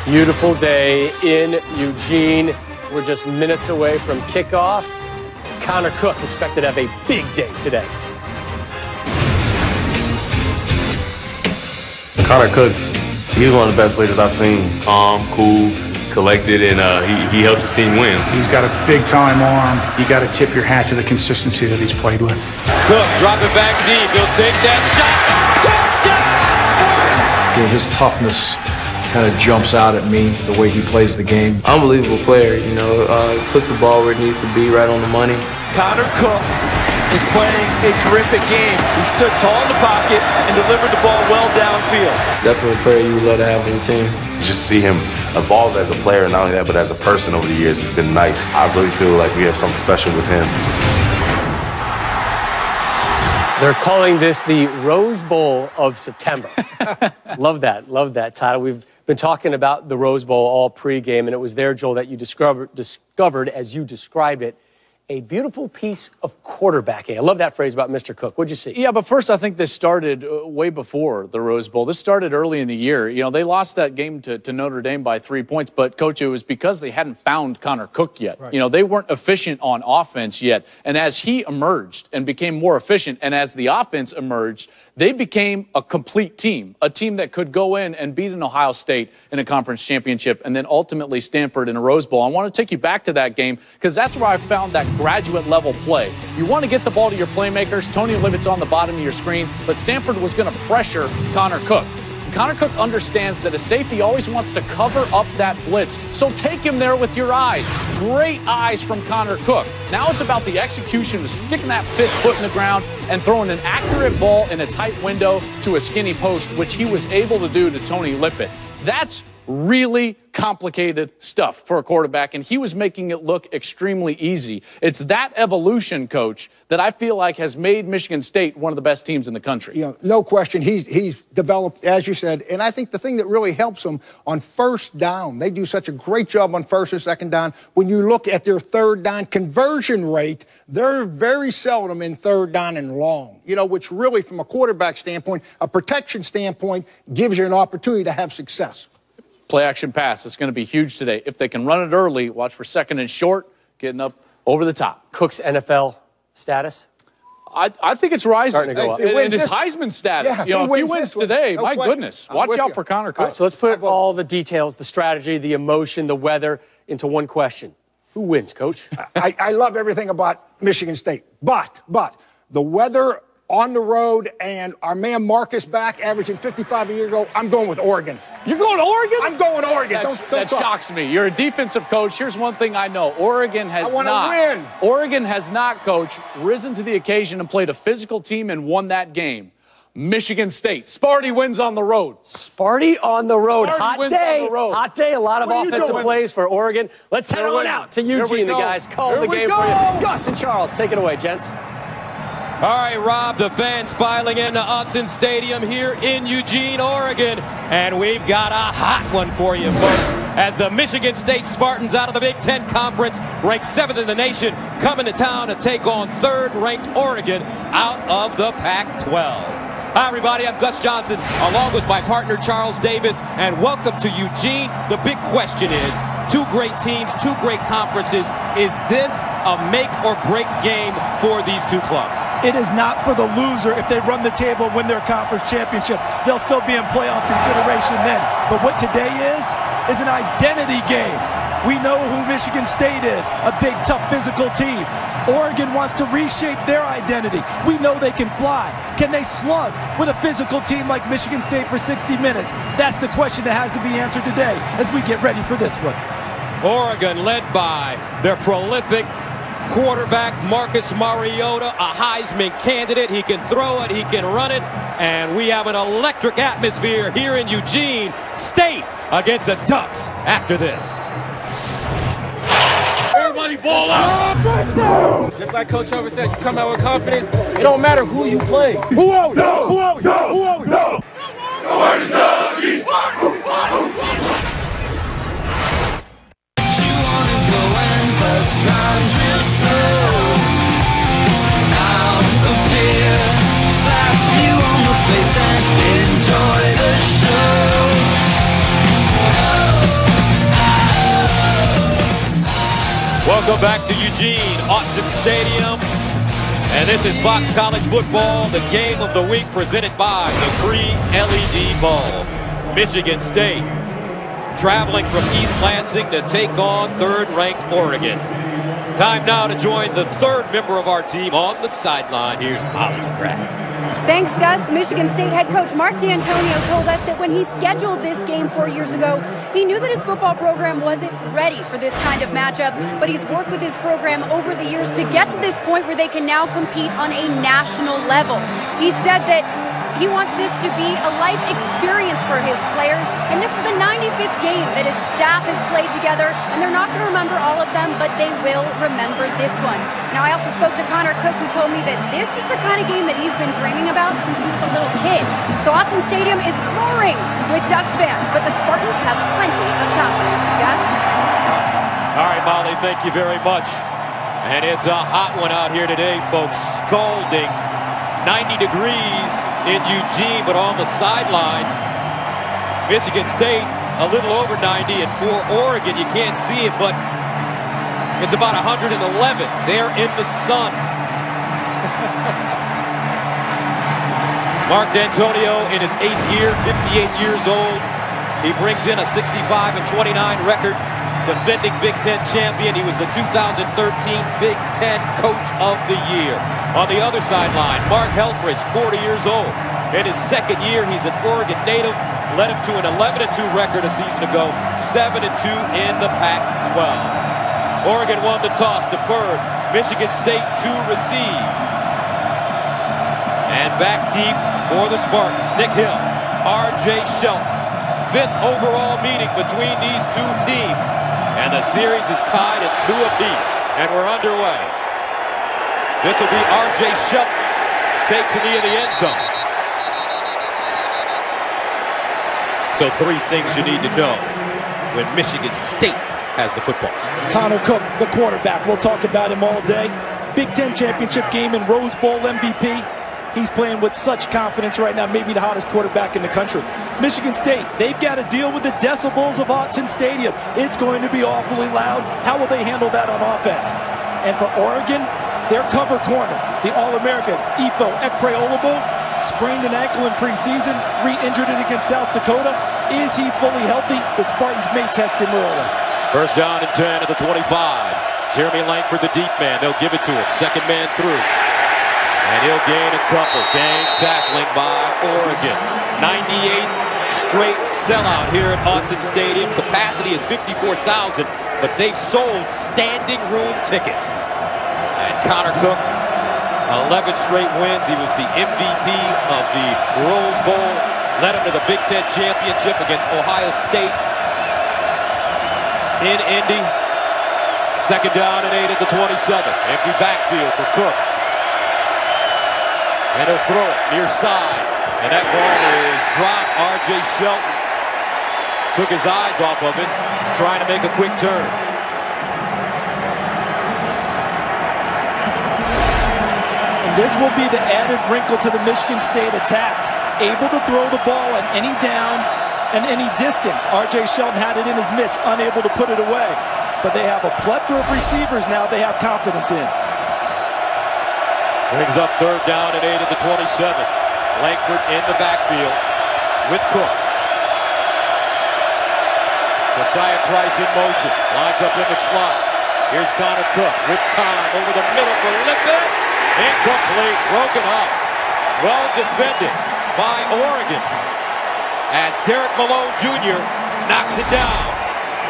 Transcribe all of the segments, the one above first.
Beautiful day in Eugene. We're just minutes away from kickoff. Connor Cook expected to have a big day today. Connor Cook, he's one of the best leaders I've seen. Calm, cool, collected, and he helps his team win. He's got a big-time arm. You got to tip your hat to the consistency that he's played with. Cook, drop it back deep. He'll take that shot. Touchdown, Spartans! His toughness kind of jumps out at me, the way he plays the game. Unbelievable player, you know, puts the ball where it needs to be, right on the money. Connor Cook is playing a terrific game. He stood tall in the pocket and delivered the ball well downfield. Definitely a player you would love to have on your team. Just see him evolve as a player, not only that, but as a person over the years. It's been nice. I really feel like we have something special with him. They're calling this the Rose Bowl of September. Love that title. We've been talking about the Rose Bowl all pregame, and it was there, Joel, that you discovered, as you described it, a beautiful piece of quarterbacking. I love that phrase about Mr. Cook. What'd you see? Yeah, but first, I think this started way before the Rose Bowl. This started early in the year. You know, they lost that game to Notre Dame by 3 points, but, Coach, it was because they hadn't found Connor Cook yet. Right. You know, they weren't efficient on offense yet. And as he emerged and became more efficient, and as the offense emerged, they became a complete team, a team that could go in and beat an Ohio State in a conference championship, and then ultimately Stanford in a Rose Bowl. I want to take you back to that game because that's where I found that graduate level play. You want to get the ball to your playmakers. Tony Livet's on the bottom of your screen, but Stanford was going to pressure Connor Cook. Connor Cook understands that a safety always wants to cover up that blitz, so take him there with your eyes. Great eyes from Connor Cook. Now it's about the execution of sticking that fifth foot in the ground and throwing an accurate ball in a tight window to a skinny post, which he was able to do to Tony Livet. That's really complicated stuff for a quarterback, and he was making it look extremely easy. It's that evolution, Coach, that I feel like has made Michigan State one of the best teams in the country. You know, no question, he's developed, as you said, and I think the thing that really helps him on first down, they do such a great job on first and second down. When you look at their third down conversion rate, they're very seldom in third down and long, you know, which really, from a quarterback standpoint, a protection standpoint, gives you an opportunity to have success. Play action pass. It's going to be huge today. If they can run it early, watch for second and short, getting up over the top. Cook's NFL status? I think it's rising. Starting to go up. And his Heisman status. Yeah, you know, if he wins today, my goodness, watch out for Connor Cook. All right, so let's put all the details, the strategy, the emotion, the weather into one question. Who wins, Coach? I love everything about Michigan State, but the weather on the road and our man Marcus back averaging 55 a year ago, I'm going with Oregon. You're going to Oregon? I'm going to Oregon. That shocks me. You're a defensive coach. Here's one thing I know. Oregon has win. Oregon has not, Coach, risen to the occasion and played a physical team and won that game. Michigan State. Sparty wins on the road. Sparty on the road. Sparty Hot wins day. on the road. Hot day. A lot of offensive plays for Oregon. Let's head on out to Eugene. The guys call the game for you. Gus and Charles, take it away, gents. All right, Rob, the fans filing into Autzen Stadium here in Eugene, Oregon. And we've got a hot one for you, folks, as the Michigan State Spartans out of the Big Ten Conference, ranked 7th in the nation, coming to town to take on 3rd-ranked Oregon out of the Pac-12. Hi, everybody. I'm Gus Johnson, along with my partner, Charles Davis, and welcome to Eugene. The big question is, two great teams, two great conferences. Is this a make-or-break game for these two clubs? It is not for the loser if they run the table and win their conference championship. They'll still be in playoff consideration then. But what today is an identity game. We know who Michigan State is, a big, tough, physical team. Oregon wants to reshape their identity. We know they can fly. Can they slug with a physical team like Michigan State for 60 minutes? That's the question that has to be answered today as we get ready for this one. Oregon led by their prolific quarterback Marcus Mariota, a Heisman candidate. He can throw it, he can run it, and we have an electric atmosphere here in Eugene. State against the Ducks after this. Everybody ball out! Just like Coach Trevor said, you come out with confidence. It don't matter who you play. Who are we? No! Who are we? No! Who are we? No! Enjoy the show. Welcome back to Eugene, Autzen Stadium. And this is Fox College Football, the game of the week presented by the free LED bulb. Michigan State traveling from East Lansing to take on third-ranked Oregon. Time now to join the third member of our team on the sideline. Here's Holly McGrath. Thanks, Gus. Michigan State head coach Mark D'Antonio told us that when he scheduled this game 4 years ago, he knew that his football program wasn't ready for this kind of matchup, but he's worked with his program over the years to get to this point where they can now compete on a national level. He said that he wants this to be a life experience for his players, and this is the 95th game that his staff has played together, and they're not going to remember all of them, but they will remember this one. Now, I also spoke to Connor Cook, who told me that this is the kind of game that he's been dreaming about since he was a little kid. So Autzen Stadium is roaring with Ducks fans, but the Spartans have plenty of confidence. Guys? All right, Molly, thank you very much. And it's a hot one out here today, folks. Scalding. 90 degrees in Eugene, but on the sidelines, Michigan State a little over 90, and for Oregon, you can't see it, but it's about 111. They're in the sun. Mark D'Antonio in his 8th year, 58 years old. He brings in a 65-29 record. Defending Big Ten champion. He was the 2013 Big Ten Coach of the Year. On the other sideline, Mark Helfrich, 40 years old. In his 2nd year, he's an Oregon native. Led him to an 11-2 record a season ago. 7-2 in the Pac-12. Oregon won the toss, deferred. Michigan State to receive. And back deep for the Spartans. Nick Hill, R.J. Shelton. 5th overall meeting between these two teams. And the series is tied at 2 apiece. And we're underway. This will be R.J. Shelton. Takes a knee in the end zone. So 3 things you need to know when Michigan State has the football. Connor Cook, the quarterback. We'll talk about him all day. Big Ten championship game and Rose Bowl MVP. He's playing with such confidence right now, maybe the hottest quarterback in the country. Michigan State, they've got to deal with the decibels of Autzen Stadium. It's going to be awfully loud. How will they handle that on offense? And for Oregon, their cover corner, the All-American Ifo Ekpreolabo, sprained an ankle in preseason, re-injured it against South Dakota. Is he fully healthy? The Spartans may test him early. First down and 10 at the 25. Jeremy Langford, the deep man. They'll give it to him. Second man through. And he'll gain a couple. Gang tackling by Oregon. 98th straight sellout here at Autzen Stadium. Capacity is 54,000, but they've sold standing room tickets. And Connor Cook, 11 straight wins. He was the MVP of the Rose Bowl. Led him to the Big Ten championship against Ohio State in Indy. Second down and 8 at the 27. Empty backfield for Cook. And he'll throw it near side. And that ball is dropped. R.J. Shelton took his eyes off of it, trying to make a quick turn. And this will be the added wrinkle to the Michigan State attack. Able to throw the ball on any down and any distance. R.J. Shelton had it in his mitts, unable to put it away. But they have a plethora of receivers now they have confidence in. Brings up third down and 8 at the 27. Langford in the backfield with Cook. Josiah Price in motion. Lines up in the slot. Here's Connor Cook with time over the middle for Lippett. Incomplete. Broken up. Well defended by Oregon as Derek Malone Jr. knocks it down.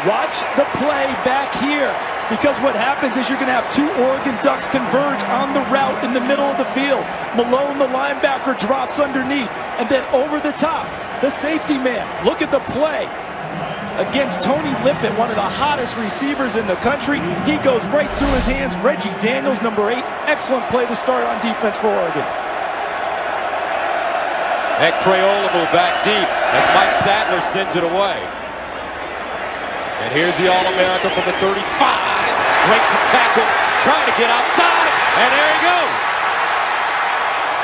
Watch the play back here, because what happens is you're going to have 2 Oregon Ducks converge on the route in the middle of the field. Malone, the linebacker, drops underneath, and then over the top, the safety man. Look at the play against Tony Lippett, one of the hottest receivers in the country. He goes right through his hands. Reggie Daniels, number 8. Excellent play to start on defense for Oregon. Ekpreolabo back deep as Mike Sadler sends it away. And here's the All-America from the 35. Breaks the tackle, trying to get outside, and there he goes.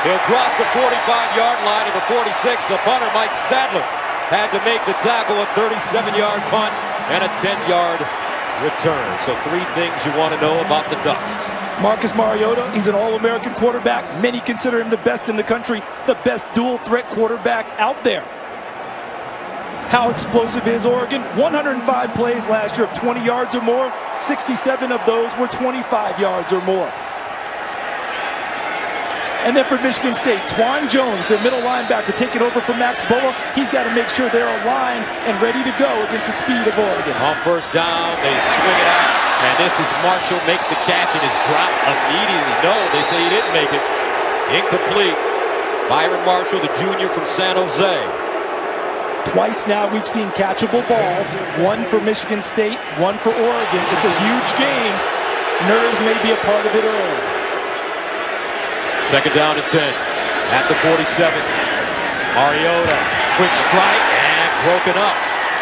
He'll cross the 45-yard line to the 46. The punter, Mike Sadler, had to make the tackle, a 37-yard punt and a 10-yard return. So 3 things you want to know about the Ducks. Marcus Mariota, he's an All-American quarterback. Many consider him the best in the country, the best dual-threat quarterback out there. How explosive is Oregon? 105 plays last year of 20 yards or more. 67 of those were 25 yards or more. And then for Michigan State, Twan Jones, their middle linebacker, taking over from Max Boa. He's got to make sure they're aligned and ready to go against the speed of Oregon. On first down, they swing it out, and this is Marshall, makes the catch and is dropped immediately. No, they say he didn't make it. Incomplete. Byron Marshall, the junior from San Jose. Twice now we've seen catchable balls. One for Michigan State, one for Oregon. It's a huge game. Nerves may be a part of it early. Second down and 10 at the 47. Mariota, quick strike and broken up.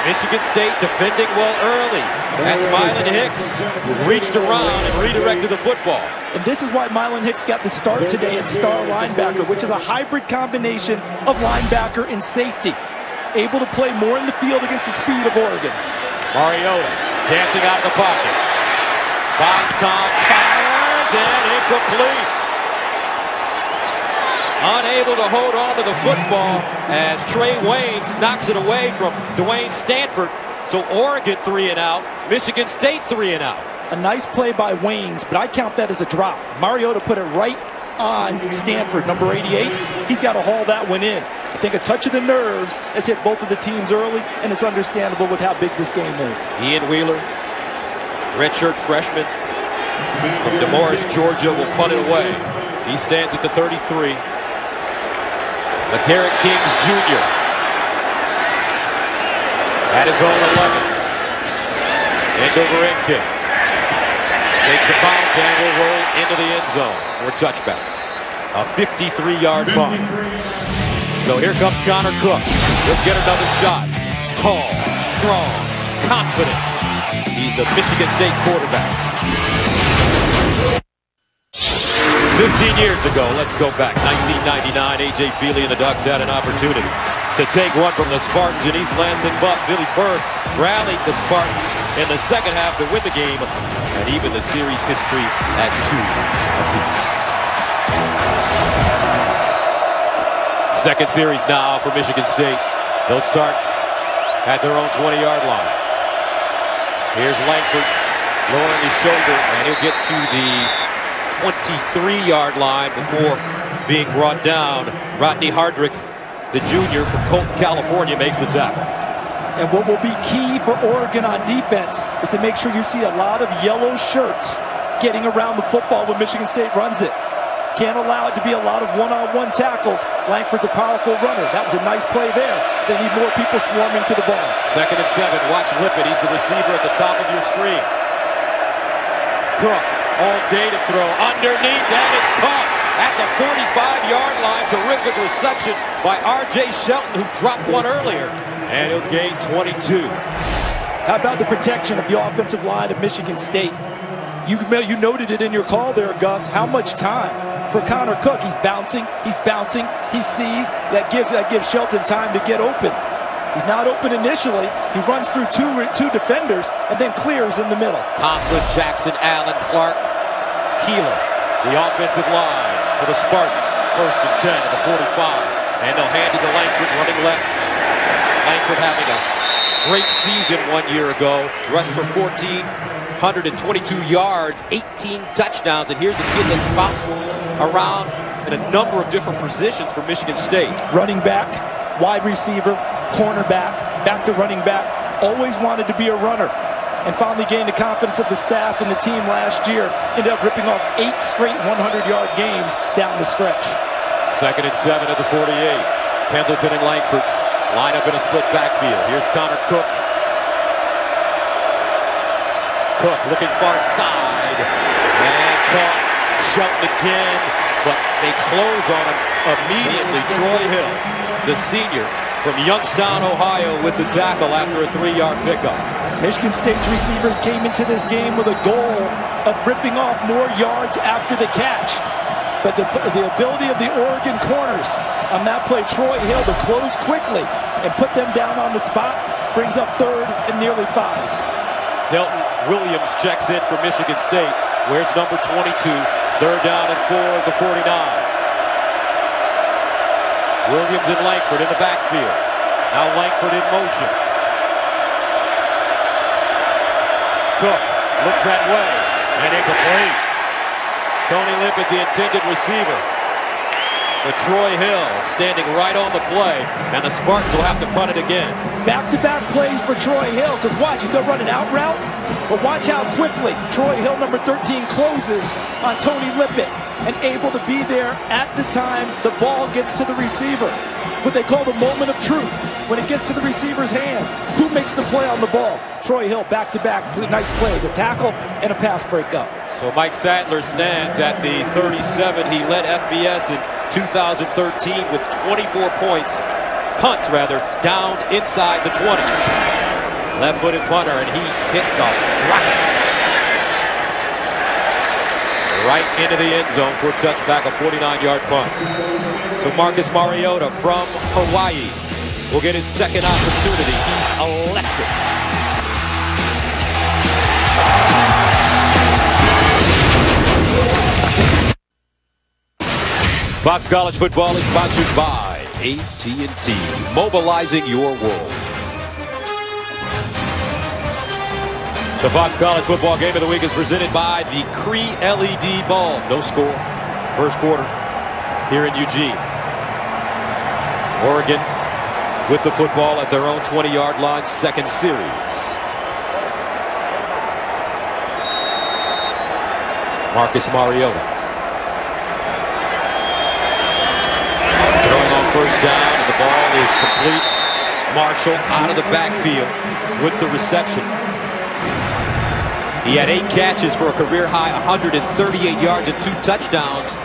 Michigan State defending well early. That's Mylan Hicks, who reached around and redirected the football. And this is why Mylan Hicks got the start today at star linebacker, which is a hybrid combination of linebacker and safety. Able to play more in the field against the speed of Oregon. Mariota dancing out of the pocket. Buys time, fires, and incomplete. Unable to hold on to the football as Trey Waynes knocks it away from Dwayne Stanford. So Oregon 3 and out, Michigan State 3 and out. A nice play by Waynes, but I count that as a drop. Mariota put it right on Stanford, number 88. He's got to haul that one in. I think a touch of the nerves has hit both of the teams early, and it's understandable with how big this game is. Ian Wheeler, redshirt freshman from Demorest, Georgia, will punt it away. He stands at the 33. McGarrett Kings Jr. at his own 11. End over end kick. Takes a bounce and will roll into the end zone for a touchback. A 53-yard punt. So here comes Connor Cook. He'll get another shot. Tall, strong, confident. He's the Michigan State quarterback. 15 years ago, let's go back, 1999, A.J. Feely and the Ducks had an opportunity to take one from the Spartans in East Lansing, but Billy Burke rallied the Spartans in the second half to win the game, and even the series history at 2 apiece. Second series now for Michigan State. They'll start at their own 20-yard line. Here's Langford lowering his shoulder, and he'll get to the 23-yard line before being brought down. Rodney Hardrick, the junior from Colton, California, makes the tackle. And what will be key for Oregon on defense is to make sure you see a lot of yellow shirts getting around the football when Michigan State runs it. Can't allow it to be a lot of one-on-one tackles. Langford's a powerful runner. That was a nice play there. They need more people swarming to the ball. 2nd and 7. Watch Lippett. He's the receiver at the top of your screen. Cook. All day to throw underneath, and it's caught at the 45-yard line. Terrific reception by R.J. Shelton, who dropped one earlier, and he'll gain 22. How about the protection of the offensive line of Michigan State? You noted it in your call there, Gus. How much time for Connor Cook? He's bouncing, he sees. That gives Shelton time to get open. He's not open initially. He runs through two defenders and then clears in the middle. Conklin, Jackson, Allen, Clark, Keeler, the offensive line for the Spartans. 1st and 10 at the 45. And they'll hand it to Langford running left. Langford having a great season 1 year ago. Rushed for 1,422 yards, 18 touchdowns. And here's a kid that's bounced around in a number of different positions for Michigan State. Running back, wide receiver, cornerback, back to running back. Always wanted to be a runner, and finally gained the confidence of the staff and the team last year. Ended up ripping off 8 straight 100-yard games down the stretch. 2nd and 7 at the 48. Pendleton and Langford line up in a split backfield. Here's Connor Cook. Cook looking far side, and caught. Shelton again, but they close on him immediately. Troy Hill, the senior from Youngstown, Ohio, with the tackle after a 3-yard pickup. Michigan State's receivers came into this game with a goal of ripping off more yards after the catch. But the ability of the Oregon corners on that play, Troy Hill, to close quickly and put them down on the spot, brings up 3rd and nearly 5. Delton Williams checks in for Michigan State. Where's number 22? 3rd down and 4 of the 49. Williams and Langford in the backfield. Now Langford in motion. Cook looks that way and incomplete. Tony Lippett, the intended receiver. But Troy Hill standing right on the play, and the Spartans will have to punt it again. Back-to-back plays for Troy Hill, because watch, he's going to run an out route, but watch how quickly Troy Hill, number 13, closes on Tony Lippett and able to be there at the time the ball gets to the receiver. What they call the moment of truth. When it gets to the receiver's hand, who makes the play on the ball? Troy Hill, back-to-back, nice plays, a tackle and a pass breakup. So Mike Sadler stands at the 37. He led FBS in 2013 with 24 points, punts rather, down inside the 20. Left-footed punter, and he hits a rocket right into the end zone for a touchback, a 49-yard punt. So Marcus Mariota from Hawaii will get his second opportunity. He's electric. Fox College Football is sponsored by AT&T, mobilizing your world. The Fox College Football Game of the Week is presented by the Cree LED bulb. No score, first quarter here in Eugene. Oregon with the football at their own 20-yard line, second series. Marcus Mariota. Throwing on first down, and the ball is complete. Marshall out of the backfield with the reception. He had 8 catches for a career-high 138 yards and 2 touchdowns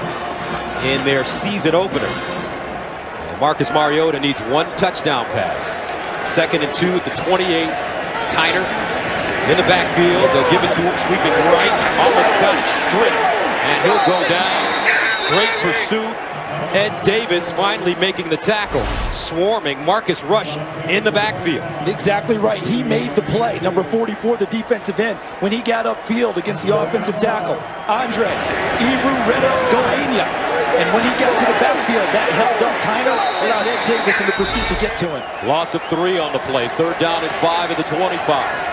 in their season opener. And Marcus Mariota needs 1 touchdown pass. 2nd and 2 at the 28. Tyner in the backfield. They'll give it to him, sweeping right. Almost got it stripped, and he'll go down. Great pursuit. Ed Davis finally making the tackle, swarming Marcus Rush in the backfield. Exactly right. He made the play. Number 44, the defensive end, when he got upfield against the offensive tackle, Andre Irureta-Goania. And when he got to the backfield, that held up Tyner without Ed Davis in the pursuit to get to him. Loss of 3 on the play. 3rd down and 5 at the 25.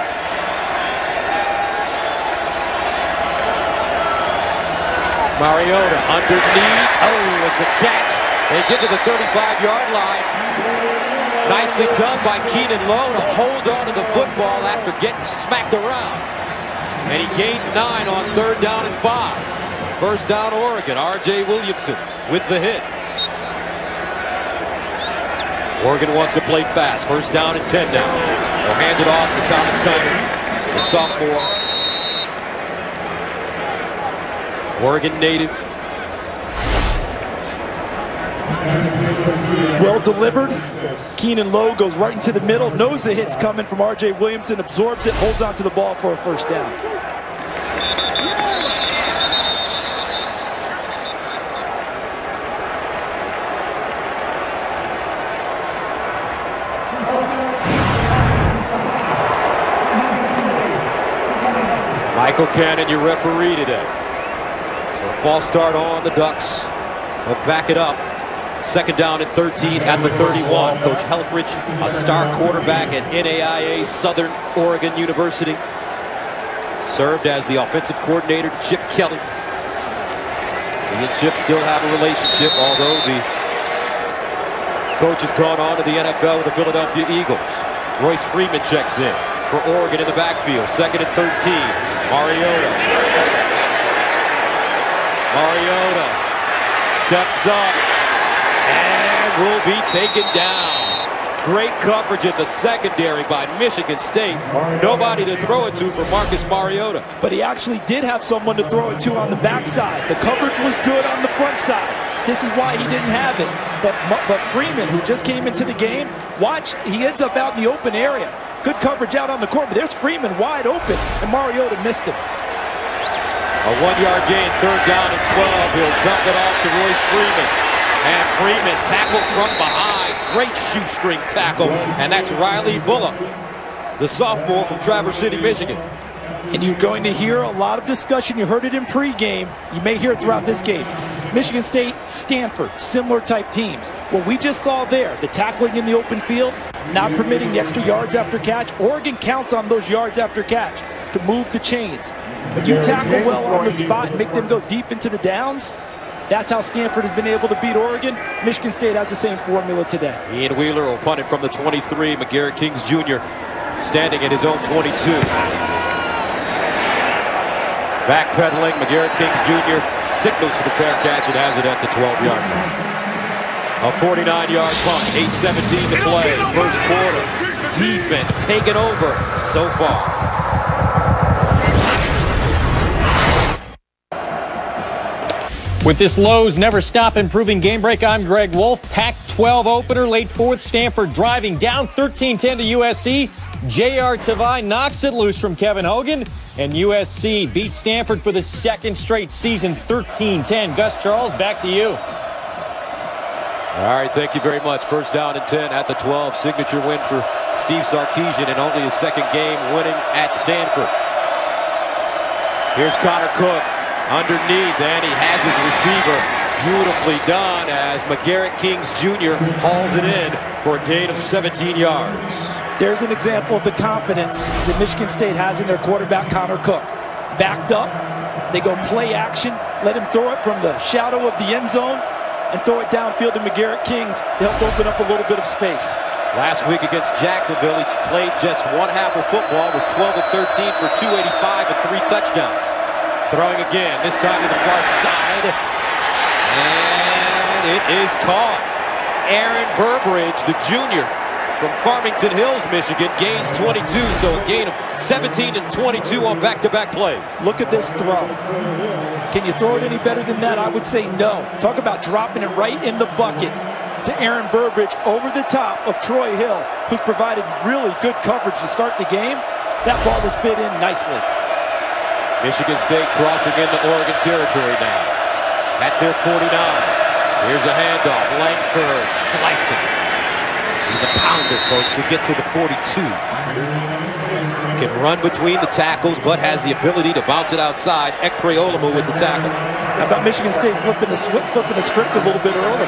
Mariota underneath. Oh, it's a catch. They get to the 35-yard line. Nicely done by Keenan Lowe to hold on to the football after getting smacked around. And he gains 9 on 3rd down and 5. First down, Oregon. R.J. Williamson with the hit. Oregon wants to play fast. First down and 10 now. They'll hand it off to Thomas Tyner, the sophomore. Oregon native. Well delivered. Keenan Lowe goes right into the middle, knows the hit's coming from R.J. Williamson, absorbs it, holds on to the ball for a first down. Michael Cannon, your referee today. So false start on the Ducks. They'll back it up. 2nd down and 13 at the 31. Coach Helfrich, a star quarterback at NAIA Southern Oregon University. Served as the offensive coordinator to Chip Kelly. He and Chip still have a relationship, although the coach has gone on to the NFL with the Philadelphia Eagles. Royce Freeman checks in for Oregon in the backfield. 2nd and 13. Mariota steps up and will be taken down. Great coverage in the secondary by Michigan State. Nobody to throw it to for Marcus Mariota. But he actually did have someone to throw it to on the backside. The coverage was good on the front side. This is why he didn't have it. But Freeman, who just came into the game, watch, he ends up out in the open area. Good coverage out on the court, but there's Freeman wide open, and Mariota missed him. A 1-yard gain, 3rd down and 12. He'll dump it off to Royce Freeman. And Freeman tackled from behind. Great shoestring tackle. And that's Riley Bullock, the sophomore from Traverse City, Michigan. And you're going to hear a lot of discussion. You heard it in pregame. You may hear it throughout this game. Michigan State, Stanford, similar type teams. What we just saw there, the tackling in the open field, not permitting the extra yards after catch. Oregon counts on those yards after catch to move the chains. When you tackle well on the spot and make them go deep into the downs, that's how Stanford has been able to beat Oregon. Michigan State has the same formula today. Ian Wheeler will punt it from the 23. McGarrett Kings Jr. standing at his own 22. Backpedaling, McGarrett Kings Jr. signals for the fair catch and has it at the 12-yard line. A 49-yard punt, 8:17 to play, first quarter. Defense taking over so far. With this Lowe's Never Stop Improving Game Break, I'm Greg Wolf. Pac-12 opener, late fourth, Stanford driving down 13-10 to USC. J.R. Tavai knocks it loose from Kevin Hogan, and USC beats Stanford for the second straight season, 13-10. Gus Charles, back to you. All right, thank you very much. First down and 10 at the 12. Signature win for Steve Sarkisian and only his second game winning at Stanford. Here's Connor Cook underneath, and he has his receiver. Beautifully done as McGarrett Kings Jr. hauls it in for a gain of 17 yards. There's an example of the confidence that Michigan State has in their quarterback, Connor Cook. Backed up, they go play action, let him throw it from the shadow of the end zone, and throw it downfield to McGarrett Kings to help open up a little bit of space. Last week against Jacksonville, he played just one half of football, was 12 of 13 for 285 and 3 touchdowns. Throwing again, this time to the far side, and it is caught. Aaron Burbridge, the junior from Farmington Hills, Michigan, gains 22, so a gain of 17 and 22 on back-to-back plays. Look at this throw. Can you throw it any better than that? I would say no. Talk about dropping it right in the bucket to Aaron Burbridge over the top of Troy Hill, who's provided really good coverage to start the game. That ball was fit in nicely. Michigan State crossing into Oregon territory now at their 49. Here's a handoff. Langford slicing. He's a pounder, folks. He'll get to the 42. Can run between the tackles, but has the ability to bounce it outside. Ekpreolemu with the tackle. How about Michigan State flipping the script a little bit early?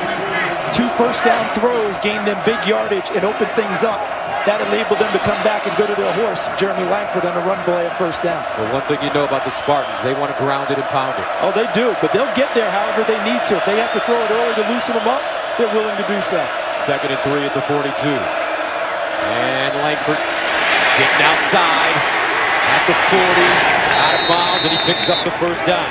2 first-down throws gained them big yardage and opened things up. That enabled them to come back and go to their horse, Jeremy Langford, on a run play at first down. Well, one thing you know about the Spartans, they want to ground it and pound it. Oh, they do, but they'll get there however they need to. If they have to throw it early to loosen them up, they're willing to do so. 2nd and 3 at the 42. And Langford getting outside at the 40, out of bounds, and he picks up the first down.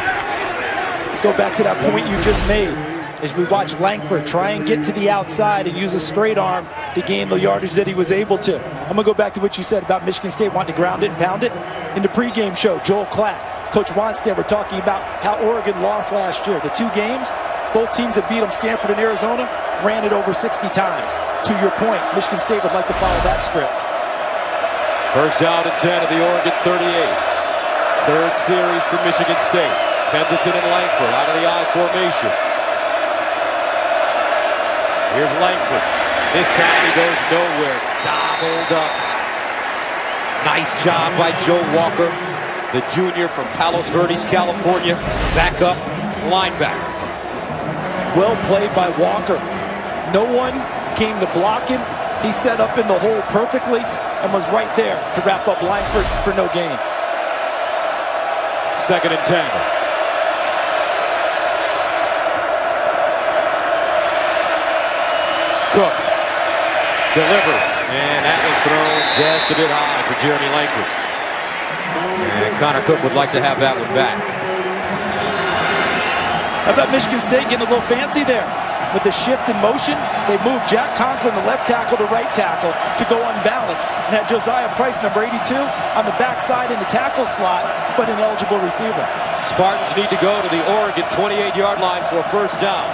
Let's go back to that point you just made. As we watch Langford try and get to the outside and use a straight arm to gain the yardage that he was able to. I'm going to go back to what you said about Michigan State wanting to ground it and pound it. In the pregame show, Joel Klatt, Coach Wanstead were talking about how Oregon lost last year. The 2 games, both teams that beat them, Stanford and Arizona, ran it over 60 times. To your point, Michigan State would like to follow that script. First down and 10 of the Oregon 38. Third series for Michigan State. Pendleton and Langford out of the I formation. Here's Langford. This time he goes nowhere. Gobbled up. Nice job by Joe Walker, the junior from Palos Verdes, California. Backup linebacker. Well played by Walker. No one came to block him. He set up in the hole perfectly and was right there to wrap up Langford for no gain. 2nd and 10. Cook delivers, and that one thrown just a bit high for Jeremy Langford. And Connor Cook would like to have that one back. How about Michigan State getting a little fancy there? With the shift in motion, they moved Jack Conklin, the left tackle, to right tackle to go unbalanced. And had Josiah Price, number 82, on the backside in the tackle slot, but an eligible receiver. Spartans need to go to the Oregon 28-yard line for a first down.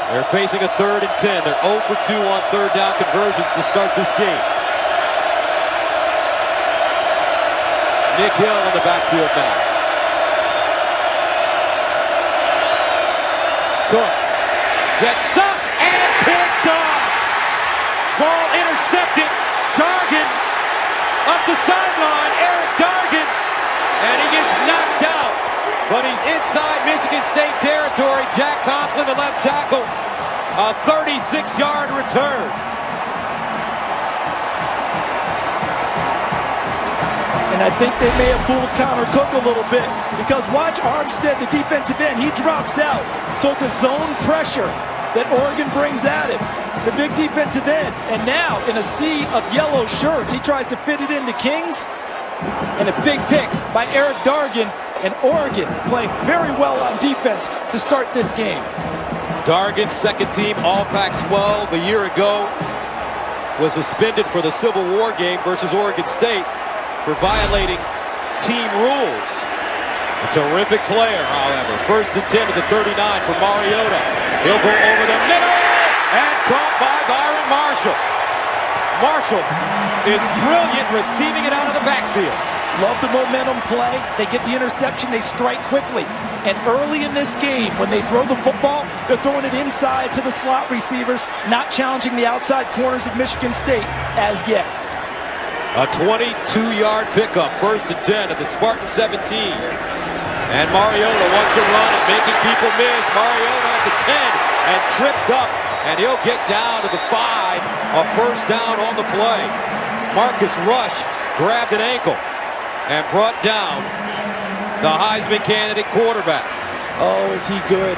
They're facing a 3rd and 10. They're 0 for 2 on 3rd down conversions to start this game. Nick Hill in the backfield now. Cook sets up and picked off. Ball intercepted. Dargan up the sideline. Eric Dargan is inside Michigan State territory. Jack Conklin, the left tackle, a 36-yard return. And I think they may have fooled Connor Cook a little bit, because watch Armstead, the defensive end, he drops out. So it's a zone pressure that Oregon brings at him, the big defensive end. And now, in a sea of yellow shirts, he tries to fit it into Kings. And a big pick by Eric Dargan, and Oregon playing very well on defense to start this game. Dargan, second team All-Pac-12 a year ago, was suspended for the Civil War game versus Oregon State for violating team rules. A terrific player, however. First and 10 to the 39 for Mariota. He'll go over the middle and caught by Byron Marshall. Marshall is brilliant receiving it out of the backfield. Love the momentum play. They get the interception, they strike quickly. And early in this game, when they throw the football, they're throwing it inside to the slot receivers, not challenging the outside corners of Michigan State as yet. A 22-yard pickup, first and 10 at the Spartan 17. And Mariota wants to run and making people miss. Mariota at the 10 and tripped up, and he'll get down to the 5. A first down on the play. Marcus Rush grabbed an ankle and brought down the Heisman candidate quarterback. Oh, is he good?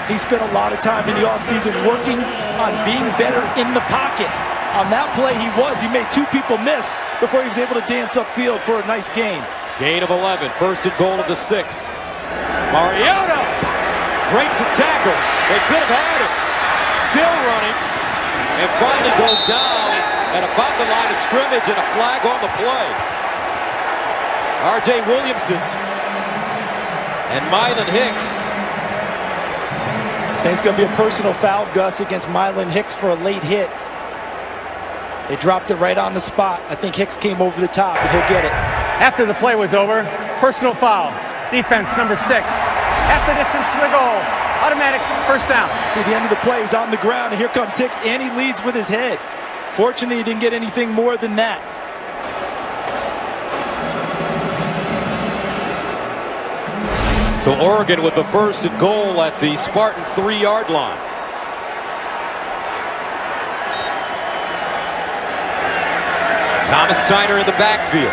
He spent a lot of time in the offseason working on being better in the pocket. On that play, he made 2 people miss before he was able to dance upfield for a nice gain. Gain of 11, first and goal of the 6. Mariota breaks a tackle. They could have had him. Still running, and finally goes down at about the line of scrimmage, and a flag on the play. R.J. Williamson and Mylon Hicks. I think it's going to be a personal foul, Gus, against Mylon Hicks for a late hit. They dropped it right on the spot. I think Hicks came over the top, and he'll get it. After the play was over, personal foul. Defense number 6. Half the distance to the goal. Automatic first down. See, the end of the play is on the ground, and here comes Hicks, and he leads with his head. Fortunately, he didn't get anything more than that. So Oregon with the first and goal at the Spartan 3-yard line. Thomas Tyner in the backfield.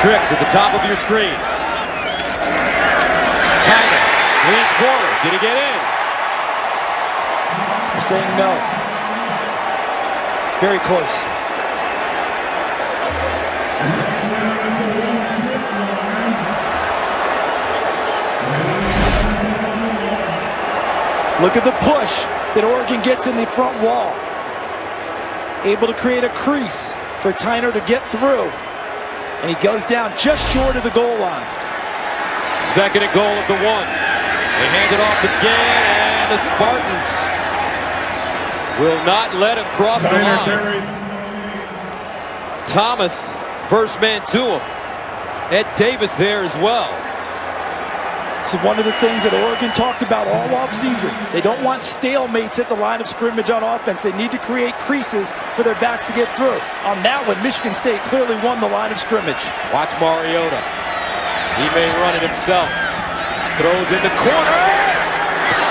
Trips at the top of your screen. Tyner leans forward. Did he get in? They're saying no. Very close. Look at the push that Oregon gets in the front wall. Able to create a crease for Tyner to get through. And he goes down just short of the goal line. Second and goal at the 1. They hand it off again, and the Spartans will not let him cross the line. Thomas, first man to him. Ed Davis there as well. It's one of the things that Oregon talked about all offseason. They don't want stalemates at the line of scrimmage on offense. They need to create creases for their backs to get through. On that one, Michigan State clearly won the line of scrimmage. Watch Mariota. He may run it himself. Throws in the corner.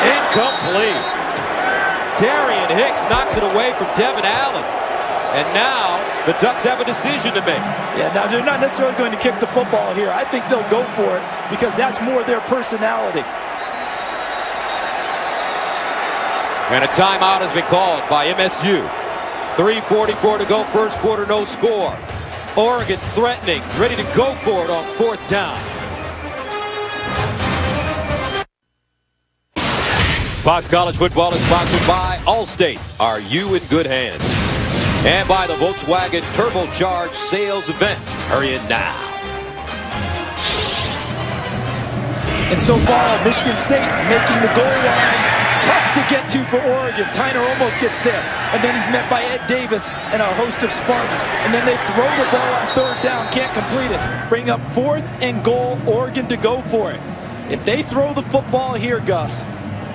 Incomplete. Darian Hicks knocks it away from Devin Allen. And now the Ducks have a decision to make. Yeah, now they're not necessarily going to kick the football here. I think they'll go for it because that's more their personality. And a timeout has been called by MSU. 3:44 to go, first quarter, no score. Oregon threatening, ready to go for it on 4th down. Fox College Football is sponsored by Allstate. Are you in good hands? And by the Volkswagen Turbocharged Sales Event. Hurry in now. And so far, Michigan State making the goal line tough to get to for Oregon. Tyner almost gets there. And then he's met by Ed Davis and a host of Spartans. And then they throw the ball on 3rd down, can't complete it. Bring up 4th and goal, Oregon to go for it. If they throw the football here, Gus,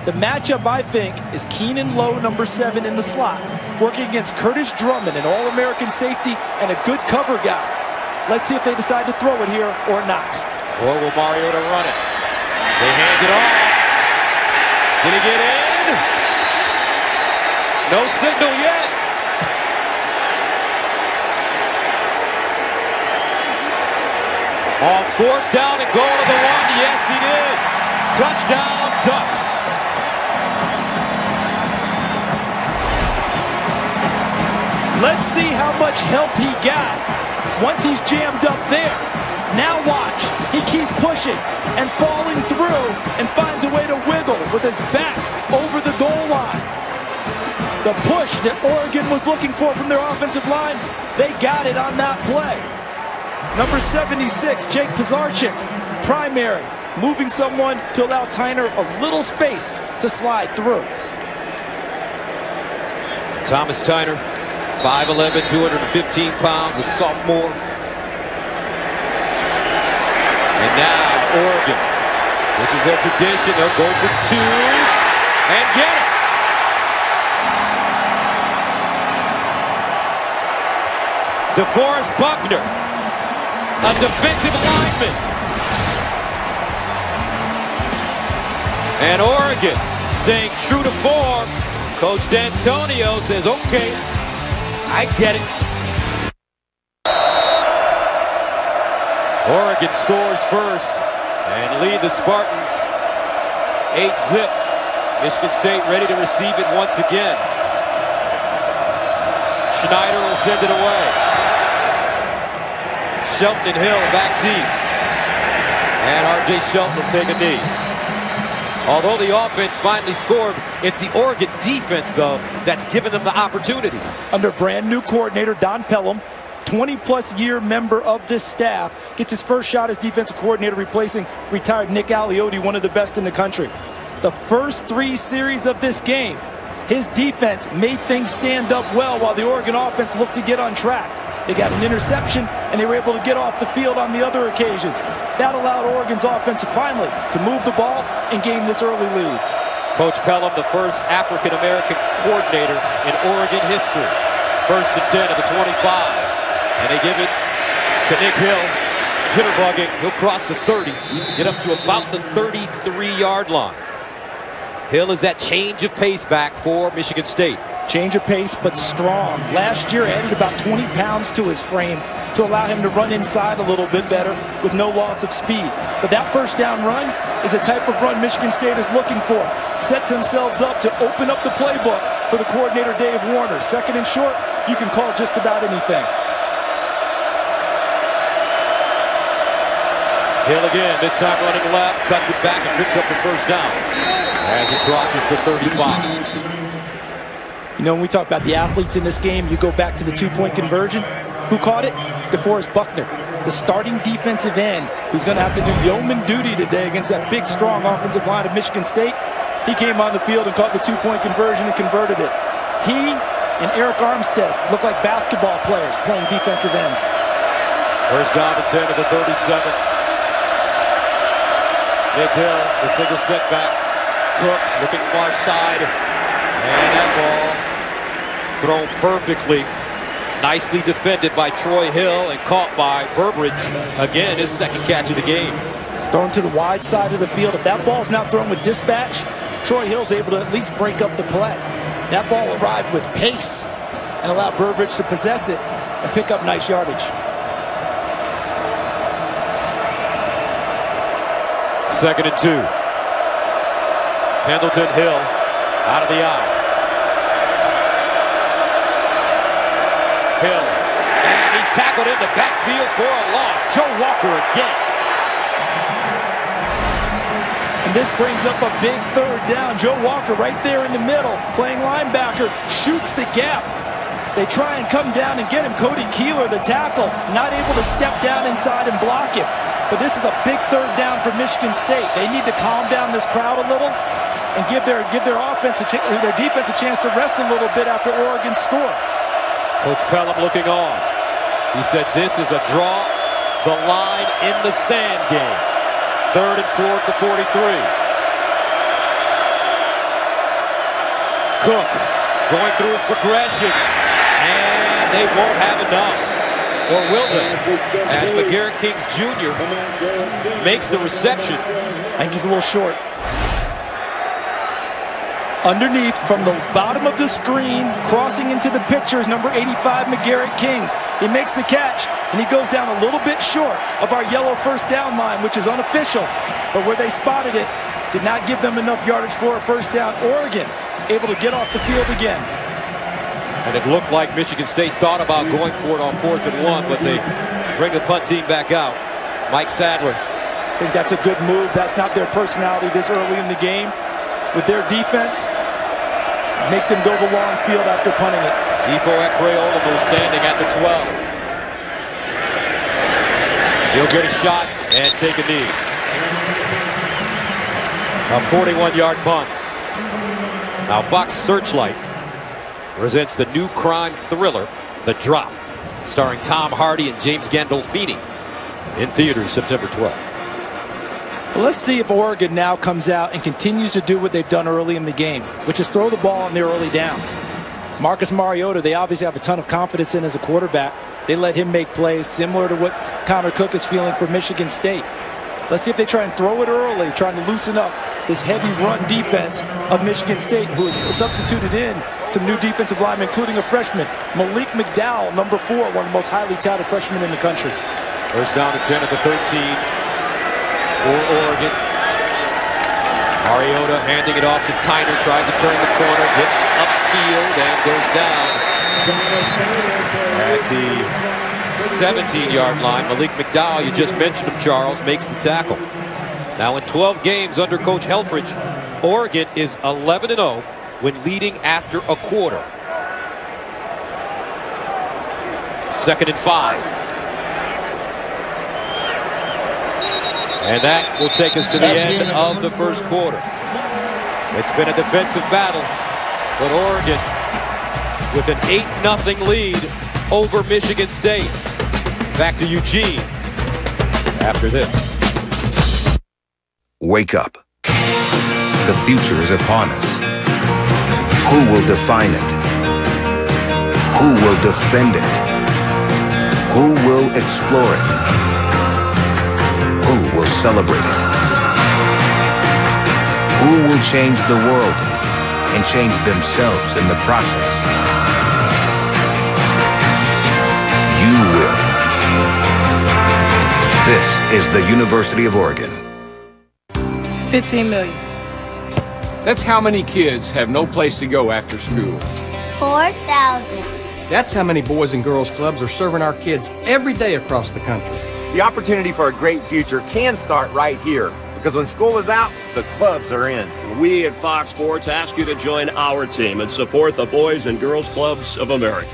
The matchup, I think, is Keenan Lowe, number 7 in the slot, working against Curtis Drummond, an All-American safety and a good cover guy. Let's see if they decide to throw it here or not. Or will Mariota run it? They hand it off. Did he get in? No signal yet. On 4th down and goal to the 1. Yes, he did. Touchdown, Ducks. Let's see how much help he got once he's jammed up there. Now watch. He keeps pushing and falling through and finds a way to wiggle with his back over the goal line. The push that Oregon was looking for from their offensive line, they got it on that play. Number 76, Jake Pizarchik, primary, moving someone to allow Tyner a little space to slide through. Thomas Tyner, 5'11", 215 pounds, a sophomore. And now Oregon. This is their tradition. They'll go for 2 and get it. DeForest Buckner, a defensive lineman. And Oregon staying true to form. Coach D'Antonio says, okay, I get it. Oregon scores first and lead the Spartans 8-zip. Michigan State ready to receive it once again. Schneider will send it away. Shelton and Hill back deep. And R.J. Shelton will take a knee. Although the offense finally scored, it's the Oregon defense, though, that's given them the opportunities. Under brand new coordinator Don Pelham, 20-plus year member of this staff, gets his first shot as defensive coordinator, replacing retired Nick Aliotti, one of the best in the country. The first 3 series of this game, his defense made things stand up well while the Oregon offense looked to get on track. They got an interception, and they were able to get off the field on the other occasions. That allowed Oregon's offense finally to move the ball and gain this early lead. Coach Pelham, the first African-American coordinator in Oregon history. 1st and 10 at the 25. And they give it to Nick Hill. Jitterbugging, he'll cross the 30, get up to about the 33-yard line. Hill is that change of pace back for Michigan State. Change of pace, but strong. Last year added about 20 pounds to his frame to allow him to run inside a little bit better with no loss of speed. But that first down run is a type of run Michigan State is looking for. Sets themselves up to open up the playbook for the coordinator, Dave Warner. 2nd and short, you can call just about anything. Hill again, this time running left, cuts it back and picks up the first down as it crosses the 35. You know, when we talk about the athletes in this game, you go back to the 2-point conversion. Who caught it? DeForest Buckner, the starting defensive end, who's going to have to do yeoman duty today against that big, strong offensive line of Michigan State. He came on the field and caught the 2-point conversion and converted it. He and Eric Armstead look like basketball players playing defensive end. First down and 10 to the 37. Nick Hill, the single setback. Cook looking far side. And that ball thrown perfectly. Nicely defended by Troy Hill and caught by Burbridge. Again, his 2nd catch of the game. Thrown to the wide side of the field. If that ball's not thrown with dispatch, Troy Hill's able to at least break up the play. That ball arrived with pace and allowed Burbridge to possess it and pick up nice yardage. 2nd and 2. Pendleton Hill out of the eye. Hill, and he's tackled in the backfield for a loss. Joe Walker again. And this brings up a big 3rd down. Joe Walker right there in the middle, playing linebacker, shoots the gap. They try and come down and get him. Cody Keeler, the tackle, not able to step down inside and block him. But this is a big 3rd down for Michigan State. They need to calm down this crowd a little and give their offense their defense a chance to rest a little bit after Oregon's score. Coach Pelham looking on. He said this is a draw the line in the sand game. 3rd and 4 to 43. Cook going through his progressions, and they won't have enough. Or will they? As McGarrett Kings Jr. makes the reception. I think he's a little short. Underneath, from the bottom of the screen, crossing into the picture is number 85, McGarrett Kings. He makes the catch, and he goes down a little bit short of our yellow first down line, which is unofficial. But where they spotted it, did not give them enough yardage for a first down. Oregon able to get off the field again. And it looked like Michigan State thought about going for it on 4th and 1, but they bring the punt team back out. Mike Sadler. I think that's a good move. That's not their personality this early in the game. With their defense, make them go the long field after punting it. Ifo Ekreolamo standing at the 12. He'll get a shot and take a knee. A 41-yard punt. Now Fox Searchlight presents the new crime thriller, The Drop, starring Tom Hardy and James Gandolfini, in theaters September 12th. Well, let's see if Oregon now comes out and continues to do what they've done early in the game, which is throw the ball on their early downs. Marcus Mariota, they obviously have a ton of confidence in as a quarterback. They let him make plays similar to what Connor Cook is feeling for Michigan State. Let's see if they try and throw it early, trying to loosen up this heavy run defense of Michigan State, who has substituted in some new defensive linemen, including a freshman, Malik McDowell, number 4, one of the most highly touted freshmen in the country. First down and 10 at the 13. For Oregon. Mariota handing it off to Tyner, tries to turn the corner, gets upfield and goes down at the 17-yard line. Malik McDowell, you just mentioned him, Charles, makes the tackle. Now in 12 games under Coach Helfrich, Oregon is 11-0 when leading after a quarter. 2nd and 5. And that will take us to the end of the first quarter. It's been a defensive battle, but Oregon with an 8-0 lead over Michigan State. Back to Eugene after this. Wake up. The future is upon us. Who will define it? Who will defend it? Who will explore it? Who will celebrate it? Who will change the world and change themselves in the process? You will. This is the University of Oregon. 15 million. That's how many kids have no place to go after school. 4,000. That's how many Boys and Girls Clubs are serving our kids every day across the country. The opportunity for a great future can start right here, because when school is out, the clubs are in. We at Fox Sports ask you to join our team and support the Boys and Girls Clubs of America.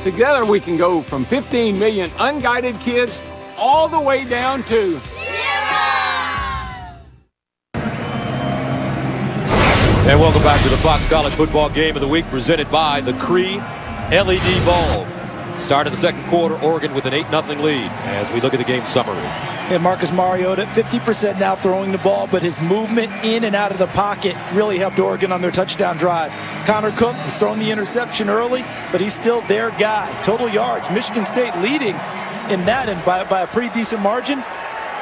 Together we can go from 15 million unguided kids all the way down to 0. And welcome back to the Fox College Football Game of the Week, presented by the Cree LED Bulb. Start of the second quarter, Oregon with an 8-0 lead as we look at the game summary. And Marcus Mariota, 50% now throwing the ball, but his movement in and out of the pocket really helped Oregon on their touchdown drive. Connor Cook has thrown the interception early, but he's still their guy. Total yards, Michigan State leading in that and by a pretty decent margin,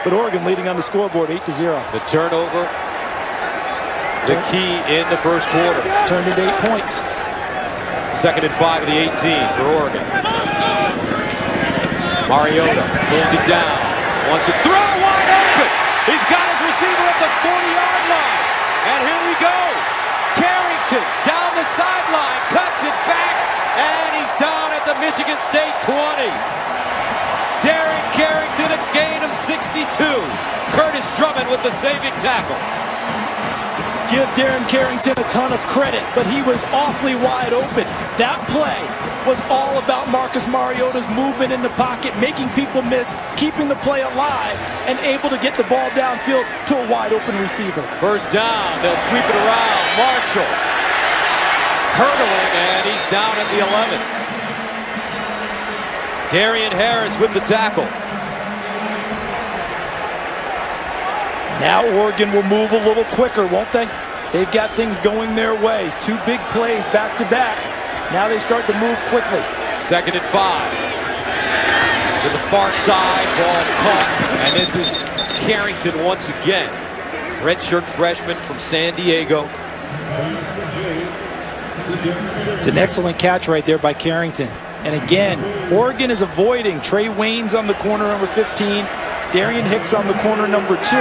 but Oregon leading on the scoreboard 8-0. The turnover, the key in the first quarter. Turned into 8 points. 2nd and 5 of the 18 for Oregon. Mariota pulls it down. Wants to throw wide open. He's got his receiver at the 40-yard line. And here we go. Carrington down the sideline. Cuts it back. And he's down at the Michigan State 20. Darren Carrington, a gain of 62. Curtis Drummond with the saving tackle. Give Darren Carrington a ton of credit, but he was awfully wide open. That play was all about Marcus Mariota's movement in the pocket, making people miss, keeping the play alive, and able to get the ball downfield to a wide open receiver. First down, they'll sweep it around. Marshall hurdling, and he's down at the 11. Darian Harris with the tackle. Now Oregon will move a little quicker, won't they? They've got things going their way. 2 big plays back to back. Now they start to move quickly. 2nd and 5. To the far side, ball caught, and this is Carrington once again. Redshirt freshman from San Diego. It's an excellent catch right there by Carrington. And again, Oregon is avoiding Trey Waynes on the corner, number 15, Darian Hicks on the corner, number 2,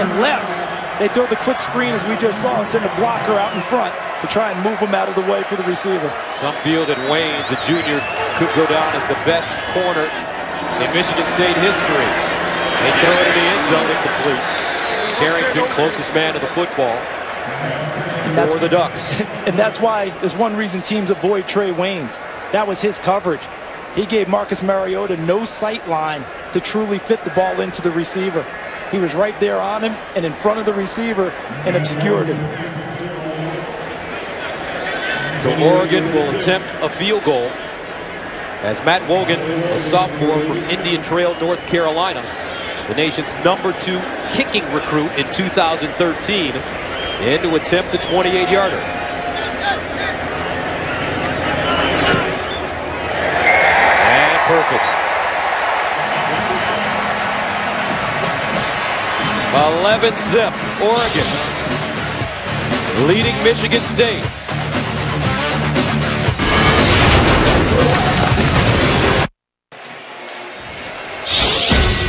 unless they throw the quick screen, as we just saw, and send a blocker out in front to try and move him out of the way for the receiver. Some feel that Waynes, a junior, could go down as the best corner in Michigan State history. They throw it in the end zone, incomplete. Carrington, closest man to the football for the Ducks. And that's why there's one reason teams avoid Trey Waynes. That was his coverage. He gave Marcus Mariota no sight line to truly fit the ball into the receiver. He was right there on him and in front of the receiver and obscured him. So Oregon will attempt a field goal as Matt Wogan, a sophomore from Indian Trail, North Carolina, the nation's number 2 kicking recruit in 2013, in to attempt a 28-yarder. And perfect. 11-zip, Oregon leading Michigan State.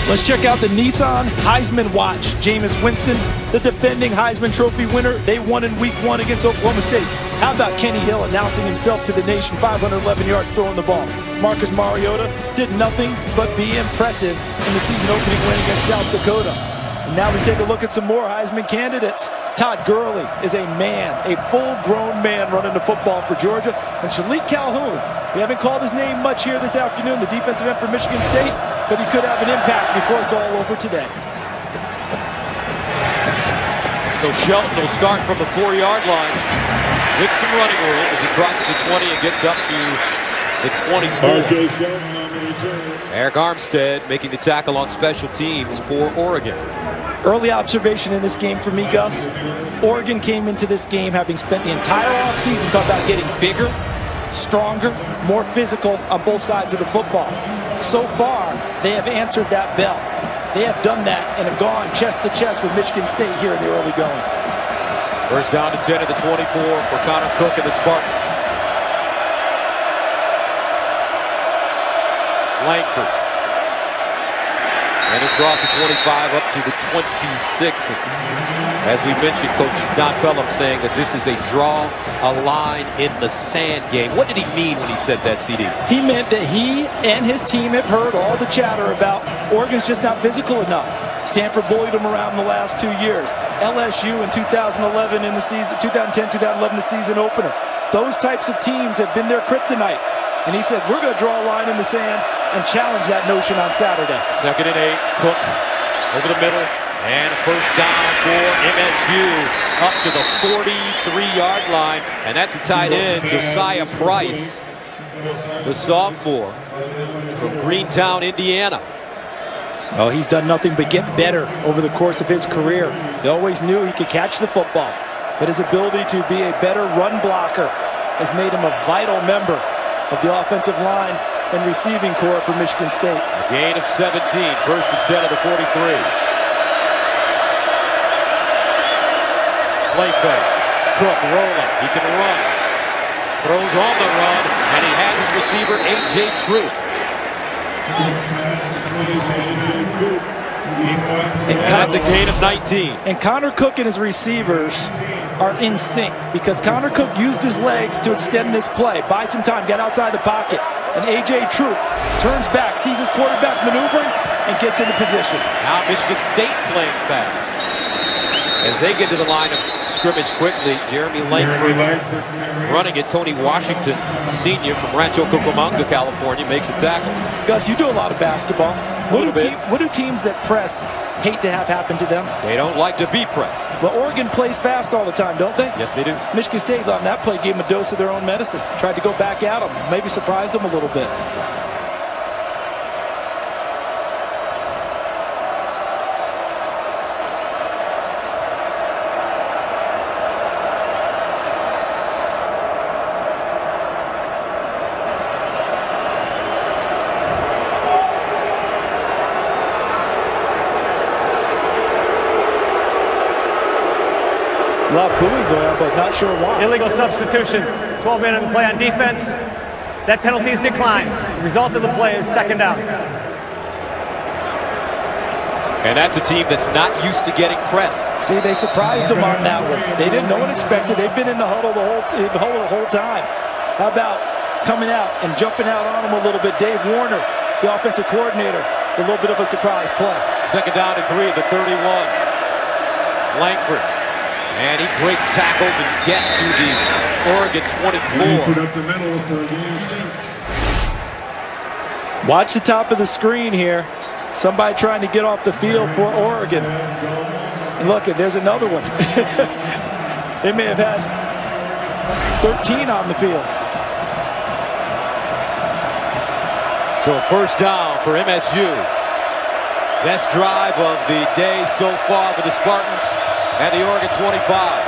Let's check out the Nissan Heisman watch. Jameis Winston, the defending Heisman Trophy winner. They won in week 1 against Oklahoma State. How about Kenny Hill announcing himself to the nation, 511 yards throwing the ball. Marcus Mariota did nothing but be impressive in the season opening win against South Dakota. And now we take a look at some more Heisman candidates. Todd Gurley is a man, a full-grown man running the football for Georgia. And Shalik Calhoun, we haven't called his name much here this afternoon, the defensive end for Michigan State, but he could have an impact before it's all over today. So Shelton will start from the 4-yard line with some running room as he crosses the 20 and gets up to the 24. Eric Armstead making the tackle on special teams for Oregon. Early observation in this game for me, Gus. Oregon came into this game having spent the entire offseason talking about getting bigger, stronger, more physical on both sides of the football. So far, they have answered that bell. They have done that and have gone chest to chest with Michigan State here in the early going. First down to 10 at the 24 for Connor Cook and the Spartans. Langford. And across the 25 up to the 26. As we mentioned, Coach Don Pellum saying that this is a draw a line in the sand game. What did he mean when he said that, CD? He meant that he and his team have heard all the chatter about Oregon's just not physical enough. Stanford bullied them around in the last 2 years. LSU in 2011 in the season, 2010-2011 the season opener. Those types of teams have been their kryptonite. And he said, we're going to draw a line in the sand and challenge that notion on Saturday. 2nd and 8, Cook over the middle. And first down for MSU up to the 43-yard line. And that's a tight end, Josiah Price, the sophomore from Greentown, Indiana. Oh, he's done nothing but get better over the course of his career. They always knew he could catch the football, but his ability to be a better run blocker has made him a vital member of the offensive line and receiving corps for Michigan State. A gain of 17, first and 10 of the 43. Play fake. Cook rolling. He can run. Throws on the run, and he has his receiver, A.J. Troop. And that's a gain of 19. And Connor Cook and his receivers are in sync because Connor Cook used his legs to extend this play, buy some time, get outside the pocket. And A.J. Troop turns back, sees his quarterback maneuvering, and gets into position. Now Michigan State playing fast. As they get to the line of scrimmage quickly, Jeremy Langford running it. Tony Washington, senior from Rancho Cucamonga, California, makes a tackle. Gus, you do a lot of basketball. What do teams that press hate to have happen to them? They don't like to be pressed. Well, Oregon plays fast all the time, don't they? Yes, they do. Michigan State on that play gave them a dose of their own medicine. Tried to go back at them. Maybe surprised them a little bit. A lot of booing going on, but not sure why. Illegal substitution. 12 men on the play on defense. That penalty is declined. The result of the play is second down. And that's a team that's not used to getting pressed. See, they surprised them on that one. They didn't. No one expected. They've been in the huddle the whole time. How about coming out and jumping out on them a little bit? Dave Warner, the offensive coordinator, a little bit of a surprise play. Second down and 3 at the 31. Langford. And he breaks tackles and gets to the Oregon 24. Watch the top of the screen here. Somebody trying to get off the field for Oregon. And look, there's another one. They may have had 13 on the field. So a first down for MSU. Best drive of the day so far for the Spartans at the Oregon 25.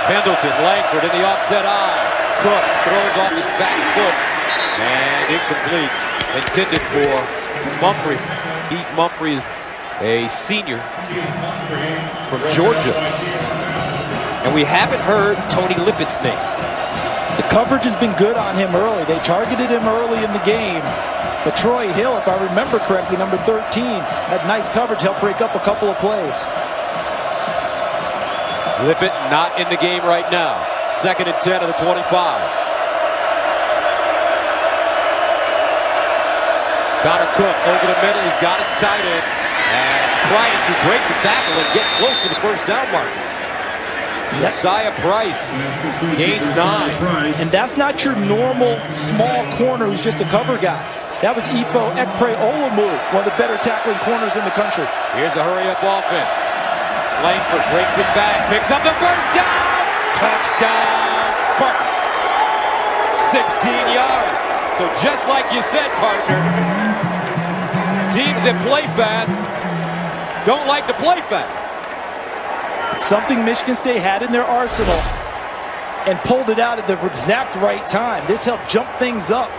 Pendleton, Langford in the offset eye. Cook throws off his back foot. And incomplete. Intended for Mumphrey. Keith Mumphrey is a senior from Georgia. And we haven't heard Tony Lippett's name. The coverage has been good on him early. They targeted him early in the game. But Troy Hill, if I remember correctly, number 13, had nice coverage, helped break up a couple of plays. Lippett not in the game right now. Second and 10 of the 25. Connor Cook over the middle. He's got his tight end. And it's Price who breaks a tackle and gets close to the first down marker. Josiah Price gains 9. And that's not your normal small corner who's just a cover guy. That was Ifo Ekpre-Olomu, one of the better tackling corners in the country. Here's a hurry-up offense. Langford breaks it back, picks up the first down. Touchdown, Spartans. 16 yards. So just like you said, partner, teams that play fast don't like to play fast. It's something Michigan State had in their arsenal and pulled it out at the exact right time. This helped jump things up.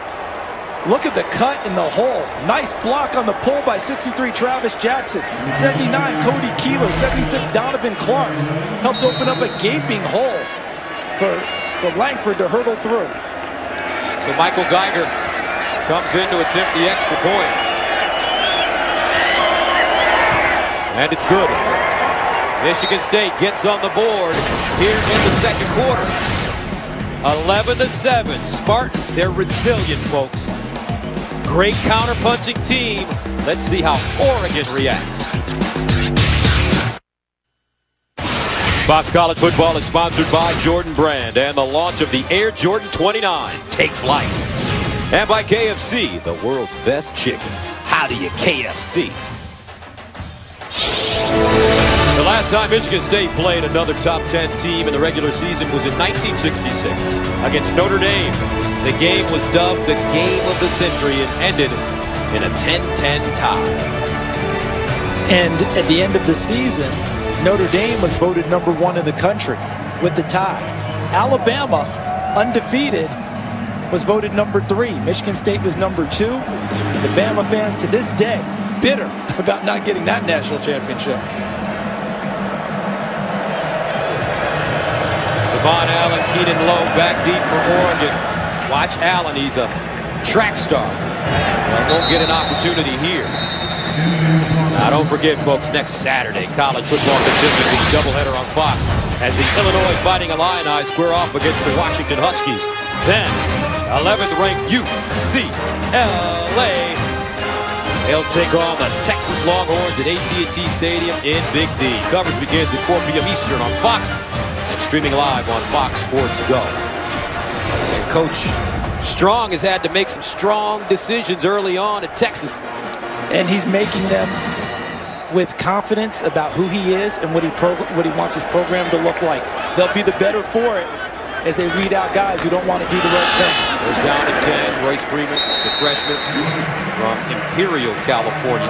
Look at the cut in the hole. Nice block on the pull by 63 Travis Jackson. 79 Cody Keeler. 76 Donovan Clark. Helped open up a gaping hole for Langford to hurdle through. So Michael Geiger comes in to attempt the extra point. And it's good. Michigan State gets on the board here in the second quarter. 11-7. Spartans, they're resilient, folks. Great counter-punching team. Let's see how Oregon reacts. Fox College Football is sponsored by Jordan Brand and the launch of the Air Jordan 29. Take flight. And by KFC, the world's best chicken. How do you KFC? The last time Michigan State played another top 10 team in the regular season was in 1966 against Notre Dame. The game was dubbed the game of the century and ended in a 10-10 tie. And at the end of the season, Notre Dame was voted #1 in the country with the tie. Alabama, undefeated, was voted #3. Michigan State was #2. And the Bama fans to this day bitter about not getting that national championship. Devon Allen, Keenan Lowe back deep for Oregon. Watch Allen, he's a track star. Won't get an opportunity here. Now don't forget, folks, next Saturday, college football continues with a doubleheader on Fox as the Illinois Fighting Illini square off against the Washington Huskies. Then, 11th ranked UCLA. They'll take on the Texas Longhorns at AT&T Stadium in Big D. Coverage begins at 4 p.m. Eastern on Fox and streaming live on Fox Sports Go. And Coach Strong has had to make some strong decisions early on at Texas. And he's making them with confidence about who he is and what he wants his program to look like. They'll be the better for it as they weed out guys who don't want to do the right thing. Goes down to 10. Royce Freeman, the freshman from Imperial, California.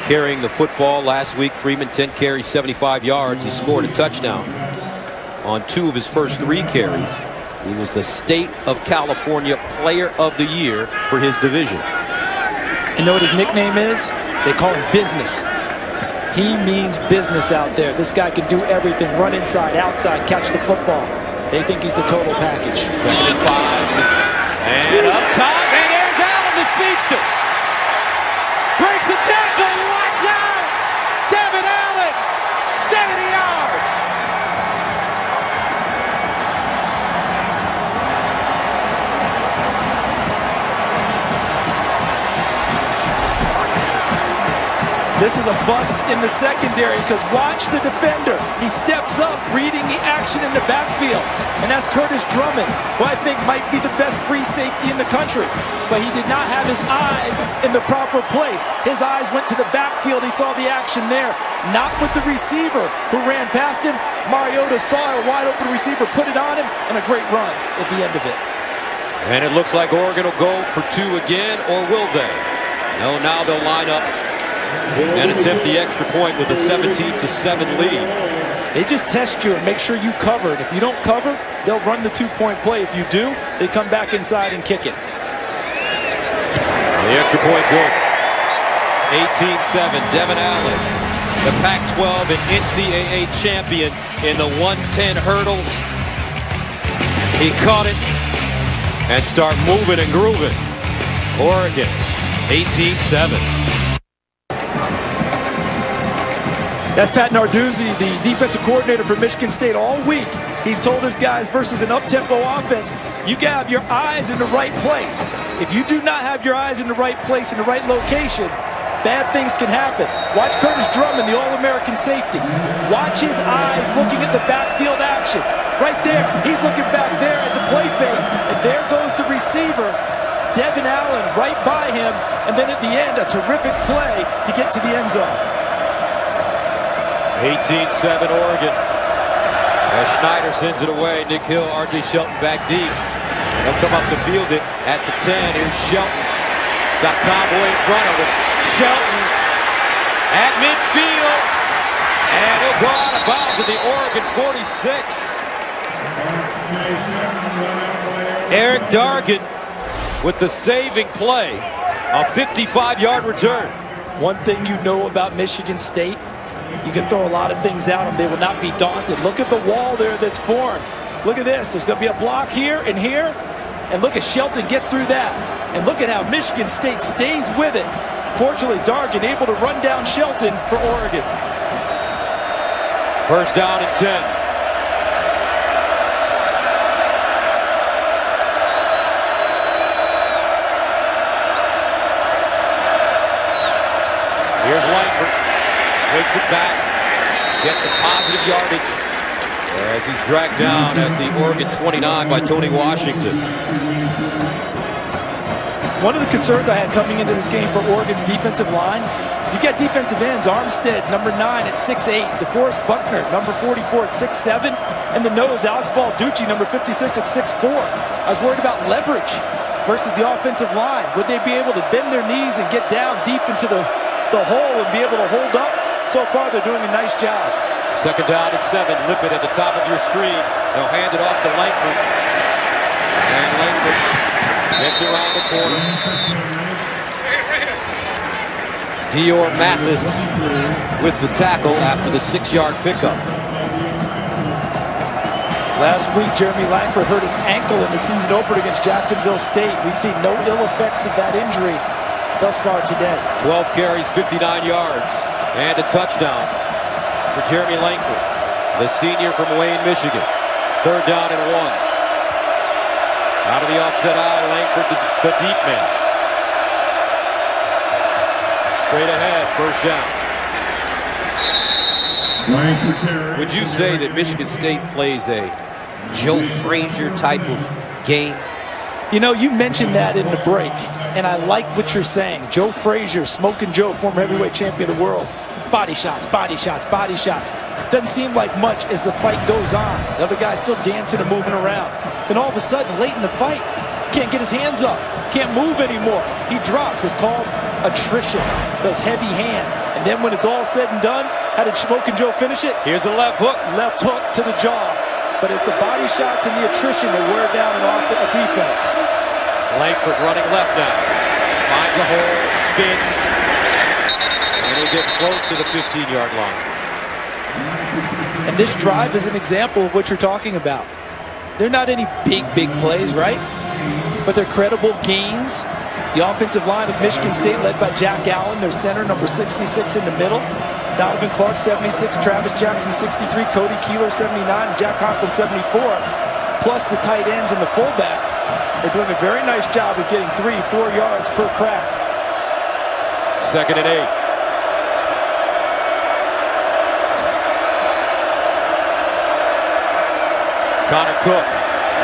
Carrying the football last week. Freeman, 10 carries, 75 yards. He scored a touchdown on 2 of his first 3 carries. He was the State of California Player of the Year for his division. You know what his nickname is? They call him business. He means business out there. This guy can do everything, run inside, outside, catch the football. They think he's the total package. 2nd and 5. And up top, and there's Allen, the speedster. Breaks the tackle, watch out! Devin Allen, 70 yards. This is a bust in the secondary because watch the defender. He steps up, reading the action in the backfield. And that's Curtis Drummond, who I think might be the best free safety in the country. But he did not have his eyes in the proper place. His eyes went to the backfield. He saw the action there, not with the receiver who ran past him. Mariota saw a wide open receiver, put it on him, and a great run at the end of it. And it looks like Oregon will go for 2 again, or will they? No, now they'll line up and attempt the extra point with a 17-7 lead. They just test you and make sure you cover it. If you don't cover, they'll run the 2-point play. If you do, they come back inside and kick it. The extra point good. 18-7, Devin Allen, the Pac-12 and NCAA champion in the 110 hurdles. He caught it and start moving and grooving. Oregon, 18-7. That's Pat Narduzzi, the defensive coordinator for Michigan State all week. He's told his guys versus an up-tempo offense, you gotta have your eyes in the right place. If you do not have your eyes in the right place, in the right location, bad things can happen. Watch Curtis Drummond, the All-American safety. Watch his eyes looking at the backfield action. Right there, he's looking back there at the play fake, and there goes the receiver, Devin Allen, right by him, and then at the end, a terrific play to get to the end zone. 18-7 Oregon. As Schneider sends it away, Nick Hill, R.J. Shelton back deep. They'll come up to field it at the 10. Here's Shelton. He's got Convoy in front of him. Shelton at midfield. And he'll go out of bounds at the Oregon 46. Eric Dargan with the saving play. A 55-yard return. One thing you know about Michigan State, you can throw a lot of things at them. They will not be daunted. Look at the wall there that's formed. Look at this. There's going to be a block here and here. And look at Shelton get through that. And look at how Michigan State stays with it. Fortunately, Dargan able to run down Shelton for Oregon. 1st down and 10. Here's Langford. Wakes it back, gets some positive yardage as he's dragged down at the Oregon 29 by Tony Washington. One of the concerns I had coming into this game for Oregon's defensive line, you got defensive ends, Armstead, number 9 at 6'8", DeForest Buckner, number 44 at 6'7", and the nose, Alex Balducci, number 56 at 6'4". I was worried about leverage versus the offensive line. Would they be able to bend their knees and get down deep into the hole and be able to hold up? So far, they're doing a nice job. 2nd down and 7. Lippett at the top of your screen. They'll hand it off to Langford. And Langford gets around the corner. Dior Mathis with the tackle after the 6-yard pickup. Last week, Jeremy Langford hurt an ankle in the season opener against Jacksonville State. We've seen no ill effects of that injury thus far today. 12 carries, 59 yards. And a touchdown for Jeremy Langford, the senior from Wayne, Michigan. 3rd down and 1. Out of the offset eye, Langford, the deep man. Straight ahead, 1st down. Would you say that Michigan State plays a Joe Frazier type of game? You know, you mentioned that in the break, and I like what you're saying. Joe Frazier, Smoking Joe, former heavyweight champion of the world. Body shots, body shots, body shots. Doesn't seem like much as the fight goes on. The other guy's still dancing and moving around. Then all of a sudden, late in the fight, can't get his hands up, can't move anymore. He drops. It's called attrition, those heavy hands. And then when it's all said and done, how did Smoking Joe finish it? Here's a left hook. Left hook to the jaw. But it's the body shots and the attrition that wear down a defense. Langford running left now. Finds a hole, spins. get close to the 15-yard line. And this drive is an example of what you're talking about. They're not any big plays, right? But they're credible gains. The offensive line of Michigan State led by Jack Allen, their center, number 66 in the middle. Donovan Clark, 76, Travis Jackson, 63, Cody Keeler, 79, and Jack Conklin, 74. Plus the tight ends and the fullback. They're doing a very nice job of getting 3-4 yards per crack. 2nd and 8. Connor Cook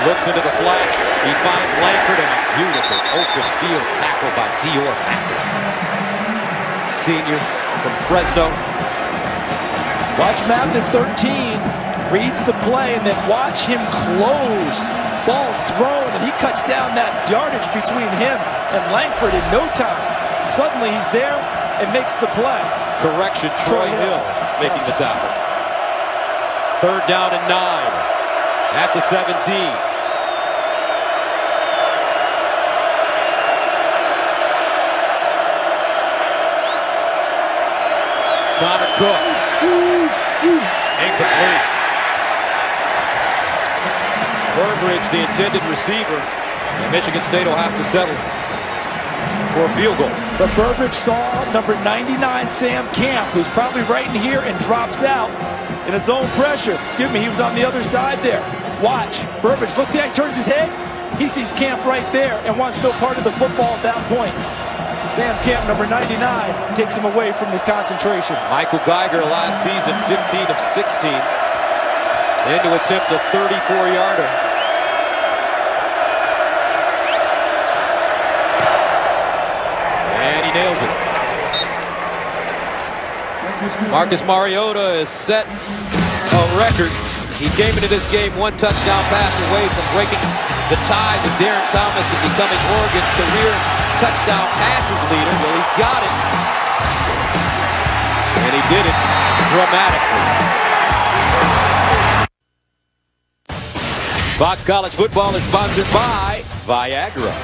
looks into the flats. He finds Langford and a beautiful open field tackle by Dior Mathis. Senior from Fresno. Watch Mathis, 13, reads the play, and then watch him close. Ball's thrown, and he cuts down that yardage between him and Langford in no time. Suddenly he's there and makes the play. Correction, Troy Hill making the tackle. 3rd down and 9 at the 17. Connor Cook. Incomplete. Burbridge, the intended receiver, and Michigan State will have to settle for a field goal. But Burbridge saw number 99, Sam Camp, who's probably right in here, and drops out in a zone pressure. Excuse me, he was on the other side there. Watch. Burbridge, look, see how he turns his head? He sees Camp right there and wants no part of the football at that point. Sam Camp, number 99, takes him away from his concentration. Michael Geiger last season, 15 of 16. And to attempt a 34-yarder. And he nails it. Marcus Mariota has set a record. He came into this game 1 touchdown pass away from breaking the tie with Darren Thomas and becoming Oregon's career touchdown passes leader. Well, he's got it. And he did it dramatically. Fox College Football is sponsored by Viagra.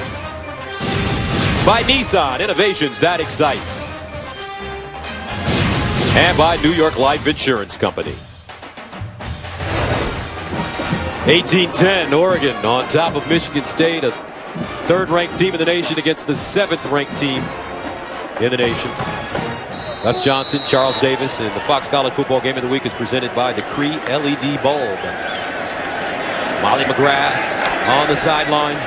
By Nissan, innovations that excites. And by New York Life Insurance Company. 18-10, Oregon on top of Michigan State, a 3rd-ranked team in the nation against the 7th-ranked team in the nation. Gus Johnson, Charles Davis, and the Fox College Football Game of the Week is presented by the Cree LED bulb. Molly McGrath on the sideline.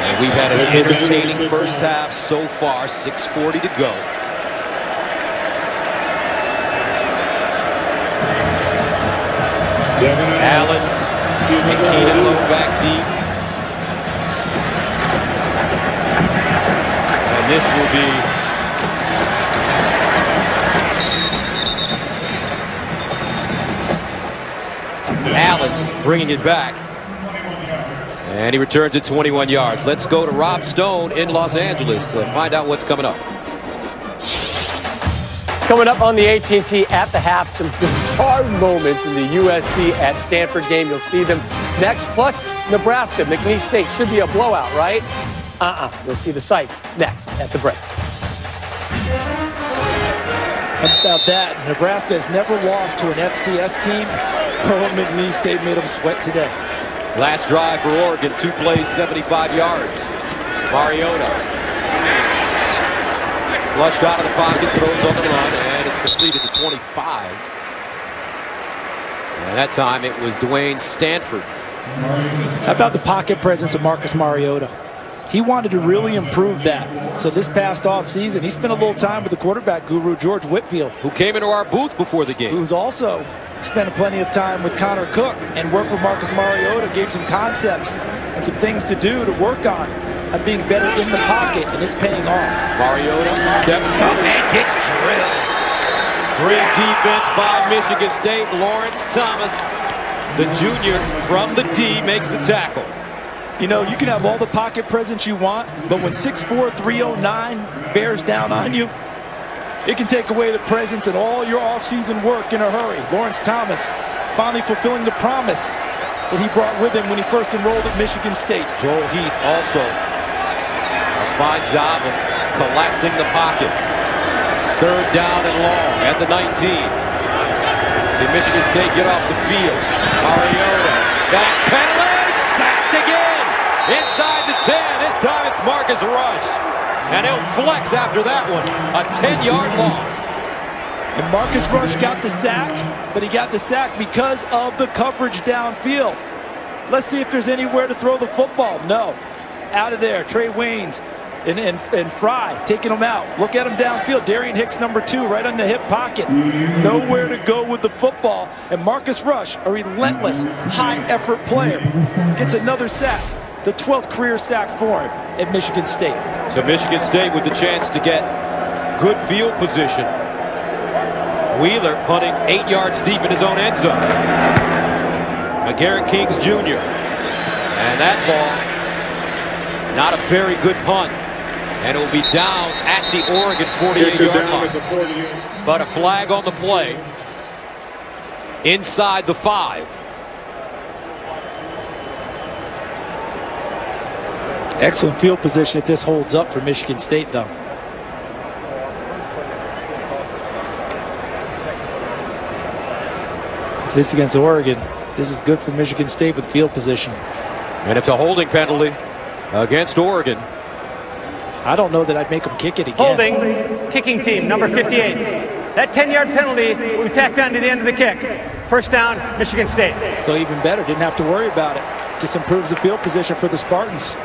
And we've had an entertaining first half so far, 6:40 to go. Allen and Keenan low back deep. And this will be Allen bringing it back. And he returns it 21 yards. Let's go to Rob Stone in Los Angeles to find out what's coming up. Coming up on the AT&T at the half, some bizarre moments in the USC at Stanford game. You'll see them next. Plus, Nebraska, McNeese State should be a blowout, right? You'll see the sights next at the break. How about that? Nebraska has never lost to an FCS team. Oh, McNeese State made them sweat today. Last drive for Oregon, 2 plays, 75 yards. Mariota. Flushed out of the pocket, throws on the run, and it's completed to 25. And that time it was Dwayne Stanford. How about the pocket presence of Marcus Mariota? He wanted to really improve that. So this past offseason, he spent a little time with the quarterback guru, George Whitfield. Who came into our booth before the game. Who's also spent plenty of time with Connor Cook and worked with Marcus Mariota, gave some concepts and some things to do to work on being better in the pocket, and it's paying off. Mariota steps up and gets drilled. Great defense by Michigan State. Lawrence Thomas, the junior from the D, makes the tackle. You know, you can have all the pocket presence you want, but when 6'4", 309 bears down on you, it can take away the presence and all your offseason work in a hurry. Lawrence Thomas finally fulfilling the promise that he brought with him when he first enrolled at Michigan State. Joel Heath also a fine job of collapsing the pocket. Third down and long at the 19. Did Michigan State get off the field? Mariota backpedaling, sacked again. Inside the 10. This time it's Marcus Rush. And he'll flex after that one. A 10-yard loss. And Marcus Rush got the sack, but he got the sack because of the coverage downfield. Let's see if there's anywhere to throw the football. No. Out of there. Trey Waynes and Fry taking them out. Look at him downfield. Darian Hicks, number 2, right on the hip pocket. Nowhere to go with the football. And Marcus Rush, a relentless, high-effort player, gets another sack. The 12th career sack for him at Michigan State. So Michigan State with the chance to get good field position. Wheeler punting 8 yards deep in his own end zone. Garrett Kings Jr. And that ball, not a very good punt. And it will be down at the Oregon 48-yard line. But a flag on the play inside the 5. Excellent field position if this holds up for Michigan State, though. If this is against Oregon, this is good for Michigan State with field position. And it's a holding penalty against Oregon. I don't know that I'd make them kick it again. Holding, kicking team, number 58. That 10-yard penalty will be tacked down to the end of the kick. First down, Michigan State. So even better, didn't have to worry about it. Just improves the field position for the Spartans.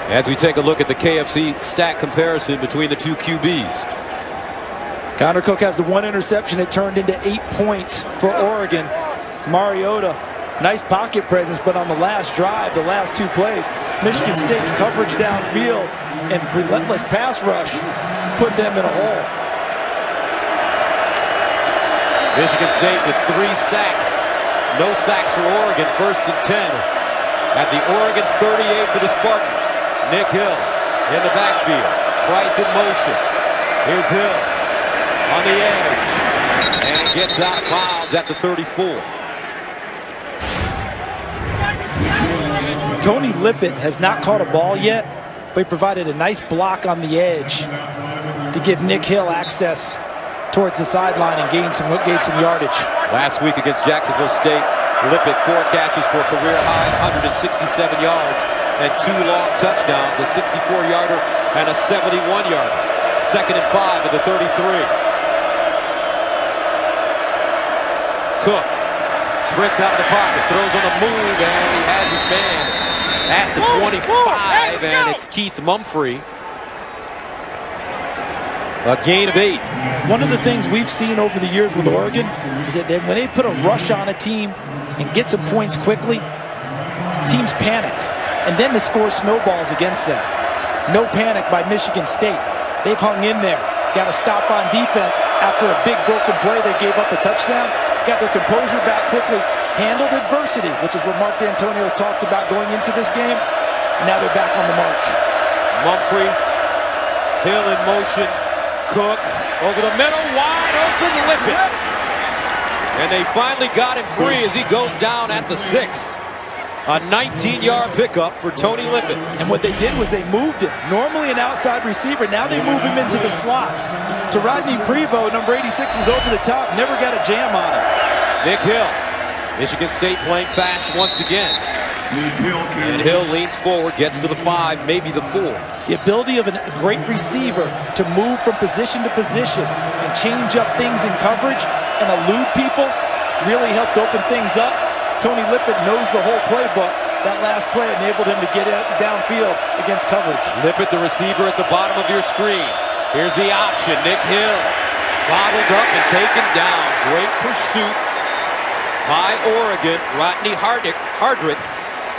As we take a look at the KFC stat comparison between the two QBs. Connor Cook has the 1 interception that turned into 8 points for Oregon. Mariota, nice pocket presence, but on the last drive, the last 2 plays, Michigan State's coverage downfield and relentless pass rush put them in a hole. Michigan State with 3 sacks. No sacks for Oregon, 1st and 10. At the Oregon 38 for the Spartans. Nick Hill in the backfield. Price in motion. Here's Hill on the edge. And he gets out of bounds at the 34. Tony Lippett has not caught a ball yet, but he provided a nice block on the edge to give Nick Hill access towards the sideline and gain some yardage. Last week against Jacksonville State, Lippett 4 catches for a career-high 167 yards and 2 long touchdowns, a 64-yarder and a 71-yarder. 2nd and 5 at the 33. Cook sprints out of the pocket, throws on the move, and he has his man at the 25, and it's Keith Mumphrey. A gain of 8. One of the things we've seen over the years with Oregon is that when they put a rush on a team and get some points quickly, teams panic, and then the score snowballs against them. No panic by Michigan State. They've hung in there. Got a stop on defense after a big broken play. They gave up a touchdown. Got their composure back quickly. Handled adversity, which is what Mark D'Antonio's talked about going into this game. And now they're back on the march. Mumphrey, Hill in motion. Cook over the middle, wide open, Lippett. And they finally got him free as he goes down at the 6. A 19-yard pickup for Tony Lippett. And what they did was they moved him. Normally an outside receiver, now they move him into the slot. To Rodney Prevost, number 86 was over the top, never got a jam on him. Nick Hill, Michigan State playing fast once again. And Hill leans forward, gets to the 5, maybe the 4. The ability of a great receiver to move from position to position and change up things in coverage and elude people really helps open things up. Tony Lippett knows the whole playbook. That last play enabled him to get downfield against coverage. Lippett, the receiver at the bottom of your screen. Here's the option. Nick Hill bottled up and taken down. Great pursuit by Oregon. Rodney Hardrick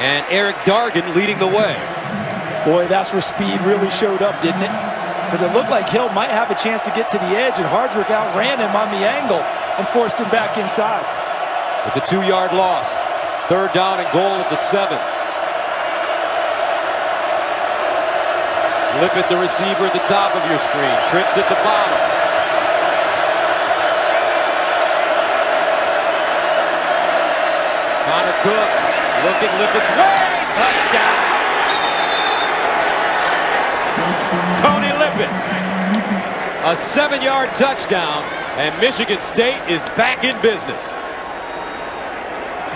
and Eric Dargan leading the way. Boy, that's where speed really showed up, didn't it? Because it looked like Hill might have a chance to get to the edge, and Hardrick outran him on the angle and forced him back inside. It's a 2-yard loss. 3rd down and goal at the 7. Lippett, the receiver at the top of your screen. Trips at the bottom. Connor Cook looking Lippett's way. Touchdown. Tony Lippett. A 7-yard touchdown, and Michigan State is back in business.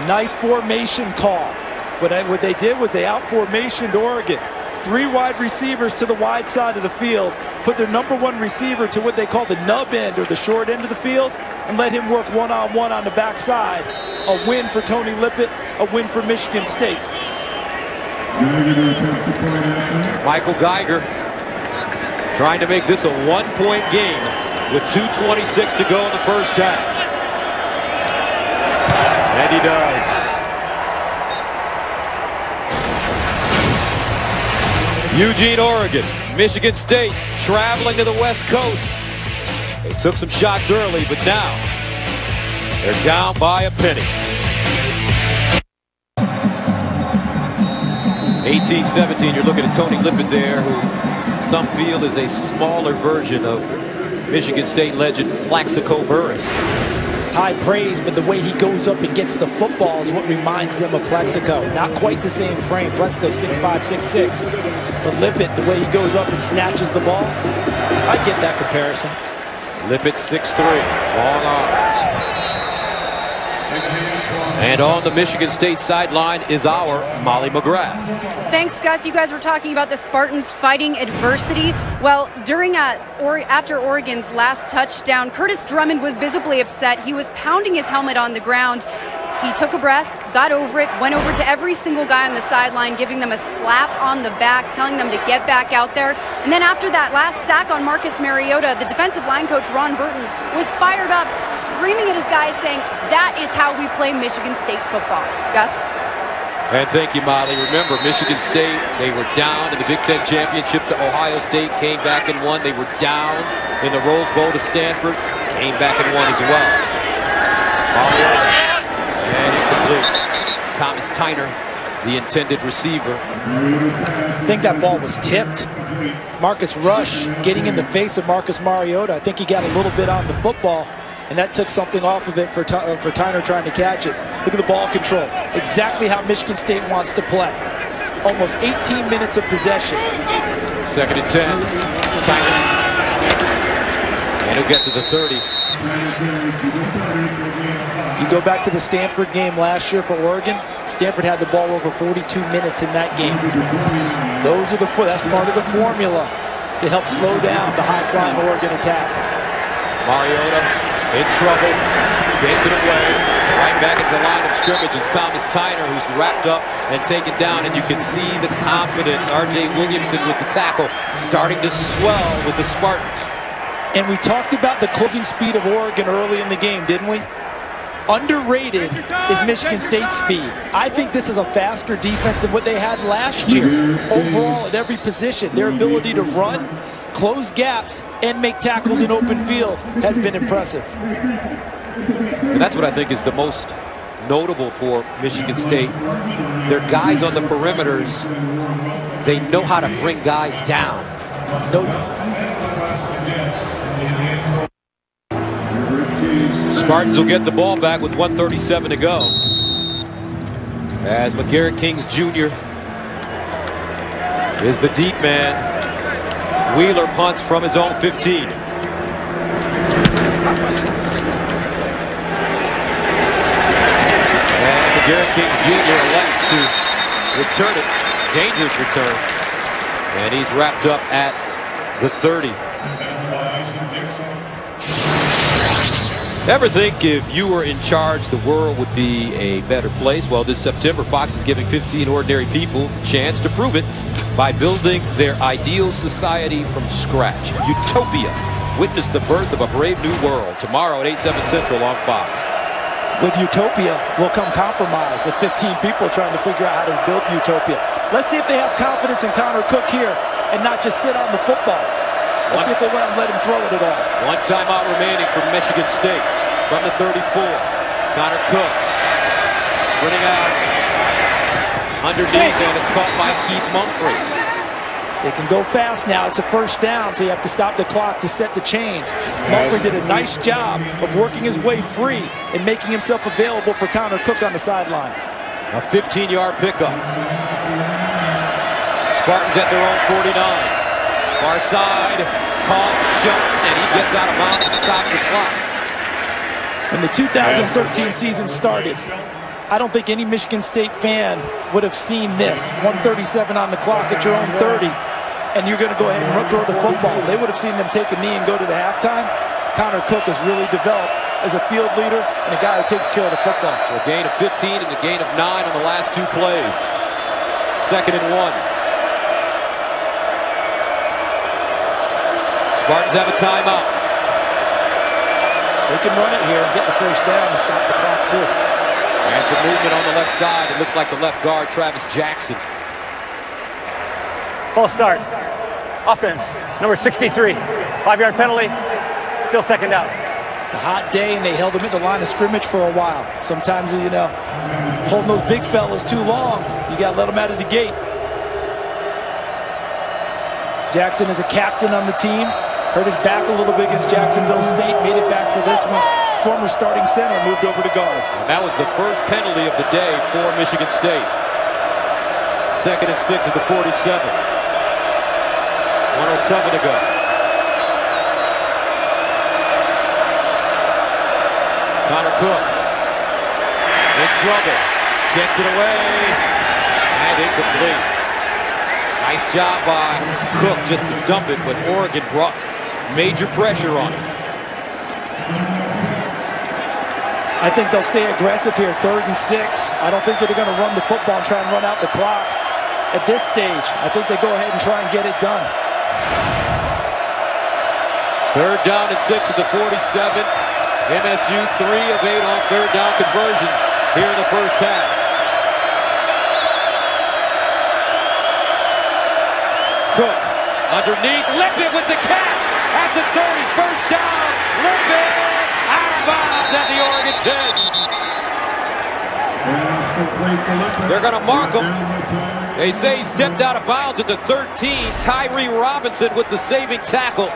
Nice formation call. What they did was they out-formationed Oregon. 3 wide receivers to the wide side of the field, put their #1 receiver to what they call the nub end or the short end of the field, and let him work one-on-one on the backside. A win for Tony Lippett, a win for Michigan State. Michael Geiger trying to make this a 1-point game with 2:26 to go in the first half. And he does. Eugene, Oregon. Michigan State traveling to the West Coast. They took some shots early, but now they're down by a penny. 18-17, you're looking at Tony Lippett there, who some feel is a smaller version of Michigan State legend Plaxico Burress. High praise, but the way he goes up and gets the football is what reminds them of Plaxico. Not quite the same frame. Plaxico 6'5", 6'6". But Lippett, the way he goes up and snatches the ball, I get that comparison. Lippett 6'3", long arms. And on the Michigan State sideline is our Molly McGrath. Thanks, Gus. You guys were talking about the Spartans fighting adversity. Well, after Oregon's last touchdown, Curtis Drummond was visibly upset. He was pounding his helmet on the ground. He took a breath, got over it, went over to every single guy on the sideline, giving them a slap on the back, telling them to get back out there. And then after that last sack on Marcus Mariota, the defensive line coach, Ron Burton, was fired up, screaming at his guys, saying, "That is how we play Michigan State football." Gus? And thank you, Molly. Remember, Michigan State, they were down in the Big Ten Championship to Ohio State, came back and won. They were down in the Rose Bowl to Stanford, came back and won as well. And incomplete. Thomas Tyner, the intended receiver. I think that ball was tipped. Marcus Rush getting in the face of Marcus Mariota. I think he got a little bit on the football, and that took something off of it for Tyner trying to catch it. Look at the ball control. Exactly how Michigan State wants to play. Almost 18 minutes of possession. 2nd and 10. Tyner. And he'll get to the 30. You go back to the Stanford game last year for Oregon. Stanford had the ball over 42 minutes in that game. That's part of the formula to help slow down the high-flying Oregon attack. Mariota in trouble, gets it away. Right back at the line of scrimmage is Thomas Tyner, who's wrapped up and taken down, and you can see the confidence. R.J. Williamson with the tackle starting to swell with the Spartans. And we talked about the closing speed of Oregon early in the game, didn't we? Underrated is Michigan State's speed. I think this is a faster defense than what they had last year. Overall, at every position, their ability to run, close gaps, and make tackles in open field has been impressive. And that's what I think is the most notable for Michigan State. Their guys on the perimeters, they know how to bring guys down. Spartans will get the ball back with 1:37 to go. As McGarrett Kings Jr. is the deep man. Wheeler punts from his own 15. And McGarrett Kings Jr. elects to return it. Dangerous return. And he's wrapped up at the 30. Ever think if you were in charge, the world would be a better place? Well, this September, Fox is giving 15 ordinary people a chance to prove it by building their ideal society from scratch. Utopia. Witness the birth of a brave new world. Tomorrow at 8/7 Central on Fox. With Utopia will come compromise, with 15 people trying to figure out how to build Utopia. Let's see if they have confidence in Connor Cook here and not just sit on the football. Let's see if they want to let him throw it at all. One timeout remaining for Michigan State. From the 34, Connor Cook sprinting out underneath, and it's caught by Keith Mumphrey. They can go fast now. It's a first down, so you have to stop the clock to set the chains. Mumphrey did a nice job of working his way free and making himself available for Connor Cook on the sideline. A 15-yard pickup. Spartans at their own 49. Far side, caught Shelton, and he gets out of bounds and stops the clock. When the 2013 season started, I don't think any Michigan State fan would have seen this. 1:37 on the clock at your own 30, and you're going to go ahead and throw the football. They would have seen them take a knee and go to the halftime. Connor Cook has really developed as a field leader and a guy who takes care of the football. So a gain of 15 and a gain of 9 on the last 2 plays. 2nd and 1. Spartans have a timeout. They can run it here and get the first down and stop the clock too. And some movement on the left side. It looks like the left guard, Travis Jackson. False start. Offense, number 63. 5-yard penalty. Still 2nd down. It's a hot day, and they held him at the line of scrimmage for a while. Sometimes, you know, holding those big fellas too long, you got to let them out of the gate. Jackson is a captain on the team. Hurt his back a little bit against Jacksonville State. Made it back for this one. Former starting center moved over to guard. And that was the first penalty of the day for Michigan State. 2nd and 6 at the 47. 1:07 to go. Connor Cook in trouble. Gets it away. And incomplete. Nice job by Cook just to dump it, but Oregon brought major pressure on him. I think they'll stay aggressive here, 3rd and 6. I don't think they're going to run the football and try and run out the clock. At this stage, I think they go ahead and try and get it done. 3rd down and 6 at the 47. MSU 3 of 8 on 3rd down conversions here in the first half. Cook underneath, Lippett with the catch at the 30, 1st down. Lippett out of bounds at the Oregon 10. They're going to mark him. They say he stepped out of bounds at the 13. Tyree Robinson with the saving tackle.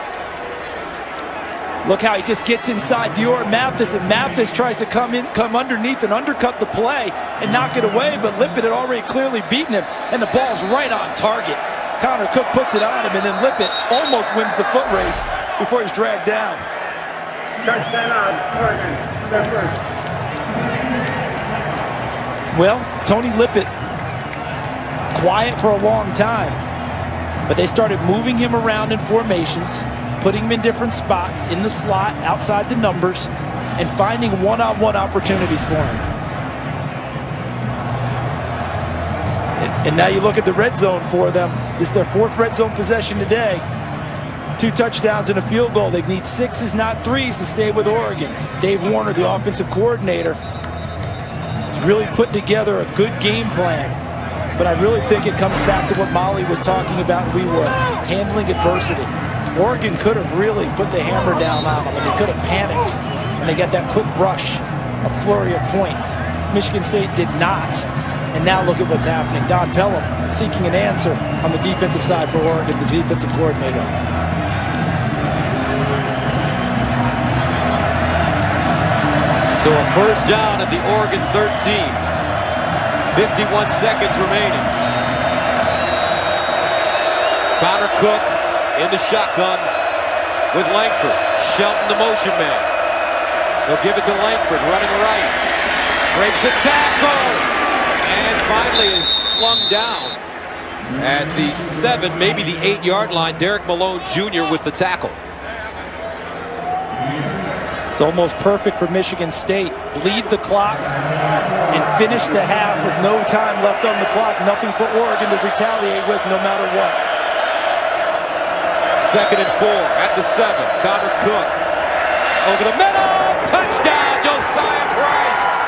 Look how he just gets inside Dior Mathis, and Mathis tries to come underneath and undercut the play and knock it away, but Lippett had already clearly beaten him, and the ball's right on target. Connor Cook puts it on him, and then Lippett almost wins the foot race before he's dragged down. Touchdown on Oregon. Their first. Well, Tony Lippett, quiet for a long time, but they started moving him around in formations, putting him in different spots, in the slot, outside the numbers, and finding one-on-one opportunities for him. And now you look at the red zone for them. This is their 4th red zone possession today. 2 touchdowns and a field goal. They need 6s, not 3s, to stay with Oregon. Dave Warner, the offensive coordinator, has really put together a good game plan. But I really think it comes back to what Molly was talking about and we were, handling adversity. Oregon could have really put the hammer down on them, and they could have panicked, and they got that quick rush, a flurry of points. Michigan State did not. And now look at what's happening. Don Pelham seeking an answer on the defensive side for Oregon, the defensive coordinator. So a 1st down at the Oregon 13. 51 seconds remaining. Connor Cook in the shotgun with Langford. Shelton the motion man. They'll give it to Langford, running right. Breaks a tackle. And finally is slung down at the 7, maybe the 8-yard line. Derek Malone Jr. with the tackle. It's almost perfect for Michigan State. Bleed the clock and finish the half with no time left on the clock. Nothing for Oregon to retaliate with no matter what. 2nd and 4 at the 7. Connor Cook over the middle. Touchdown, Josiah Price.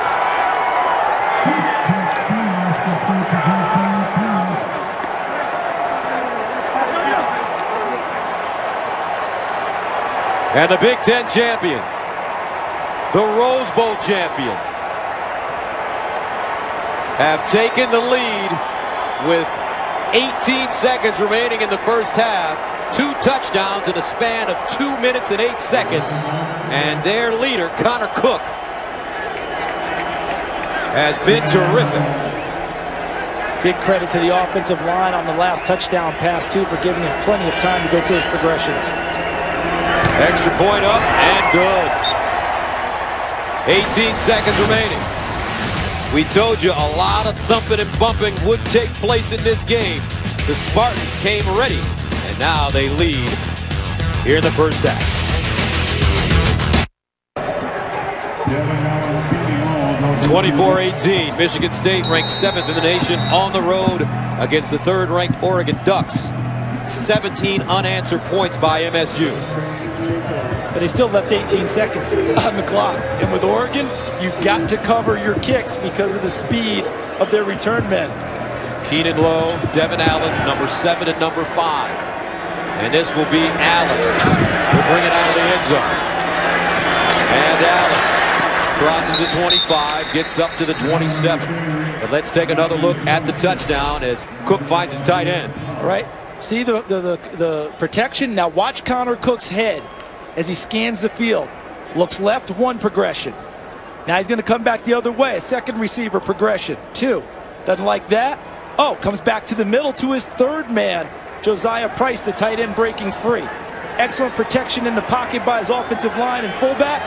And the Big Ten champions, the Rose Bowl champions, have taken the lead with 18 seconds remaining in the first half. 2 touchdowns in a span of 2 minutes and 8 seconds. And their leader, Connor Cook, has been terrific. Big credit to the offensive line on the last touchdown pass, too, for giving him plenty of time to go through his progressions. Extra point up and good. 18 seconds remaining. We told you a lot of thumping and bumping would take place in this game. The Spartans came ready, and now they lead here in the first half. 24-18, Michigan State ranked 7th in the nation on the road against the 3rd-ranked Oregon Ducks. 17 unanswered points by MSU. But they still left 18 seconds on the clock. And with Oregon, you've got to cover your kicks because of the speed of their return men. Keenan Lowe, Devin Allen, number 7 and number 5. And this will be Allen. We'll bring it out of the end zone. And Allen crosses the 25, gets up to the 27. But let's take another look at the touchdown as Cook finds his tight end. All right. See the protection? Now watch Connor Cook's head as he scans the field. Looks left, 1 progression. Now he's going to come back the other way. A 2nd receiver progression, 2. Doesn't like that. Oh, comes back to the middle to his 3rd man. Josiah Price, the tight end, breaking free. Excellent protection in the pocket by his offensive line and fullback.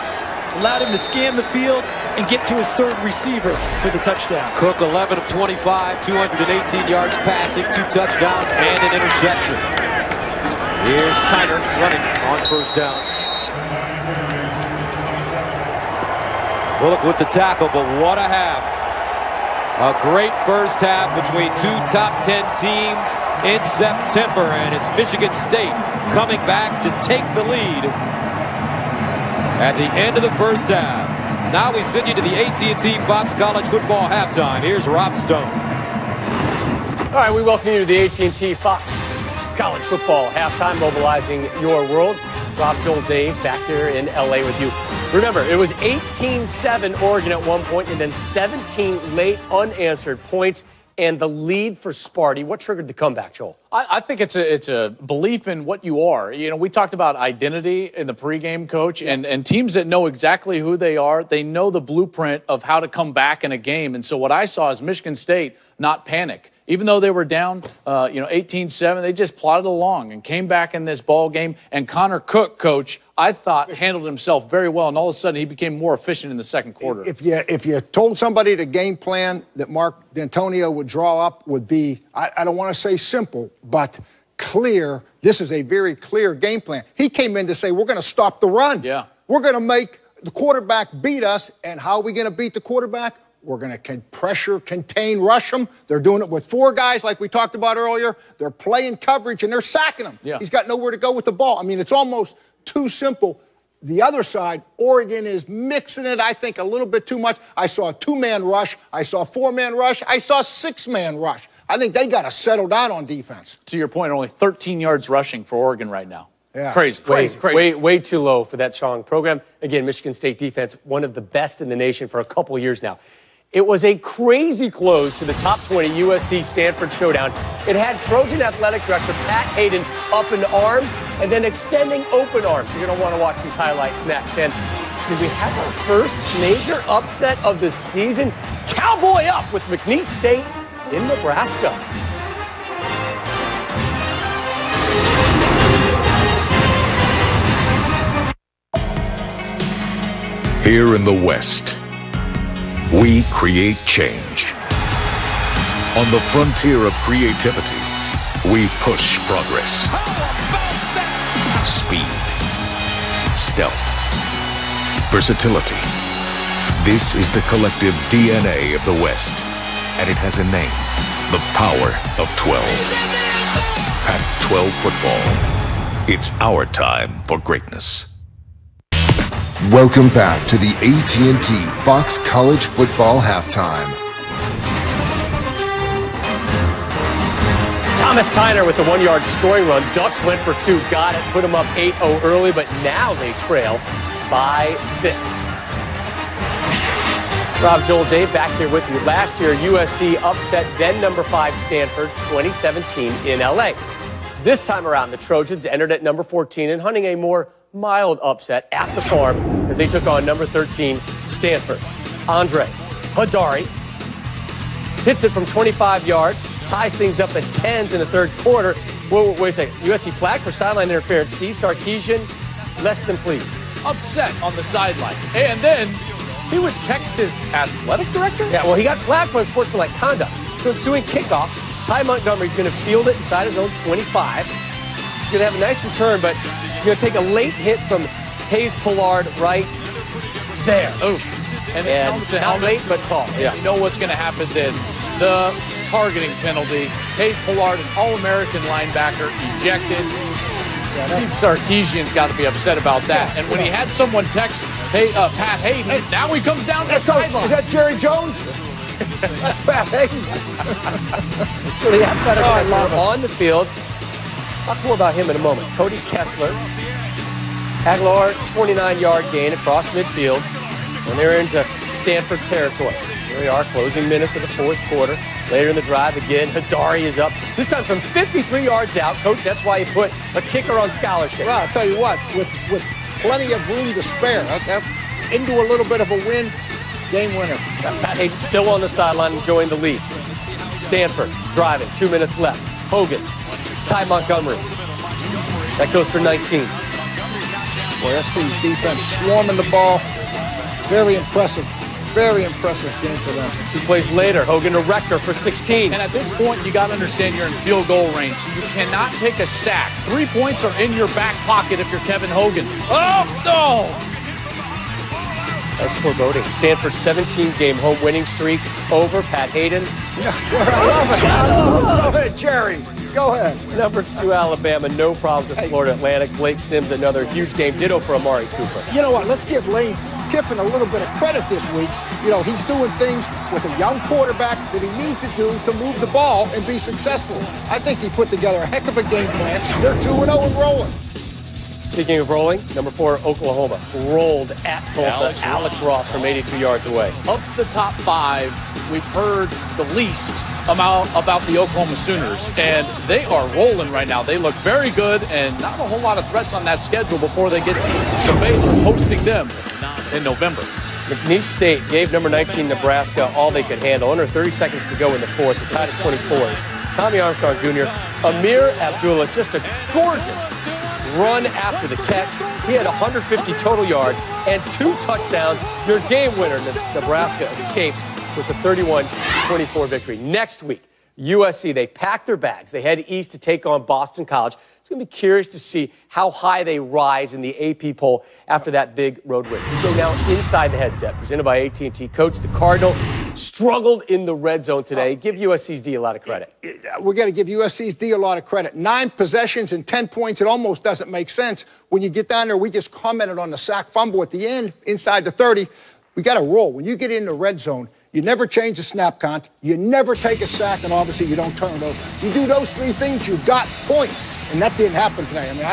Allowed him to scan the field and get to his 3rd receiver for the touchdown. Cook 11 of 25, 218 yards passing, 2 touchdowns and an interception. Here's Tyner running on first down. Bullock with the tackle, but what a half. A great first half between 2 top 10 teams in September, and it's Michigan State coming back to take the lead at the end of the first half. Now we send you to the AT&T Fox College Football halftime. Here's Rob Stone. All right, we welcome you to the AT&T Fox College Football halftime, mobilizing your world. Rob, Joel, Dave back here in LA with you. Remember, it was 18-7 Oregon at one point, and then 17 late unanswered points, and the lead for Sparty. What triggered the comeback, Joel? I think it's a belief in what you are. You know, we talked about identity in the pregame, Coach, and teams that know exactly who they are, they know the blueprint of how to come back in a game. And so what I saw is Michigan State not panic. Even though they were down, 18-7, they just plodded along and came back in this ball game. And Connor Cook, Coach, I thought handled himself very well, and all of a sudden he became more efficient in the second quarter. If you told somebody the game plan that Mark D'Antonio would draw up would be, I don't want to say simple, but clear. This is a very clear game plan. He came in to say, we're going to stop the run. Yeah. We're going to make the quarterback beat us. And how are we going to beat the quarterback? We're going to pressure, contain, rush them. They're doing it with 4 guys like we talked about earlier. They're playing coverage, and they're sacking them. Yeah. He's got nowhere to go with the ball. I mean, it's almost too simple. The other side, Oregon is mixing it, I think, a little bit too much. I saw a 2-man rush. I saw a 4-man rush. I saw a 6-man rush. I think they got to settle down on defense. To your point, only 13 yards rushing for Oregon right now. Yeah. Crazy. Way too low for that strong program. Again, Michigan State defense, one of the best in the nation for a couple years now. It was a crazy close to the top 20 USC-Stanford showdown. It had Trojan Athletic Director Pat Hayden up in arms and then extending open arms. You're going to want to watch these highlights next. And did we have our first major upset of the season? Cowboy up with McNeese State in Nebraska. Here in the West, we create change. On the frontier of creativity, we push progress. Speed, stealth, versatility. This is the collective DNA of the West, and it has a name, the power of 12. Pac-12 football. It's our time for greatness. Welcome back to the AT&T Fox College Football Halftime. Thomas Tyner with the 1-yard scoring run. Ducks went for 2, got it, put them up 8-0 early, but now they trail by 6. Rob, Joel, Dave back here with you. Last year, USC upset then number 5 Stanford 2017 in LA. This time around, the Trojans entered at number 14 and hunting a more mild upset at the Farm as they took on number 13 Stanford. Andre Hadari hits it from 25 yards, ties things up at 10s in the third quarter. Wait a second. USC flag for sideline interference. Steve Sarkisian, less than pleased. Upset on the sideline. And then he would text his athletic director? Yeah, well, he got flagged for unsportsmanlike conduct. So ensuing kickoff, Ty Montgomery's going to field it inside his own 25. He's going to have a nice return, but he's going to take a late hit from Hayes Pollard right there. Oh, and not late, but tall. Yeah. You know what's going to happen then. The targeting penalty. Hayes Pollard, an All-American linebacker, ejected. Steve Sarkisian's got to be upset about that. And when he had someone text Pat Hayden, now he comes down to the sideline. Is that Jerry Jones? That's Pat Hayden. So the athletic on the field. Talk more about him in a moment. Cody Kessler. Aguilar, 29-yard gain across midfield. And they're into Stanford territory. Here we are, closing minutes of the fourth quarter. Later in the drive, again, Hadari is up. This time from 53 yards out. Coach, that's why he put a kicker on scholarship. Well, I'll tell you what, with plenty of room to spare, into a little bit of a win, game winner. Pat Hayden still on the sideline enjoying the lead. Stanford driving, 2 minutes left. Hogan, Ty Montgomery. That goes for 19. Boy, SC's defense swarming the ball. Very impressive. Very impressive game for them. 2 plays later, Hogan to Rector for 16. And at this point, you got to understand you're in field goal range, so you cannot take a sack. 3 points are in your back pocket if you're Kevin Hogan. Oh, no! That's foreboding. Stanford's 17-game home winning streak over. Pat Hayden. I love it. Go ahead, Jerry. Go ahead. Number 2, Alabama. No problems with Florida Atlantic. Blake Sims, another huge game. Ditto for Amari Cooper. You know what? Let's give Lane Kiffin a little bit of credit this week. You know, he's doing things with a young quarterback that he needs to do to move the ball and be successful. I think he put together a heck of a game plan. They're 2-0 and rolling. Speaking of rolling, number 4, Oklahoma. Rolled at Tulsa. Alex Ross from 82 yards away. Of the top 5, we've heard the least about the Oklahoma Sooners, and they are rolling right now. They look very good, and not a whole lot of threats on that schedule before they get to Baylor, hosting them in November. McNeese State gave number 19 Nebraska all they could handle. Under 30 seconds to go in the fourth. The tied at 24s. Tommy Armstrong Jr., Amir Abdullah, just a gorgeous run after the catch. He had 150 total yards and 2 touchdowns. Your game winner, Nebraska escapes with a 31-24 victory. Next week, USC, they pack their bags. They head east to take on Boston College. It's going to be curious to see how high they rise in the AP poll after that big road win. We go now inside the headset, presented by AT&T. Coach, the Cardinal struggled in the red zone today. Give USC's D a lot of credit. We're going to give USC's D a lot of credit. 9 possessions and 10 points. It almost doesn't make sense. When you get down there, we just commented on the sack fumble at the end, inside the 30. We got to roll. When you get in the red zone, you never change the snap count. You never take a sack, and obviously you don't turn it over. You do those 3 things, you got points. And that didn't happen today. I mean,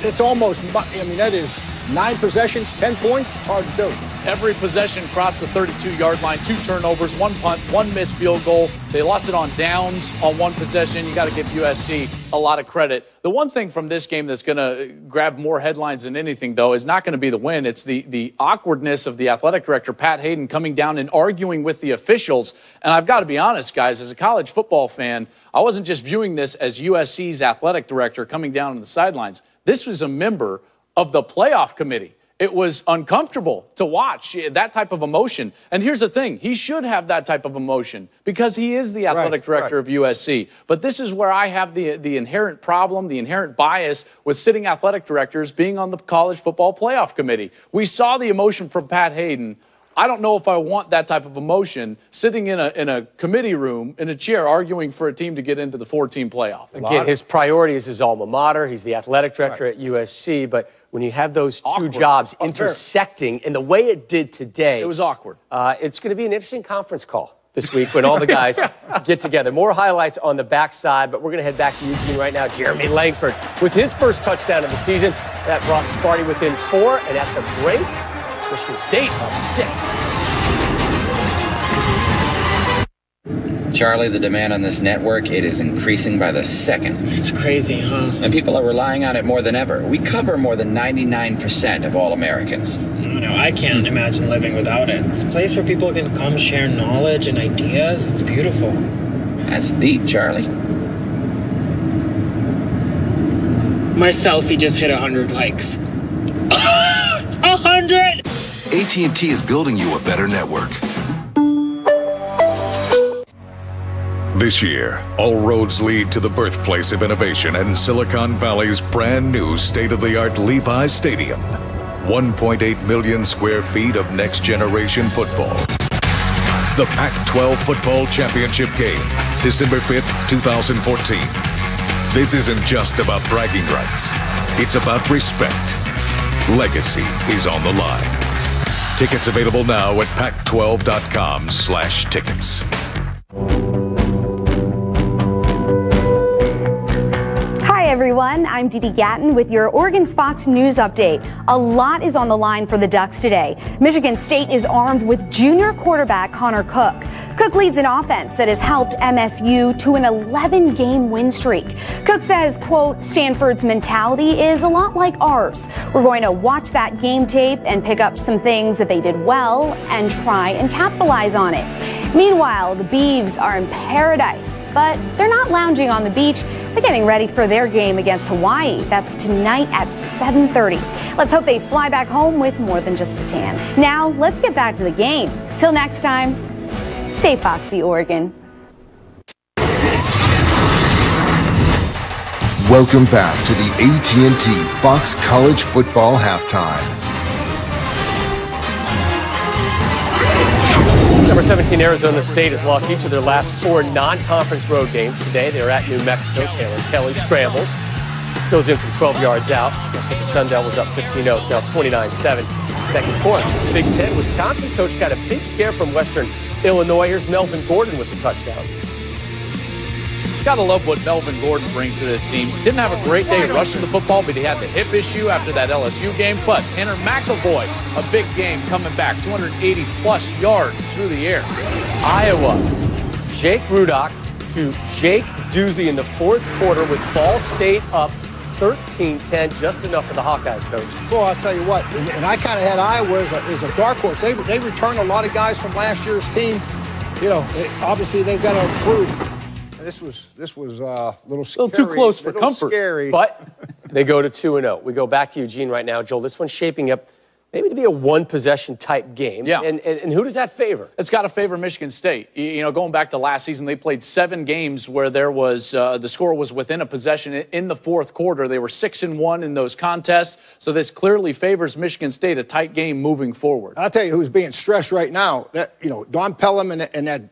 it's almost, that is 9 possessions, 10 points. It's hard to do. Every possession crossed the 32-yard line, 2 turnovers, 1 punt, 1 missed field goal. They lost it on downs on 1 possession. You got to give USC a lot of credit. The one thing from this game that's going to grab more headlines than anything, though, is not going to be the win. It's the awkwardness of the athletic director, Pat Hayden, coming down and arguing with the officials. And I've got to be honest, guys, as a college football fan, I wasn't just viewing this as USC's athletic director coming down on the sidelines. This was a member of the playoff committee. It was uncomfortable to watch that type of emotion. And here's the thing. He should have that type of emotion because he is the athletic director of USC. But this is where I have the inherent problem, the inherent bias with sitting athletic directors being on the college football playoff committee. We saw the emotion from Pat Hayden. I don't know if I want that type of emotion sitting in a committee room, in a chair, arguing for a team to get into the 4-team playoff. Again, his priority is his alma mater. He's the athletic director at USC. But when you have those 2 jobs intersecting in the way it did today, it was awkward. It's going to be an interesting conference call this week when all the guys get together. More highlights on the backside, but we're going to head back to Eugene right now. Jeremy Langford with his first touchdown of the season. That brought Sparty within 4, and at the break, Michigan State up 6. Charlie, the demand on this network, it is increasing by the second. It's crazy, huh? And people are relying on it more than ever. We cover more than 99% of all Americans. No, I can't imagine living without it. It's a place where people can come share knowledge and ideas. It's beautiful. That's deep, Charlie. My selfie just hit 100 likes. 100! AT&T is building you a better network. This year, all roads lead to the birthplace of innovation and Silicon Valley's brand new state-of-the-art Levi's Stadium. 1.8 million square feet of next-generation football. The Pac-12 Football Championship game, December 5th, 2014. This isn't just about bragging rights. It's about respect. Legacy is on the line. Tickets available now at pac12.com/tickets. Hi everyone, I'm Dee Dee Gatton with your Oregon's Fox News Update. A lot is on the line for the Ducks today. Michigan State is armed with junior quarterback Connor Cook. Cook leads an offense that has helped MSU to an 11-game win streak. Cook says, quote, Stanford's mentality is a lot like ours. We're going to watch that game tape and pick up some things that they did well and try and capitalize on it. Meanwhile, the Beavs are in paradise, but they're not lounging on the beach. They're getting ready for their game against Hawaii. That's tonight at 7:30. Let's hope they fly back home with more than just a tan. Now, let's get back to the game. Till next time, stay Foxy, Oregon. Welcome back to the AT&T Fox College Football Halftime. Number 17, Arizona State has lost each of their last 4 non-conference road games. Today, they're at New Mexico. Taylor Kelly scrambles. Goes in from 12 yards out. That's what the Sun Devils up 15-0. It's now 29-7. Second quarter. Big Ten, Wisconsin coach got a big scare from Western Illinois. Here's Melvin Gordon with the touchdown. Gotta love what Melvin Gordon brings to this team. Didn't have a great day rushing the football, but he had the hip issue after that LSU game. But Tanner McElvoy, a big game coming back, 280-plus yards through the air. Iowa, Jake Rudock to Jake Doozy in the fourth quarter with Ball State up 13-10, just enough for the Hawkeyes, Coach. Well, I'll tell you what, and I kind of had Iowa as a dark horse. They returned a lot of guys from last year's team. You know, obviously they've got to improve. This was a little scary. A little too close for comfort. Scary. But they go to 2-0. We go back to Eugene right now, Joel. This one's shaping up maybe to be a one-possession type game. Yeah. And who does that favor? It's got to favor Michigan State. You know, going back to last season, they played 7 games where there was the score was within a possession in the fourth quarter. They were 6-1 in those contests. So this clearly favors Michigan State, a tight game moving forward. I'll tell you who's being stressed right now. That, you know, Don Pelham and that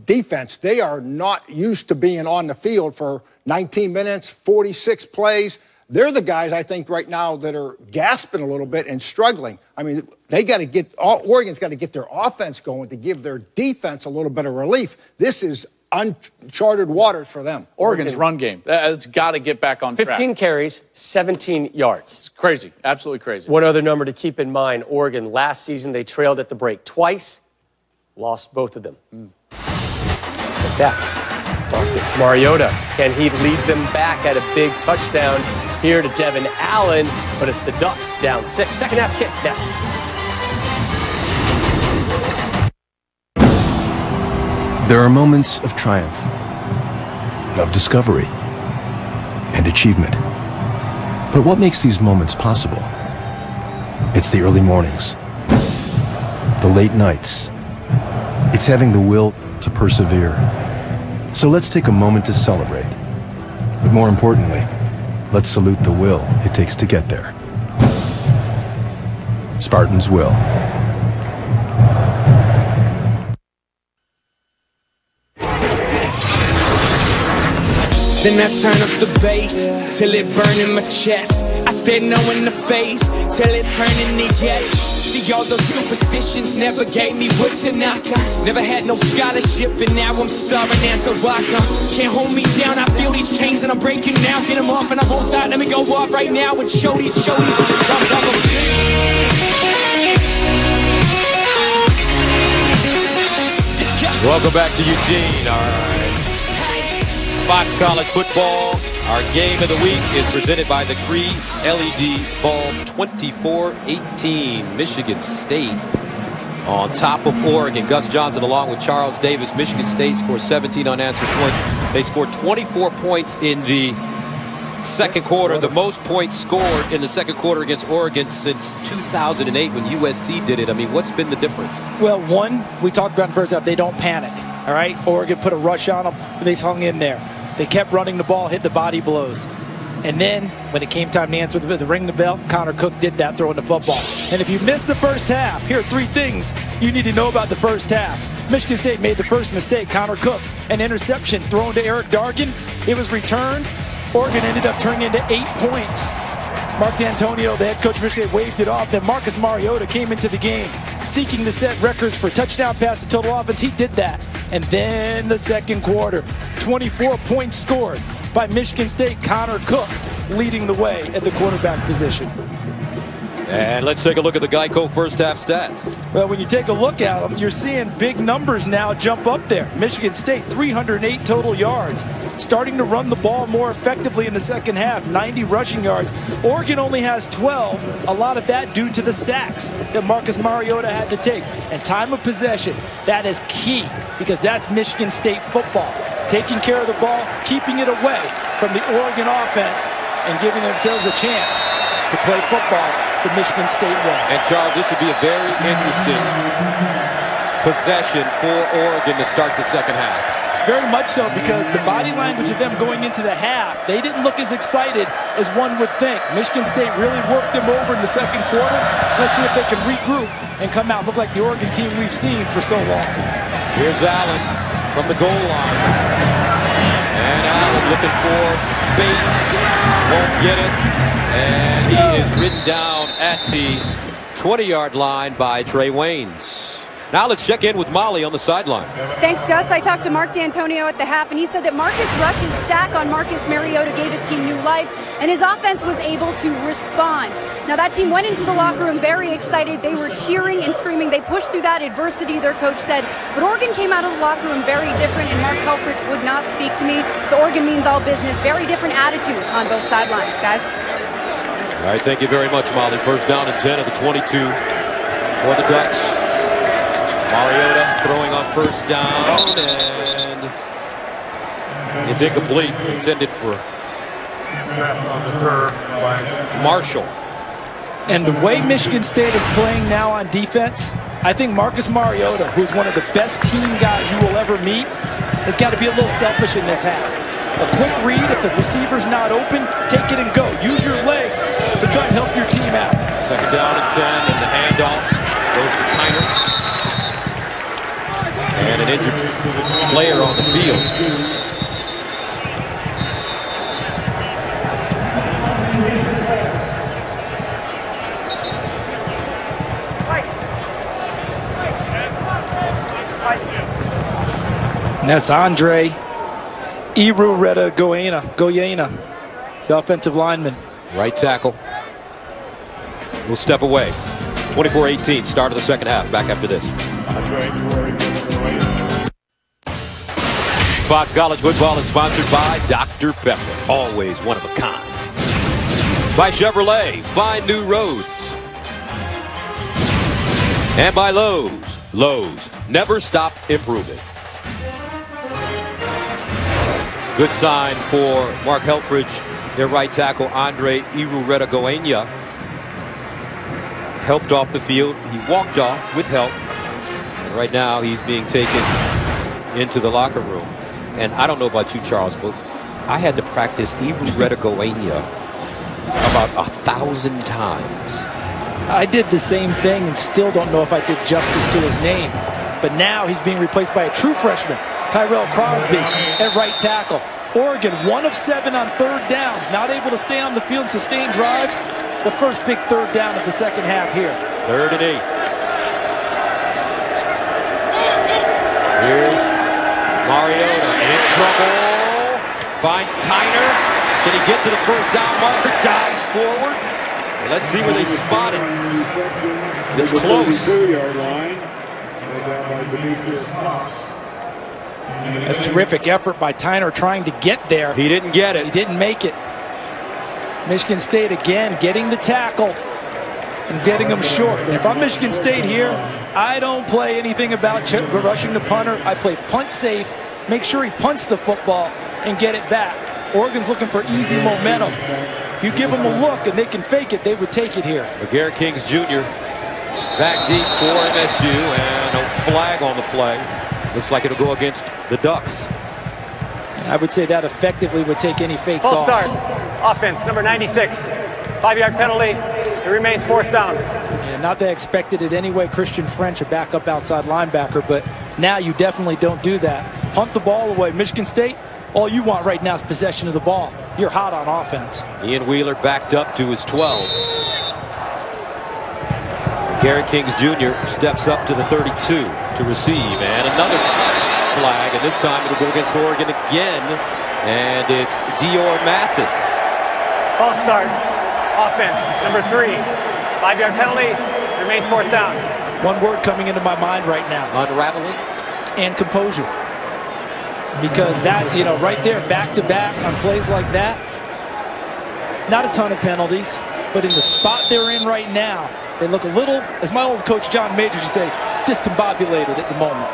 defense, they are not used to being on the field for 19 minutes, 46 plays. They're the guys, I think, right now that are gasping a little bit and struggling. I mean, Oregon's got to get their offense going to give their defense a little bit of relief. This is uncharted waters for them. Oregon's run game. It's got to get back on track. 15 carries, 17 yards. It's crazy. Absolutely crazy. One other number to keep in mind, Oregon, last season they trailed at the break twice, lost both of them. That's Marcus Mariota. Can he lead them back at a big touchdown here to Devin Allen? But it's the Ducks down 6. Second half kick next. There are moments of triumph, of discovery, and achievement. But what makes these moments possible? It's the early mornings, the late nights. It's having the will to persevere. So let's take a moment to celebrate. But more importantly, let's salute the will it takes to get there. Spartans will. Then I turn up the bass till it burn in my chest. I stare no in the face till it turn into yes. See, all those superstitions never gave me wood to knock on. Never had no scholarship and now I'm starving as a rocker. Can't hold me down, I feel these chains and I'm breaking now. Get them off and I won't stop, let me go off right now and show these drums on them. It's got Welcome back to Eugene. All right. Fox College Football. Our game of the week is presented by the Cree LED Bulb 24-18. Michigan State on top of Oregon. Gus Johnson along with Charles Davis. Michigan State scored 17 unanswered points. They scored 24 points in the second quarter, the most points scored in the second quarter against Oregon since 2008 when USC did it. I mean, what's been the difference? Well, one, we talked about in the first half, they don't panic, all right? Oregon put a rush on them, and they hung in there. They kept running the ball, hit the body blows. And then, when it came time to answer to ring the bell, Connor Cook did that, throwing the football. And if you missed the first half, here are 3 things you need to know about the first half. Michigan State made the first mistake. Connor Cook, an interception thrown to Eric Dargan. It was returned. Oregon ended up turning into 8 points. Mark D'Antonio, the head coach of Michigan State, waved it off. Then Marcus Mariota came into the game, seeking to set records for touchdown passes, total offense. He did that. And then the second quarter, 24 points scored by Michigan State. Connor Cook leading the way at the quarterback position. And let's take a look at the Geico first half stats. Well, when you take a look at them, you're seeing big numbers now jump up there. Michigan State, 308 total yards. Starting to run the ball more effectively in the second half, 90 rushing yards. Oregon only has 12, a lot of that due to the sacks that Marcus Mariota had to take. And time of possession, that is key because that's Michigan State football. Taking care of the ball, keeping it away from the Oregon offense, and giving themselves a chance to play football the Michigan State way. And Charles, this would be a very interesting possession for Oregon to start the second half. Very much so, because the body language of them going into the half, they didn't look as excited as one would think. Michigan State really worked them over in the second quarter. Let's see if they can regroup and come out and look like the Oregon team we've seen for so long. Here's Allen from the goal line. And Allen looking for space. Won't get it. And he is ridden down at the 20-yard line by Trey Waynes. Now let's check in with Molly on the sideline. Thanks, Gus. I talked to Mark D'Antonio at the half, and he said that Marcus Rush's sack on Marcus Mariota gave his team new life, and his offense was able to respond. Now, that team went into the locker room very excited. They were cheering and screaming. They pushed through that adversity, their coach said. But Oregon came out of the locker room very different, and Mark Helfrich would not speak to me. So Oregon means all business. Very different attitudes on both sidelines, guys. All right, thank you very much, Molly. First down and 10 of the 22 for the Ducks. Mariota throwing on first down, and it's incomplete. Intended for Marshall. And the way Michigan State is playing now on defense, I think Marcus Mariota, who's one of the best team guys you will ever meet, has got to be a little selfish in this half. A quick read, if the receiver's not open, take it and go. Use your legs to try and help your team out. Second down and 10, and the handoff goes to Tyner. And an injured player on the field. And that's Andre Goyena, the offensive lineman. Right tackle. We'll step away. 24-18, start of the second half. Back after this. Fox College Football is sponsored by Dr. Pepper, always one of a kind. By Chevrolet, find new roads. And by Lowe's. Lowe's, never stop improving. Good sign for Mark Helfrich, their right tackle, Andre Goyena. Helped off the field. He walked off with help. And right now, he's being taken into the locker room. And I don't know about you, Charles, but I had to practice Goyena about 1,000 times. I did the same thing and still don't know if I did justice to his name. But now he's being replaced by a true freshman, Tyrell Crosby, at right tackle. Oregon, 1 of 7 on third downs, not able to stay on the field and sustain drives. The first big third down of the second half here. 3rd and 8. Here's Mariota in trouble. Finds Tyner. Can he get to the first down marker? Dives forward. Let's see where they spot it. It's close. That's terrific effort by Tyner trying to get there. He didn't get it. He didn't make it. Michigan State again getting the tackle and getting them short. And if I'm Michigan State here, I don't play anything about rushing the punter. I play punt safe, make sure he punts the football and get it back. Oregon's looking for easy momentum. If you give them a look and they can fake it, they would take it here. McGarrett Kings Jr. back deep for MSU, and a flag on the play. Looks like it'll go against the Ducks. And I would say that effectively would take any fakes Full off. start. Offense, number 96. 5-yard penalty. It remains 4th down. Yeah, not that I expected it anyway. Christian French, a backup outside linebacker, but now you definitely don't do that. Punt the ball away. Michigan State, all you want right now is possession of the ball. You're hot on offense. Ian Wheeler backed up to his 12. Garrett Kings Jr. steps up to the 32 to receive, and another flag, and this time it'll go against Oregon again, and it's Dior Mathis. False start. Offense, number 3. 5-yard penalty. Remains 4th down. One word coming into my mind right now. Unraveling. And composure. Because that, right there, back-to-back on plays like that, not a ton of penalties, but in the spot they're in right now, they look a little, as my old coach John Majors used to say, discombobulated at the moment.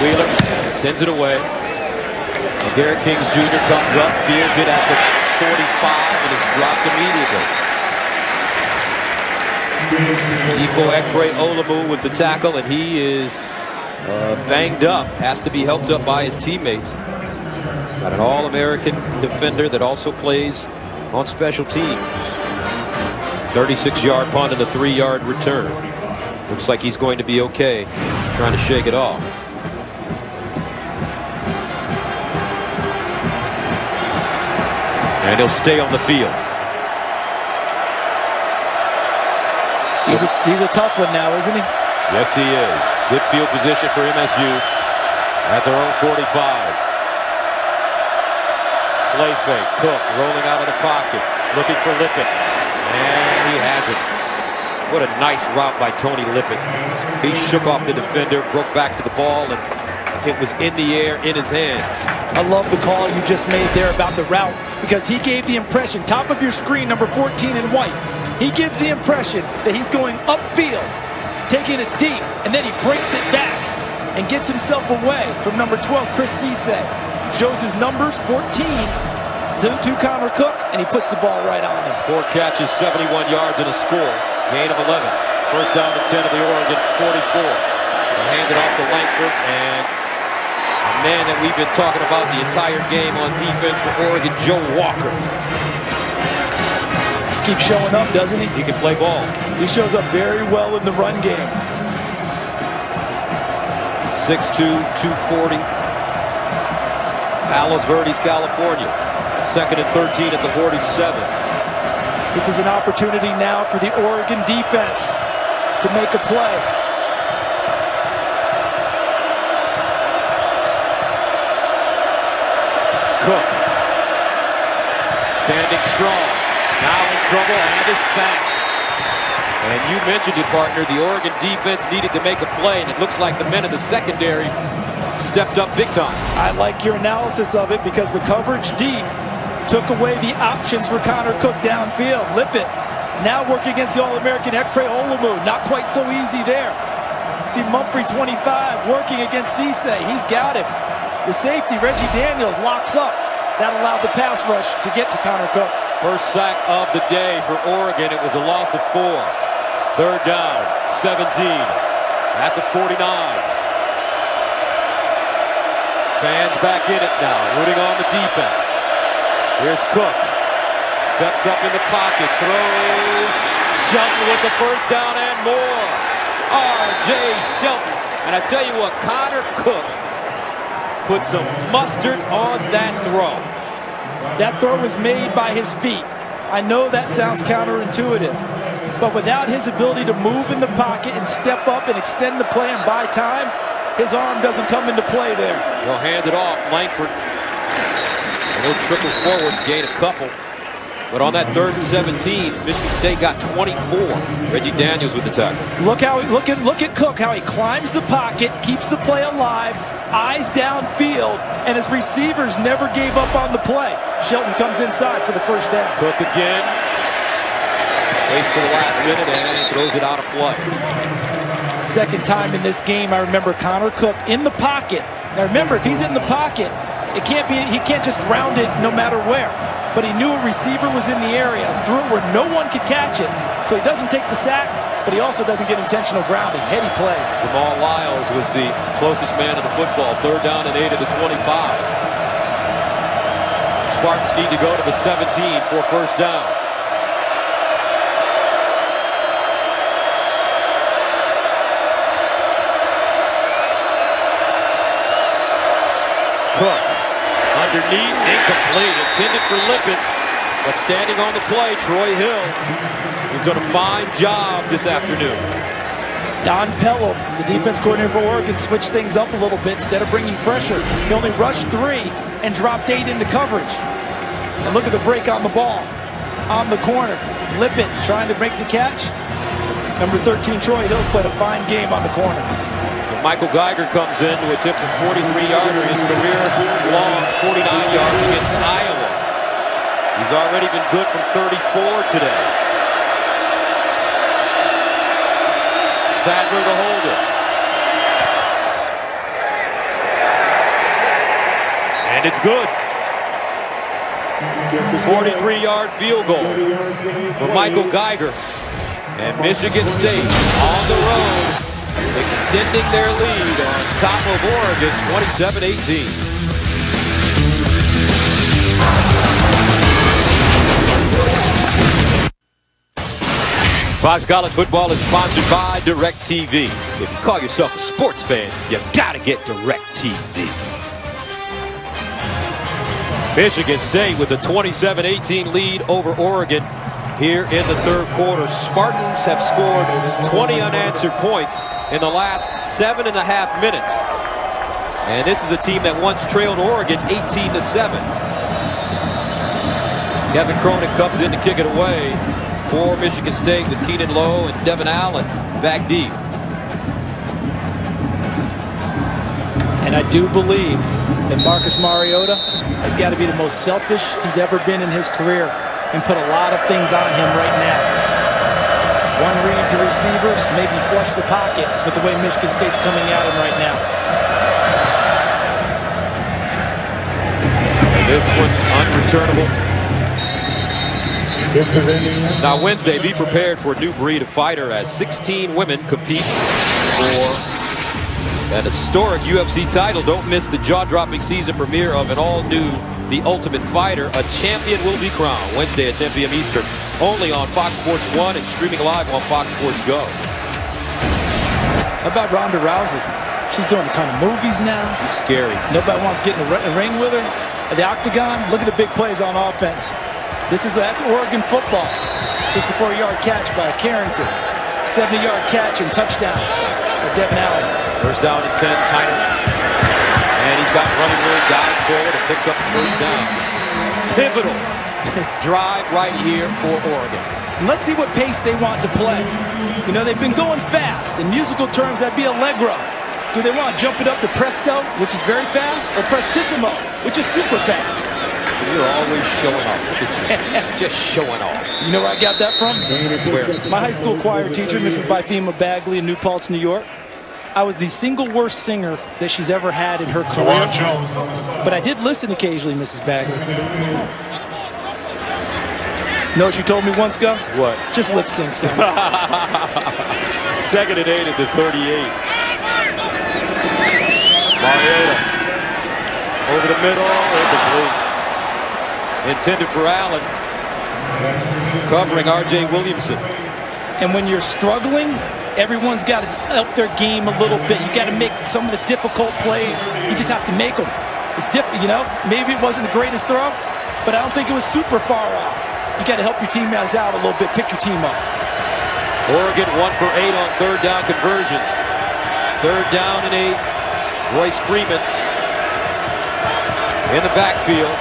Wheeler sends it away. Garrett Kings Jr. comes up, fields it at the 45, and it's dropped immediately. Ifo Ekpre Olamu with the tackle, and he is banged up, has to be helped up by his teammates. Got an All-American defender that also plays on special teams. 36-yard punt and a 3-yard return. Looks like he's going to be okay, trying to shake it off. And he'll stay on the field. He's a tough one now, isn't he? Yes, he is. Good field position for MSU at their own 45. Play fake. Cook rolling out of the pocket, looking for Lippett, and he has it. What a nice route by Tony Lippett. He shook off the defender, broke back to the ball, and it was in the air, in his hands. I love the call you just made there about the route, because he gave the impression, top of your screen, number 14 in white, he gives the impression that he's going upfield, taking it deep, and then he breaks it back and gets himself away from number 12, Chris Cisse. Shows his numbers, 14 to Connor Cook, and he puts the ball right on him. 4 catches, 71 yards, and a score. Gain of 11. First down to 10 of the Oregon 44. They hand it off to Langford, and a man that we've been talking about the entire game on defense for Oregon, Joe Walker. Just keeps showing up, doesn't he? He can play ball. He shows up very well in the run game. 6'2", 240. Palos Verdes, California. 2nd and 13 at the 47. This is an opportunity now for the Oregon defense to make a play. Cook standing strong, now in trouble and is sacked. And you mentioned it, partner, the Oregon defense needed to make a play, and it looks like the men in the secondary stepped up big time. I like your analysis of it, because the coverage deep took away the options for Connor Cook downfield. Lippett now working against the All-American Ekpre Olamu. Not quite so easy there. See Mumphrey 25 working against Cisse. He's got him. The safety, Reggie Daniels, locks up. That allowed the pass rush to get to Connor Cook. First sack of the day for Oregon. It was a loss of 4. 3rd down, 17 at the 49. Fans back in it now, rooting on the defense. Here's Cook. Steps up in the pocket, throws. Shelton with the first down and more. R.J. Shelton. And I tell you what, Connor Cook put some mustard on that throw. That throw was made by his feet. I know that sounds counterintuitive, but without his ability to move in the pocket and step up and extend the play and buy time, his arm doesn't come into play there. He'll hand it off. Langford. And he'll trickle forward, gain a couple. But on that 3rd and 17, Michigan State got 24. Reggie Daniels with the tackle. Look at Cook, how he climbs the pocket, keeps the play alive, eyes downfield, and his receivers never gave up on the play. Shelton comes inside for the first down. Cook again. Waits to the last minute and throws it out of play. Second time in this game, I remember Connor Cook in the pocket. Now remember, if he's in the pocket, he can't just ground it no matter where. But he knew a receiver was in the area, threw it where no one could catch it. So he doesn't take the sack, but he also doesn't get intentional grounding. Heady play. Jamal Lyles was the closest man to the football. 3rd down and 8 at the 25. Spartans need to go to the 17 for first down. Cook underneath, incomplete, intended for Lippett, but standing on the play, Troy Hill, who's done a fine job this afternoon. Don Pelham, the defense coordinator for Oregon, switched things up a little bit. Instead of bringing pressure, he only rushed 3 and dropped 8 into coverage. And look at the break on the ball, on the corner. Lippett trying to make the catch. Number 13, Troy Hill, played a fine game on the corner. Michael Geiger comes in to attempt a 43-yarder, his career-long 49 yards against Iowa. He's already been good from 34 today. Sadler the holder. And it's good. 43-yard field goal for Michael Geiger. And Michigan State on the road, extending their lead on top of Oregon, 27-18. Fox College Football is sponsored by DirecTV. If you call yourself a sports fan, you gotta get DirecTV. Michigan State with a 27-18 lead over Oregon here in the 3rd quarter. Spartans have scored 20 unanswered points in the last 7.5 minutes. And this is a team that once trailed Oregon 18-7. Kevin Cronin comes in to kick it away for Michigan State with Keenan Lowe and Devin Allen back deep. And I do believe that Marcus Mariota has got to be the most selfish he's ever been in his career and put a lot of things on him right now. One read to receivers, maybe flush the pocket with the way Michigan State's coming at him right now. And this one unreturnable. Now Wednesday, be prepared for a new breed of fighter as 16 women compete for an historic UFC title. Don't miss the jaw-dropping season premiere of an all-new The Ultimate Fighter. A champion will be crowned Wednesday at 10 p.m. Eastern, only on Fox Sports 1 and streaming live on Fox Sports Go. How about Ronda Rousey? She's doing a ton of movies now. She's scary. Nobody wants to get in the ring with her. At the octagon, look at the big plays on offense. That's Oregon football. 64-yard catch by Carrington. 70-yard catch and touchdown by Devin Allen. First down and 10, Tyner. And he's got running room, dives forward and picks up the first down. Pivotal drive right here for Oregon. And let's see what pace they want to play. You know, they've been going fast. In musical terms, that'd be allegro. Do they want to jump it up to presto, which is very fast, or prestissimo, which is super fast? You're always showing off. Look at you. Just showing off. You know where I got that from? Where? My high school choir teacher, Mrs. Bifema Bagley in New Paltz, New York. I was the single worst singer that she's ever had in her career. But I did listen occasionally, Mrs. Bagley. Know what she told me once, Gus? What? Just lip sync, son. 2nd and 8 at the 38. Mariota over the middle, incomplete. Intended for Allen, covering R.J. Williamson. And when you're struggling, everyone's got to up their game a little bit. You got to make some of the difficult plays. You just have to make them. It's different, you know. Maybe it wasn't the greatest throw, but I don't think it was super far off. You got to help your teammates out a little bit. Pick your team up. Oregon 1 for 8 on 3rd down conversions. 3rd down and 8. Royce Freeman in the backfield.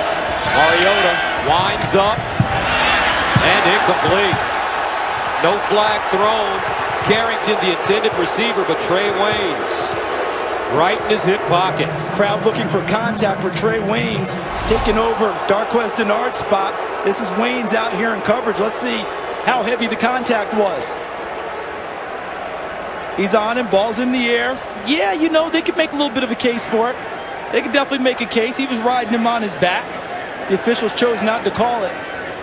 Mariota winds up, And incomplete. No flag thrown. Carrington, the intended receiver, but Trey Waynes right in his hip pocket. Crowd looking for contact for Trey Waynes, taking over Darquez Denard's spot. This is Waynes out here in coverage. Let's see how heavy the contact was. He's on him, ball's in the air. Yeah, you know, they could make a little bit of a case for it. They could definitely make a case. He was riding him on his back. The officials chose not to call it.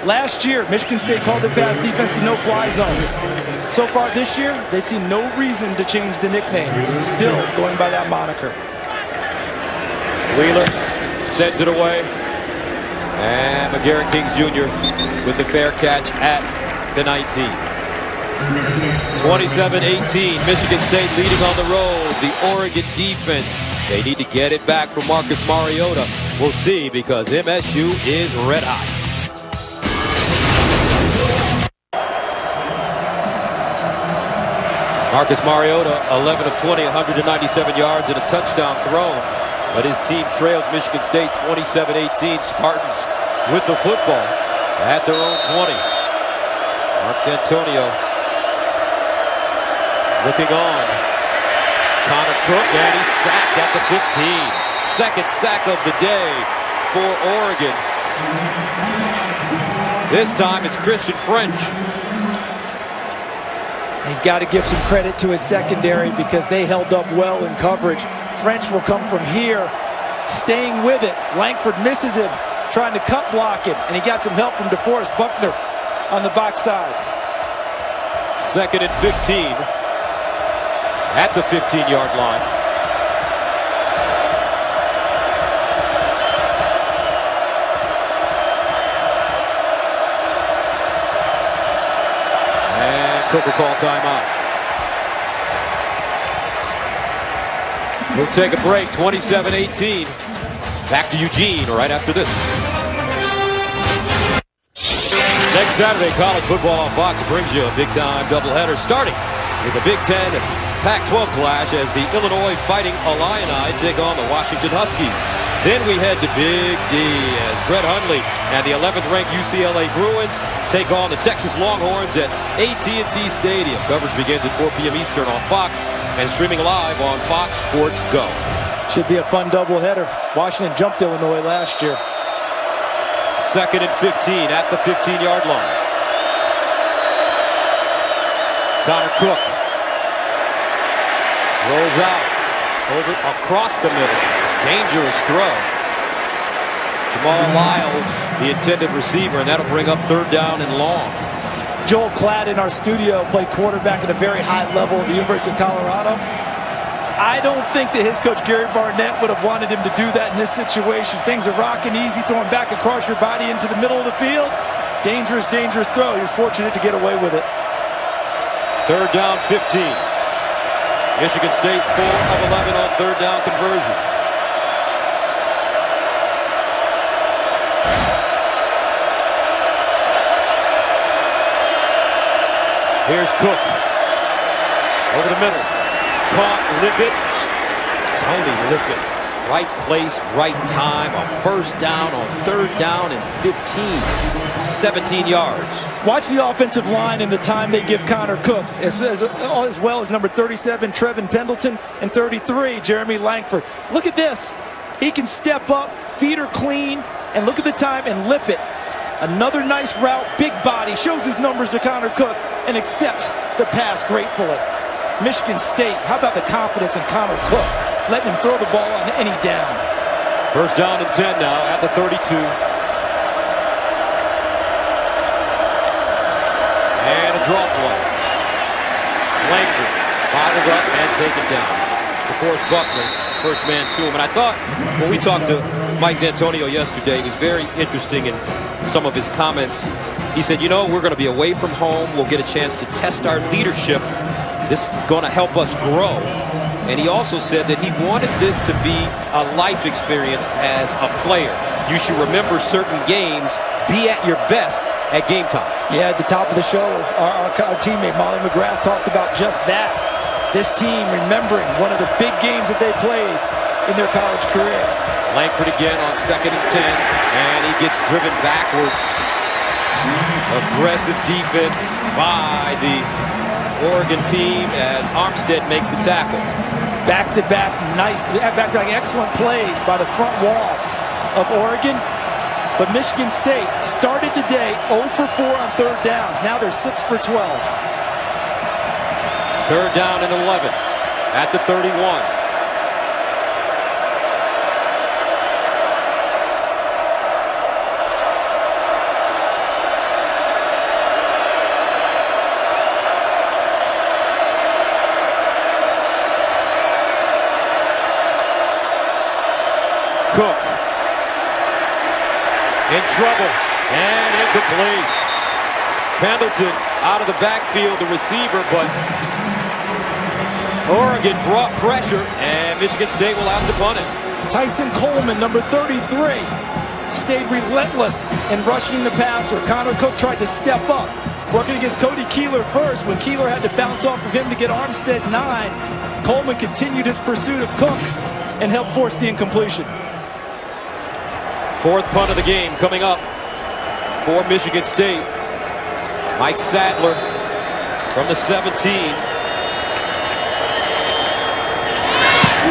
Last year, Michigan State called their pass defense the no-fly zone. So far this year, they've seen no reason to change the nickname. Still going by that moniker. Wheeler sends it away. And McGarrett Kings Jr. with the fair catch at the 19. 27-18, Michigan State leading on the road. The Oregon defense, they need to get it back from Marcus Mariota. We'll see, because MSU is red hot. Marcus Mariota, 11 of 20, 197 yards and a touchdown thrown. But his team trails Michigan State 27-18. Spartans with the football at their own 20. Mark D'Antonio looking on. Connor Cook, and he's sacked at the 15. Second sack of the day for Oregon. This time it's Christian French. He's got to give some credit to his secondary because they held up well in coverage. French will come from here, staying with it. Langford misses him, trying to cut block him, and he got some help from DeForest Buckner on the backside. 2nd and 15 at the 15-yard line. Cook will call timeout. We'll take a break. 27-18. Back to Eugene right after this. Next Saturday, college football on Fox brings you a big-time doubleheader, starting with the Big Ten Pac-12 clash as the Illinois Fighting Illini take on the Washington Huskies. Then we head to Big D as Brett Hundley and the 11th-ranked UCLA Bruins take on the Texas Longhorns at AT&T Stadium. Coverage begins at 4 p.m. Eastern on Fox and streaming live on Fox Sports Go. Should be a fun doubleheader. Washington jumped Illinois last year. 2nd and 15 at the 15-yard line. Connor Cook rolls out over across the middle. Dangerous throw. Jamal Lyles, the intended receiver, and that'll bring up 3rd down and long. Joel Klatt in our studio played quarterback at a very high level at the University of Colorado. I don't think that his coach Gary Barnett would have wanted him to do that in this situation. Things are rocking easy, throwing back across your body into the middle of the field. Dangerous, dangerous throw. He was fortunate to get away with it. 3rd down, 15. Michigan State 4 of 11 on 3rd down conversions. Here's Cook. Over the middle. Caught Lippett. Tony Lippett. Right place, right time. A 1st down on 3rd down and 15. 17 yards. Watch the offensive line and the time they give Connor Cook, as well as number 37, Trevin Pendleton, and 33, Jeremy Langford. Look at this. He can step up, feet are clean, and look at the time, and Lippett. Another nice route, big body, shows his numbers to Connor Cook, and accepts the pass gratefully. Michigan State, how about the confidence in Connor Cook, letting him throw the ball on any down. 1st down and 10 now at the 32. And a draw play. Langford bottled up and taken down. DeForest Buckner, 1st man to him. And I thought when we talked to Mike D'Antonio yesterday, it was very interesting in some of his comments. He said, you know, we're going to be away from home. We'll get a chance to test our leadership. This is going to help us grow. And he also said that he wanted this to be a life experience as a player. You should remember certain games, be at your best at game time. Yeah, at the top of the show, our teammate Molly McGrath talked about just that. This team remembering one of the big games that they played in their college career. Langford again on 2nd and 10, and he gets driven backwards Aggressive defense by the Oregon team as Armstead makes the tackle. Back-to-back, back-to-back excellent plays by the front wall of Oregon. But Michigan State started the day 0 for 4 on third downs. Now they're 6 for 12. Third down and 11 at the 31. Cook in trouble and incomplete. Pendleton out of the backfield, the receiver, but Oregon brought pressure and Michigan State will have to punt it. Tyson Coleman, number 33, stayed relentless in rushing the passer. Connor Cook tried to step up, working against Cody Keeler first. When Keeler had to bounce off of him to get Armstead 9, Coleman continued his pursuit of Cook and helped force the incompletion. Fourth punt of the game coming up for Michigan State. Mike Sadler from the 17.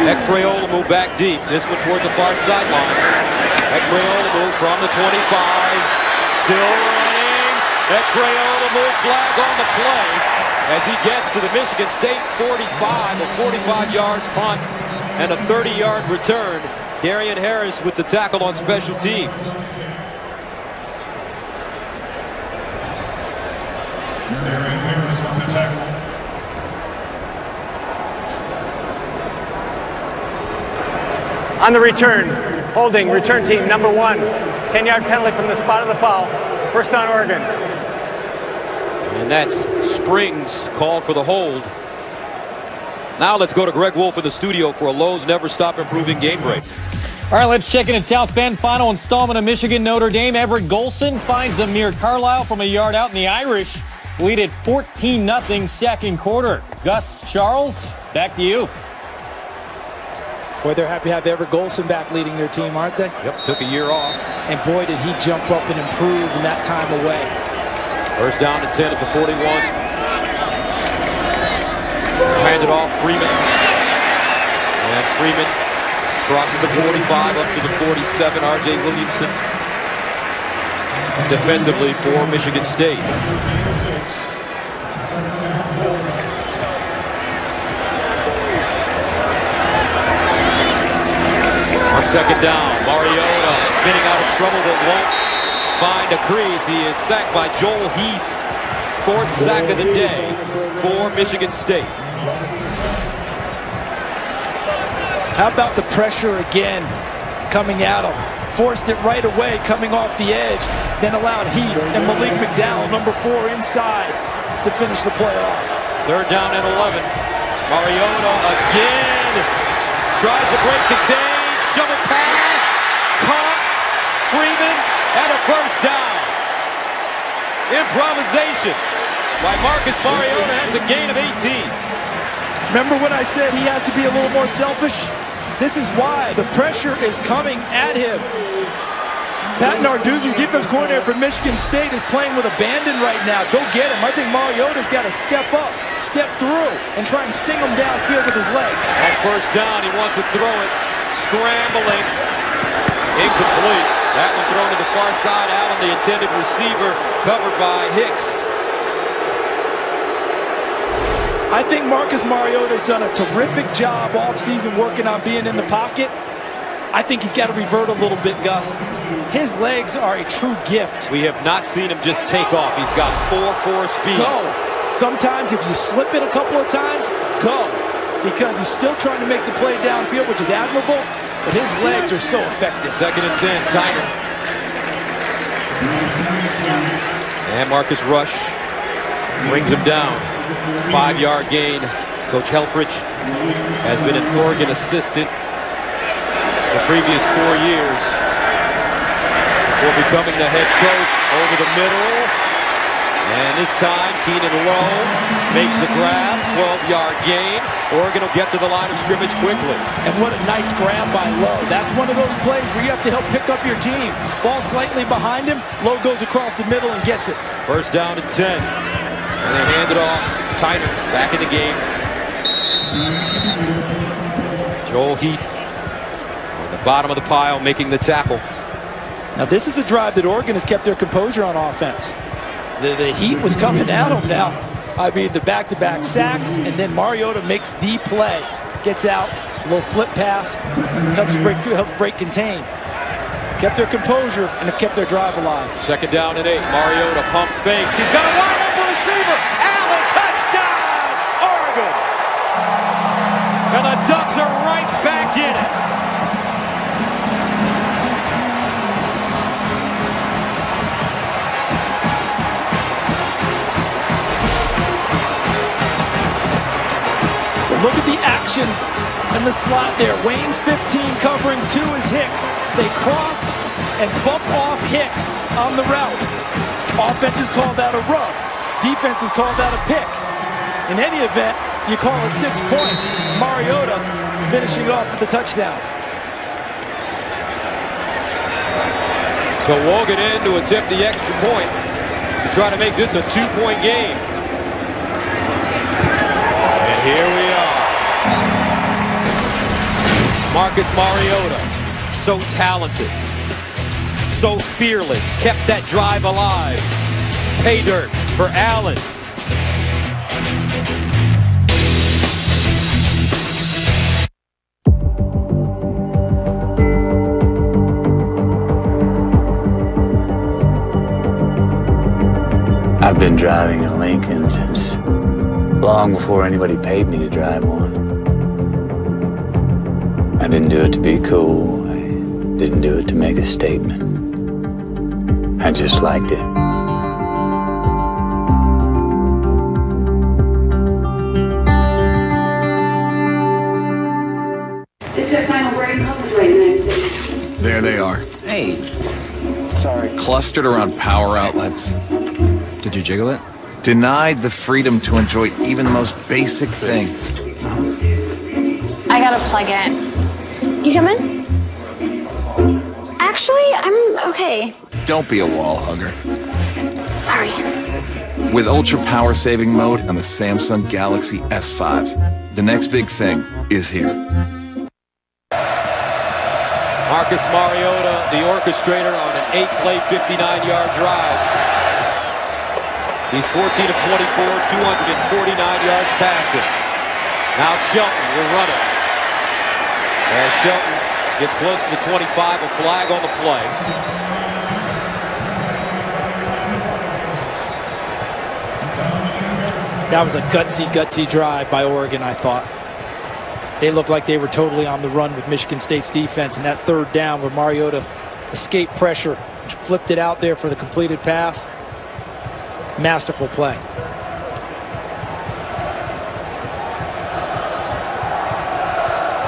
Ekpreolamu back deep. This one toward the far sideline. Ekpreolamu from the 25. Still running. Ekpreolamu flag on the play as he gets to the Michigan State 45. A 45-yard punt and a 30-yard return. Darian Harris with the tackle on special teams. Darian Harris on the tackle. On the return, holding return team number 1. 10-yard penalty from the spot of the foul. First down, Oregon. And that's Springs called for the hold. Now let's go to Greg Wolf in the studio for a Lowe's Never Stop Improving game break. All right, let's check in at South Bend. Final installment of Michigan-Notre Dame. Everett Golson finds Amir Carlisle from a yard out, and the Irish lead at 14-0 second quarter. Gus Charles, back to you. Boy, they're happy to have Everett Golson back leading their team, aren't they? Yep, took a year off. And boy, did he jump up and improve in that time away. First down and 10 at the 41. Handed off Freeman. And Freeman crosses the 45 up to the 47. R.J. Williamson defensively for Michigan State. On second down, Mariota spinning out of trouble but won't find a crease. He is sacked by Joel Heath. Fourth sack of the day for Michigan State. How about the pressure again coming at him? Forced it right away coming off the edge, then allowed Heath and Malik McDowell, number 4, inside to finish the play off. Third down and 11. Mariota again tries to break contain, shovel pass, caught, Freeman, and a first down. Improvisation by Marcus Mariota. That's a gain of 18. Remember when I said he has to be a little more selfish? This is why the pressure is coming at him. Pat Narduzzi, defense coordinator for Michigan State, is playing with abandon right now. Go get him. I think Mariota's got to step up, step through, and try and sting him downfield with his legs. On first down, he wants to throw it. Scrambling. Incomplete. That one thrown to the far side. Allen, the intended receiver, covered by Hicks. I think Marcus Mariota's done a terrific job offseason working on being in the pocket. I think he's got to revert a little bit, Gus. His legs are a true gift. We have not seen him just take off. He's got 4.4 speed. Go. Sometimes if you slip it a couple of times, go. Because he's still trying to make the play downfield, which is admirable, but his legs are so effective. Second and 10, Tiger. And Marcus Rush brings him down. 5-yard gain. Coach Helfrich has been an Oregon assistant the previous 4 years before becoming the head coach. Over the middle. And this time, Keenan Lowe makes the grab, 12-yard gain. Oregon will get to the line of scrimmage quickly. And what a nice grab by Lowe. That's one of those plays where you have to help pick up your team. Ball slightly behind him, Lowe goes across the middle and gets it. First down and 10. And they hand it off. Tyner back in the game. Joel Heath on the bottom of the pile making the tackle. Now this is a drive that Oregon has kept their composure on offense. The heat was coming at them now. I mean, the back-to-back sacks, and then Mariota makes the play. Gets out, a little flip pass, helps break contain. Kept their composure and have kept their drive alive. Second down and 8. Mariota pump fakes. He's got a wide open receiver. Allen, touchdown, Oregon. And the Ducks are right back in it. So look at the action in the slot there. Wayne's 15 covering 2 is Hicks. They cross and bump off Hicks on the route. Offense is called out a rub. Defense is called out a pick. In any event, you call it 6 points. Mariota finishing off with the touchdown. So Wogan in to attempt the extra point to try to make this a 2-point game. And here we are. Marcus Mariota, so talented, so fearless, kept that drive alive. Pay dirt for Allen. I've been driving a Lincoln since long before anybody paid me to drive one. I didn't do it to be cool. I didn't do it to make a statement. I just liked it. This is our final boarding call for Dwight United States. There they are. Hey. Sorry. Clustered around power outlets. Did you jiggle it? Denied the freedom to enjoy even the most basic things. I gotta plug it. You come in? Actually, I'm okay. Don't be a wall hugger. Sorry. With ultra power saving mode on the Samsung Galaxy S5, the next big thing is here. Marcus Mariota, the orchestrator on an 8-play, 59-yard drive. He's 14 of 24, 249 yards passing. Now Shelton will run it. As Shelton gets close to the 25, a flag on the play. That was a gutsy drive by Oregon, I thought. They looked like they were totally on the run with Michigan State's defense, and that third down where Mariota escaped pressure, flipped it out there for the completed pass. Masterful play.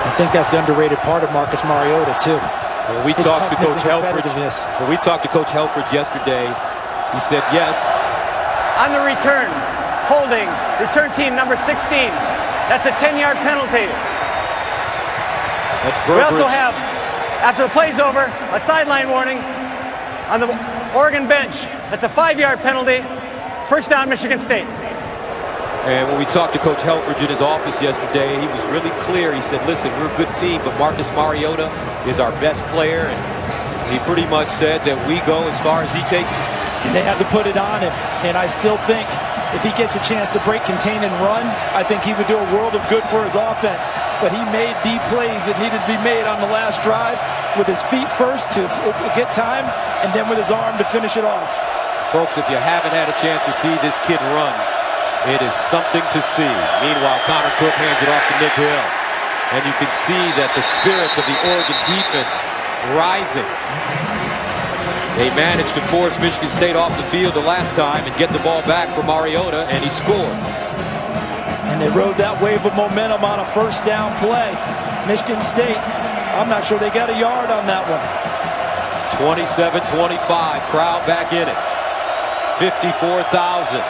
I think that's the underrated part of Marcus Mariota, too. When we talked to Coach Helfrich yesterday, he said yes. On the return, holding, return team number 16. That's a 10-yard penalty. That's we also have, after the play's over, a sideline warning on the Oregon bench. That's a 5-yard penalty. First down, Michigan State. And when we talked to Coach Helfrich in his office yesterday, he was really clear. He said, listen, we're a good team, but Marcus Mariota is our best player. And he pretty much said that we go as far as he takes us. And they have to put it on him. And I still think if he gets a chance to break, contain, and run, I think he would do a world of good for his offense. But he made the plays that needed to be made on the last drive with his feet first to get time, and then with his arm to finish it off. Folks, if you haven't had a chance to see this kid run, it is something to see. Meanwhile, Connor Cook hands it off to Nick Hill. And you can see that the spirits of the Oregon defense rising. They managed to force Michigan State off the field the last time and get the ball back for Mariota, and he scored. And they rode that wave of momentum on a first down play. Michigan State, I'm not sure they got a yard on that one. 27-25, crowd back in it. 54,000.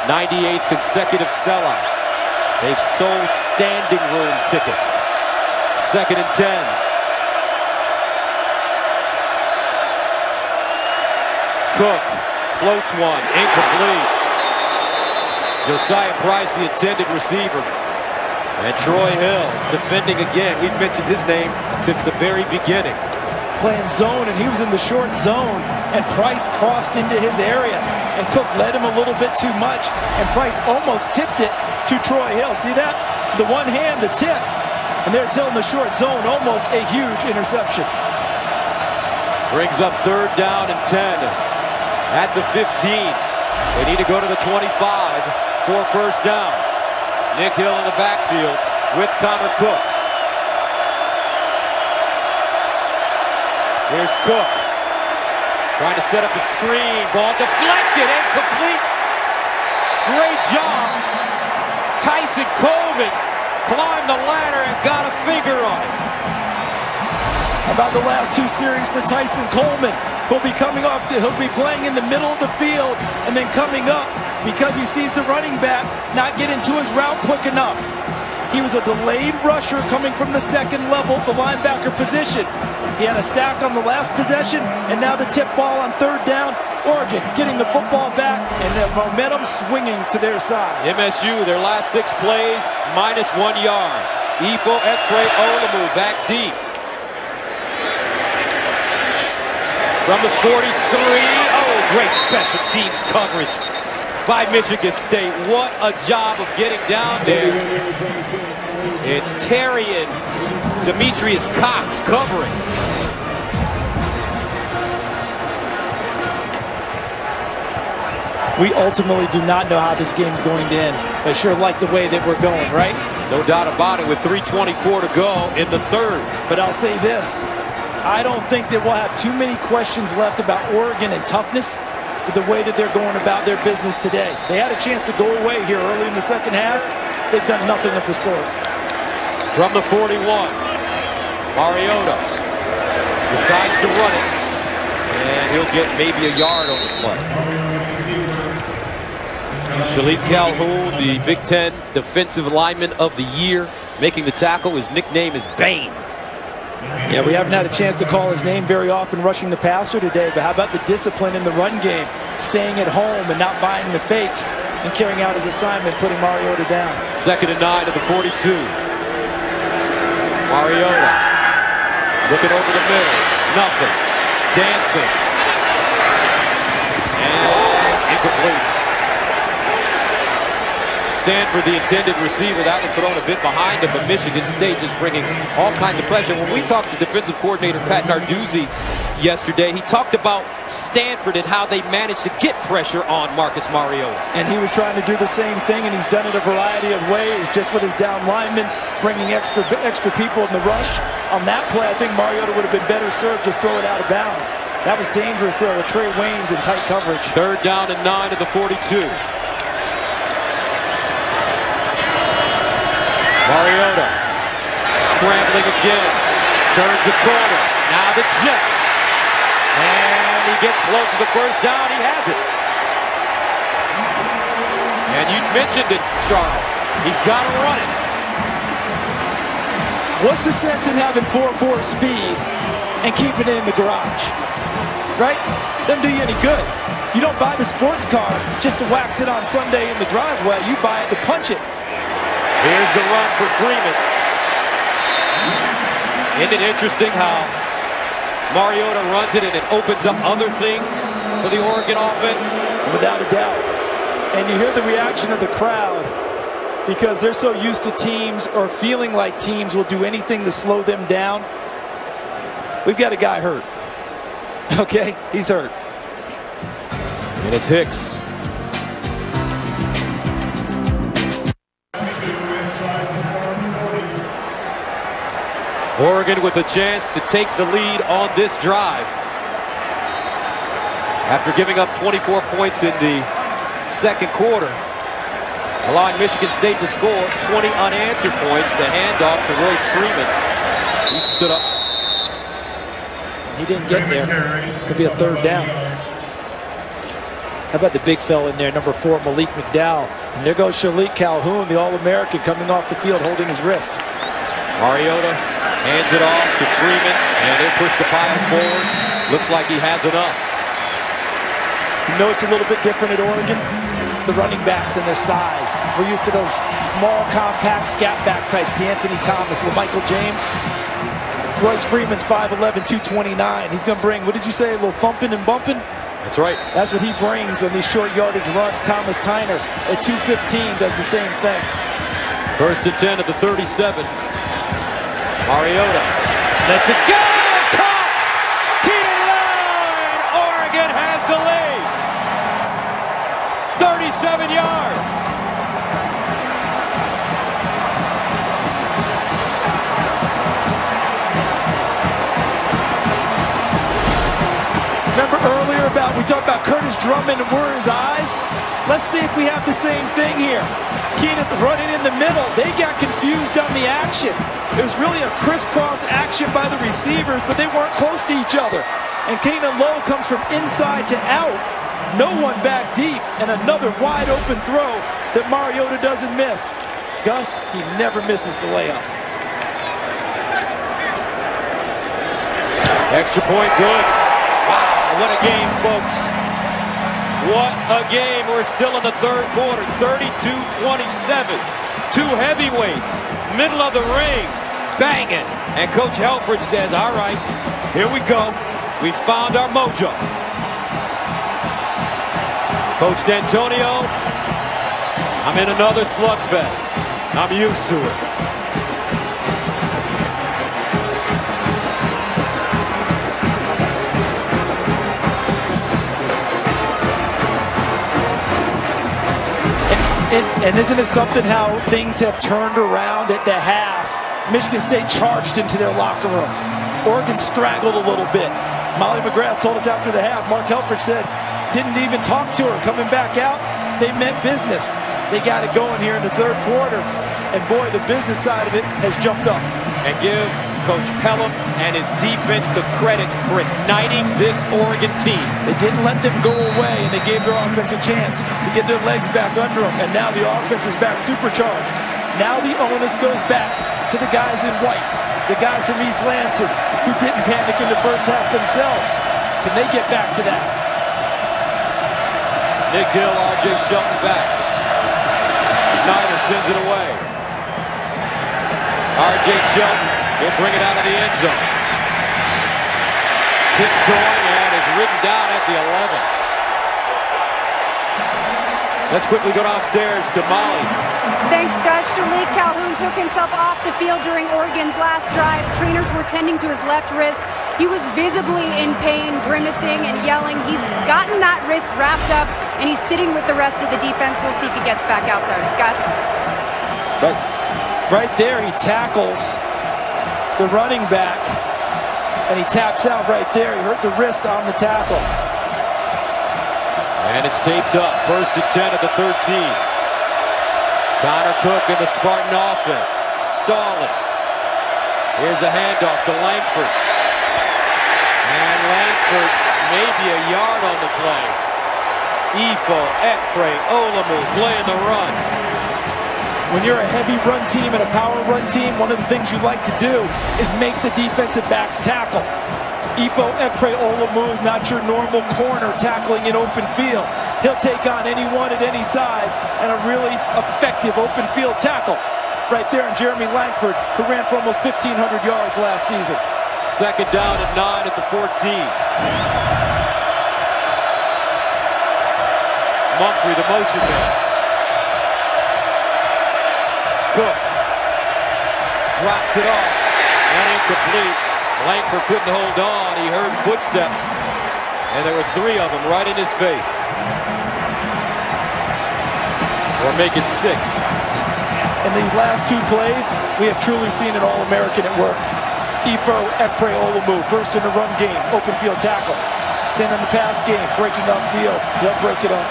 98th consecutive sellout. They've sold standing room tickets. 2nd and 10. Cook floats one, incomplete. Josiah Price, the intended receiver. And Troy Hill defending again. We've mentioned his name since the very beginning. Playing zone, and he was in the short zone, and Price crossed into his area, and Cook led him a little bit too much, and Price almost tipped it to Troy Hill. See that? The one hand, the tip, and there's Hill in the short zone, almost a huge interception. Brings up 3rd down and 10 at the 15. They need to go to the 25 for 1st down. Nick Hill in the backfield with Connor Cook. Here's Cook. Trying to set up a screen. Ball deflected. Incomplete. Great job. Tyson Coleman climbed the ladder and got a finger on it. How about the last 2 series for Tyson Coleman? He'll be coming off. He'll be playing in the middle of the field and then coming up because he sees the running back not get into his route quick enough. He was a delayed rusher coming from the 2nd level, the linebacker position. He had a sack on the last possession, and now the tip ball on 3rd down. Oregon getting the football back, and the momentum swinging to their side. MSU, their last 6 plays, -1 yard. Ifo Ekwe Olamu back deep. From the 43, oh, great special teams coverage by Michigan State. What a job of getting down there. It's Terry and Demetrius Cox covering. We ultimately do not know how this game's going to end, but sure like the way that we're going, right? No doubt about it, with 3:24 to go in the 3rd. But I'll say this, I don't think that we'll have too many questions left about Oregon and toughness with the way that they're going about their business today. They had a chance to go away here early in the 2nd half. They've done nothing of the sort. From the 41, Mariota decides to run it, and he'll get maybe a yard on the play. Shalik Calhoun, the Big Ten Defensive Lineman of the Year, making the tackle. His nickname is Bane. Yeah, we haven't had a chance to call his name very often rushing the passer today, but how about the discipline in the run game? Staying at home and not buying the fakes and carrying out his assignment, putting Mariota down. 2nd and 9 to the 42. Mariota looking over the middle. Nothing. Dancing. And incomplete. Stanford, the intended receiver, that one thrown a bit behind him, but Michigan State just bringing all kinds of pressure. When we talked to defensive coordinator Pat Narduzzi yesterday, he talked about Stanford and how they managed to get pressure on Marcus Mariota. And he was trying to do the same thing, and he's done it a variety of ways, just with his down linemen, bringing extra people in the rush. On that play, I think Mariota would have been better served just throw it out of bounds. That was dangerous there with Trey Waynes in tight coverage. 3rd down and 9 to the 42. Mariota scrambling again, turns a corner, now the Jets, and he gets close to the 1st down, he has it. And you mentioned it, Charles, he's got to run it. What's the sense in having 4.4 speed and keeping it in the garage, right? Doesn't do you any good. You don't buy the sports car just to wax it on Sunday in the driveway, you buy it to punch it. Here's the run for Freeman. Isn't it interesting how Mariota runs it and it opens up other things for the Oregon offense? Without a doubt. And you hear the reaction of the crowd because they're so used to teams or feeling like teams will do anything to slow them down. We've got a guy hurt. Okay, he's hurt. And it's Hicks. Oregon with a chance to take the lead on this drive. After giving up 24 points in the 2nd quarter, allowing Michigan State to score 20 unanswered points. The handoff to Royce Freeman. He stood up. He didn't get there. It's going to be a 3rd down. How about the big fella in there, number 4, Malik McDowell. And there goes Shalik Calhoun, the All-American, coming off the field holding his wrist. Mariota hands it off to Freeman, and he'll push the pile forward. Looks like he has enough. You know it's a little bit different at Oregon? The running backs and their size. We're used to those small, compact, scat back types. D'Anthony Thomas, LaMichael James. Royce Freeman's 5'11", 229. He's going to bring, what did you say, a little thumping and bumping? That's right. That's what he brings on these short yardage runs. Thomas Tyner at 215 does the same thing. 1st and 10 at the 37. Mariota lets it go. Caught. Keenan Allen. Oregon has the lead. 37 yards. Remember earlier we talked about Curtis Drummond and where his eyes? Let's see if we have the same thing here. Keenan running in the middle. They got confused on the action. It was really a crisscross action by the receivers, but they weren't close to each other. And Keenan Lowe comes from inside to out. No one back deep, and another wide open throw that Mariota doesn't miss. Gus, he never misses the layup. Extra point good. Wow, what a game, folks. What a game. We're still in the 3rd quarter. 32-27. 2 heavyweights. Middle of the ring. Banging. And Coach Helfrich says, all right, here we go. We found our mojo. Coach D'Antonio, I'm in another slugfest. I'm used to it. And isn't it something how things have turned around at the half? Michigan State charged into their locker room. Oregon straggled a little bit. Molly McGrath told us after the half, Mark Helfrich said, didn't even talk to her. Coming back out, they meant business. They got it going here in the 3rd quarter. And boy, the business side of it has jumped up. And give Coach Pelham and his defense the credit for igniting this Oregon team. They didn't let them go away, and they gave their offense a chance to get their legs back under them. And now the offense is back supercharged. Now the onus goes back to the guys in white, the guys from East Lansing who didn't panic in the first half themselves. Can they get back to that? Nick Hill, R.J. Shelton back. Schneider sends it away. R.J. Shelton will bring it out of the end zone. Tiptoeing and is ridden down at the 11. Let's quickly go downstairs to Molly. Thanks, Gus. Shalik Calhoun took himself off the field during Oregon's last drive. Trainers were tending to his left wrist. He was visibly in pain, grimacing and yelling. He's gotten that wrist wrapped up, and he's sitting with the rest of the defense. We'll see if he gets back out there. Gus? Right there, he tackles the running back, and he taps out right there. He hurt the wrist on the tackle. And it's taped up. 1st and 10 at the 13. Connor Cook in the Spartan offense. Stalling. Here's a handoff to Langford. And Langford maybe a yard on the play. Ifo, Ekpre, Olamu playing the run. When you're a heavy run team and a power run team, one of the things you like to do is make the defensive backs tackle. Ifo Ekpre Olamu is not your normal corner tackling in open field. He'll take on anyone at any size and a really effective open field tackle. Right there in Jeremy Langford, who ran for almost 1,500 yards last season. 2nd down and 9 at the 14. Mumphrey, the motion man. Cook drops it off and incomplete. Langford couldn't hold on. He heard footsteps, and there were 3 of them right in his face. Or make it 6. In these last 2 plays, we have truly seen an All-American at work. Ifo Ekpre Olamu, first in the run game, open field tackle. Then in the pass game, breaking upfield, they'll break it up.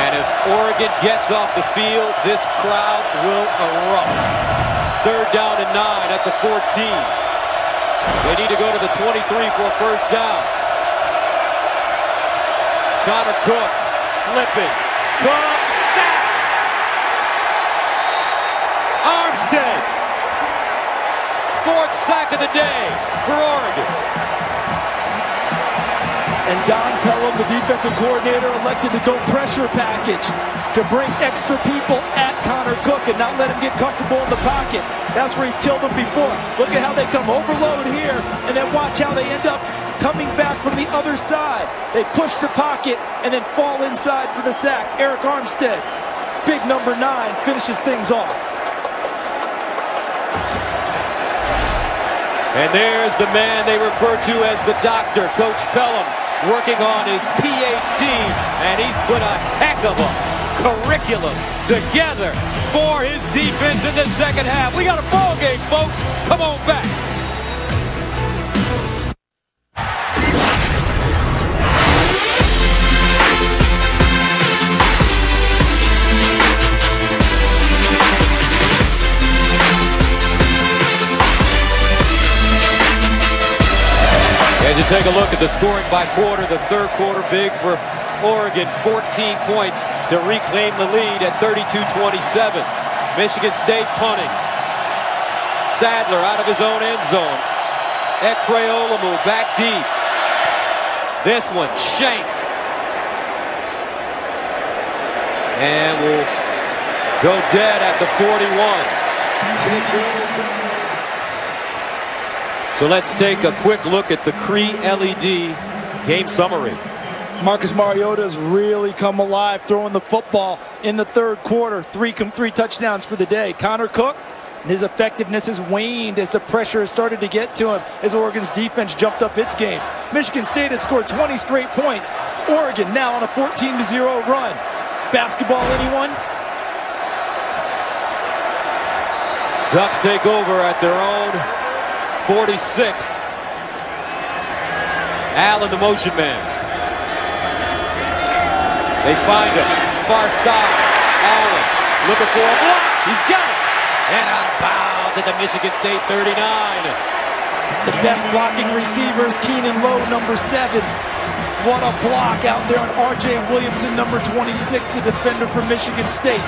And if Oregon gets off the field, this crowd will erupt. 3rd down and 9 at the 14. They need to go to the 23 for a 1st down. Connor Cook slipping. Cook sacked. Armstead. 4th sack of the day for Oregon. And Don Pelham, the defensive coordinator, elected to go pressure package to bring extra people at Connor Cook and not let him get comfortable in the pocket. That's where he's killed them before. Look at how they come overload here, and then watch how they end up coming back from the other side. They push the pocket and then fall inside for the sack. Eric Armstead, big number 9, finishes things off. And there's the man they refer to as the doctor, Coach Pelham, working on his PhD, and he's put a heck of a curriculum together for his defense in the second half. We got a ball game, folks. Come on back. As you take a look at the scoring by quarter, the third quarter big for Oregon, 14 points to reclaim the lead at 32-27. Michigan State punting. Sadler out of his own end zone. Ekreolamu back deep. This one shanked. And will go dead at the 41. So let's take a quick look at the Cree LED game summary. Marcus Mariota has really come alive throwing the football in the third quarter. Three touchdowns for the day. Connor Cook, his effectiveness has waned as the pressure has started to get to him as Oregon's defense jumped up its game. Michigan State has scored 20 straight points. Oregon now on a 14-0 run. Basketball, anyone? Ducks take over at their own 46. Allen, the motion man. They find him. Far side. Allen looking for a block. He's got it. And out of bounds at the Michigan State 39. The best blocking receivers, Keenan Lowe, number 7. What a block out there on R.J. Williamson, number 26, the defender for Michigan State.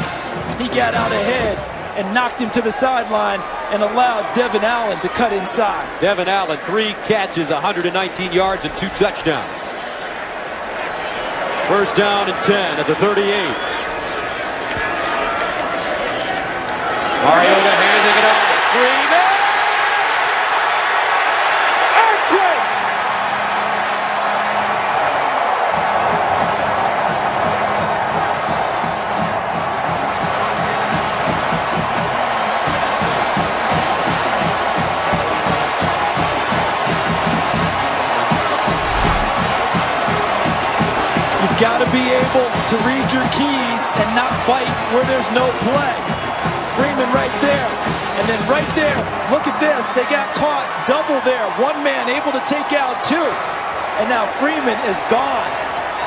He got out ahead and knocked him to the sideline and allowed Devin Allen to cut inside. Devin Allen, 3 catches, 119 yards, and 2 touchdowns. First down and 10 at the 38. Mariota handing it off. Freeman! Earthquake! Got to be able to read your keys and not bite where there's no play. Freeman right there. And then right there, look at this. They got caught double there. One man able to take out 2. And now Freeman is gone.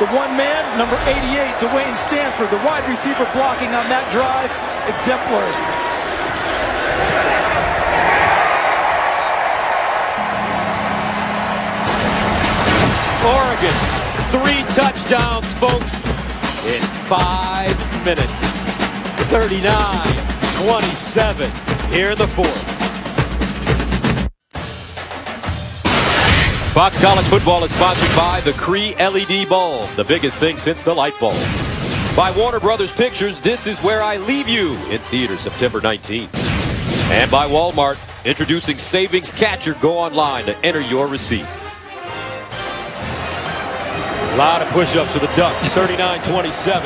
The one man, number 88, Dwayne Stanford, the wide receiver blocking on that drive, exemplary. Oregon. 3 touchdowns, folks, in 5 minutes. 39-27 here in the 4th. Fox College Football is sponsored by the Cree LED Bowl, the biggest thing since the light bulb. By Warner Brothers Pictures, This Is Where I Leave You, in theaters September 19th. And by Walmart, introducing Savings Catcher. Go online to enter your receipt. A lot of push-ups for the Ducks, 39-27.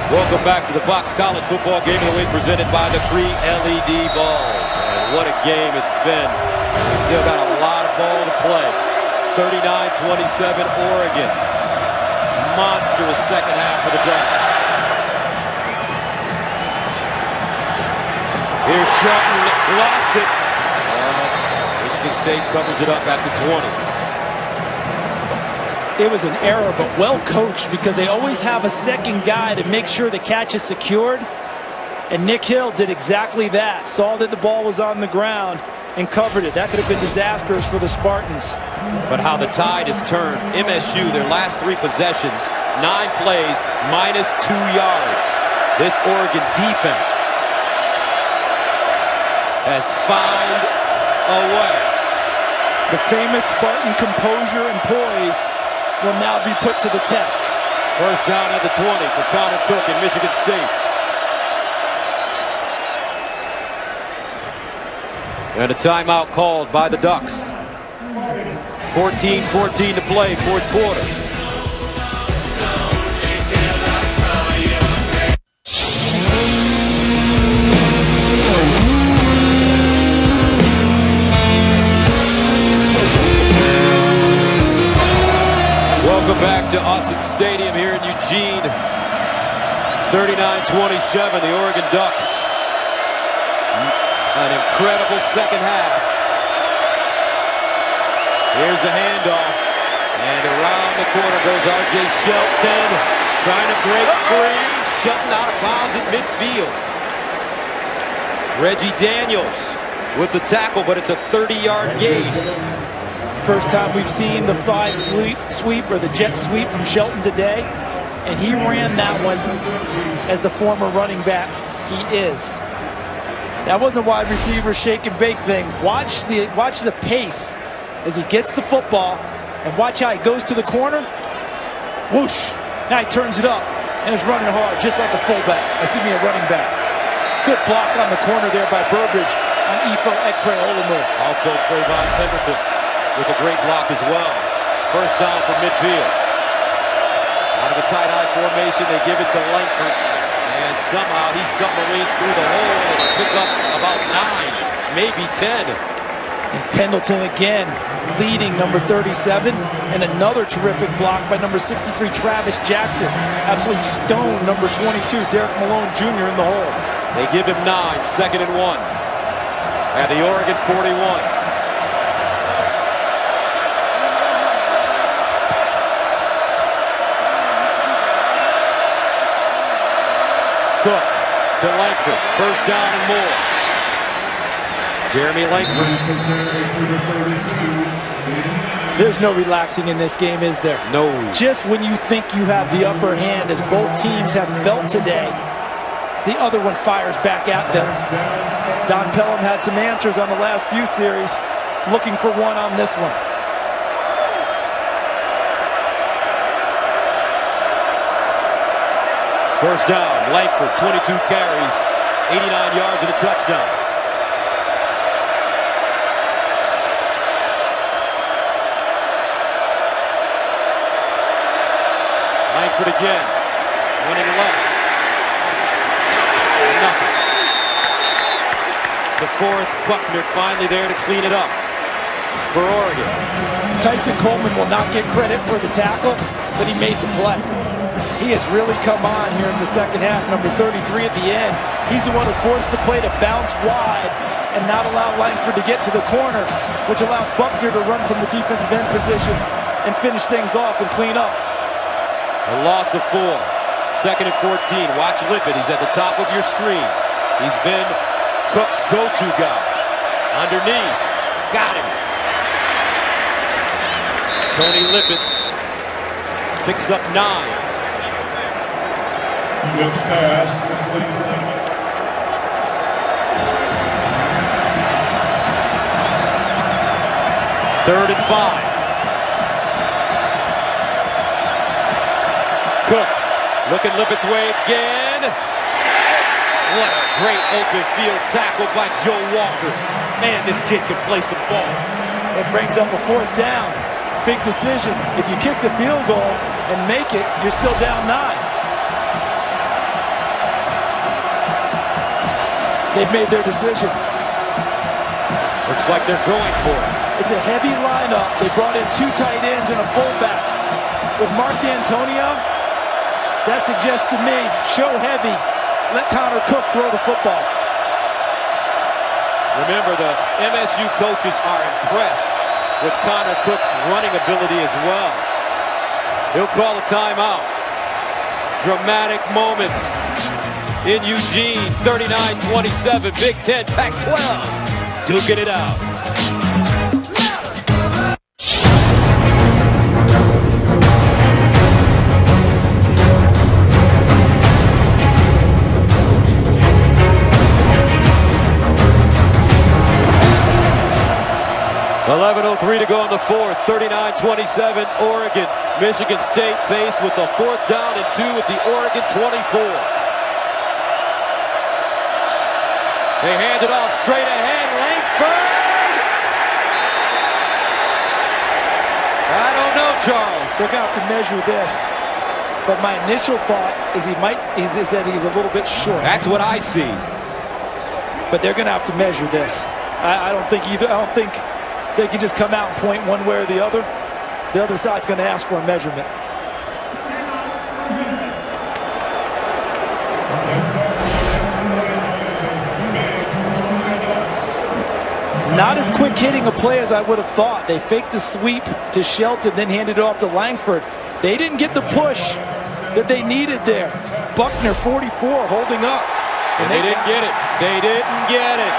Welcome back to the Fox College Football Game of the Week presented by the Cree LED Bowl. And what a game it's been. We still got a lot of ball to play. 39-27 Oregon. Monstrous second half for the Ducks. Here's Shelton, lost it. Michigan State covers it up at the 20. It was an error, but well coached because they always have a second guy to make sure the catch is secured. And Nick Hill did exactly that. Saw that the ball was on the ground and covered it. That could have been disastrous for the Spartans. But how the tide has turned. MSU, their last 3 possessions, 9 plays, minus 2 yards. This Oregon defense has found a way. The famous Spartan composure and poise will now be put to the test. First down at the 20 for Connor Cook in Michigan State. And a timeout called by the Ducks. 14-14 to play, 4th quarter. Welcome back to Autzen Stadium here in Eugene. 39-27, the Oregon Ducks. An incredible second half. Here's a handoff. And around the corner goes R.J. Shelton. Trying to break free. Shelton out of bounds at midfield. Reggie Daniels with the tackle, but it's a 30-yard gain. First time we've seen the fly sweep or the jet sweep from Shelton today. And he ran that one as the former running back he is. That wasn't a wide receiver shake and bake thing. Watch the pace as he gets the football, and watch how he goes to the corner. Whoosh! Now he turns it up and is running hard, just like a fullback. Excuse me, a running back. Good block on the corner there by Burbridge on Ifo Ekpe-Olumu. Also Trayvon Pendleton with a great block as well. First down from midfield. Out of a tight eye formation, they give it to Langford. And somehow he submarines through the hole and it'll pick up about 9, maybe 10. And Pendleton again leading number 37, and another terrific block by number 63 Travis Jackson. Absolutely stoned number 22 Derek Malone Jr. in the hole. They give him 9, 2nd and 1 at the Oregon 41. Cook to Langford. First down and more. Jeremy Langford. There's no relaxing in this game, is there? No. Just when you think you have the upper hand, as both teams have felt today, the other one fires back at them. Don Pelham had some answers on the last few series, looking for one on this one. First down, Langford, 22 carries, 89 yards and a touchdown. Langford again, running left. Nothing. DeForest Buckner finally there to clean it up for Oregon. Tyson Coleman will not get credit for the tackle, but he made the play. He has really come on here in the second half. Number 33 at the end. He's the one who forced the play to bounce wide and not allow Langford to get to the corner, which allowed Buckner to run from the defensive end position and finish things off and clean up. A loss of 4. 2nd and 14. Watch Lippett. He's at the top of your screen. He's been Cook's go-to guy. Underneath. Got him. Tony Lippett picks up 9. Good pass. 3rd and 5. Cook looking Lippett's way again. What a great open field tackle by Joe Walker. Man, this kid can play some ball. It brings up a 4th down. Big decision. If you kick the field goal and make it, you're still down 9. They've made their decision. Looks like they're going for it. It's a heavy lineup. They brought in 2 tight ends and a fullback. With Mark D'Antonio, that suggests to me, show heavy. Let Connor Cook throw the football. Remember, the MSU coaches are impressed with Connor Cook's running ability as well. He'll call a timeout. Dramatic moments in Eugene, 39-27, Big Ten, Pac-12, duking it out. 2:03 to go in the fourth. 39-27 Oregon. Michigan State faced with a 4th down and 2 at the Oregon 24. They hand it off straight ahead. Langford. I don't know, Charles. They're going to have to measure this. But my initial thought is is that he's a little bit short. That's what I see. But they're going to have to measure this. I don't think either. I don't think they can just come out and point one way or the other. The other side's going to ask for a measurement. Not as quick hitting a play as I would have thought. They faked the sweep to Shelton, then handed it off to Langford. They didn't get the push that they needed there. Buckner, 44, holding up. And they didn't get it. They didn't get it.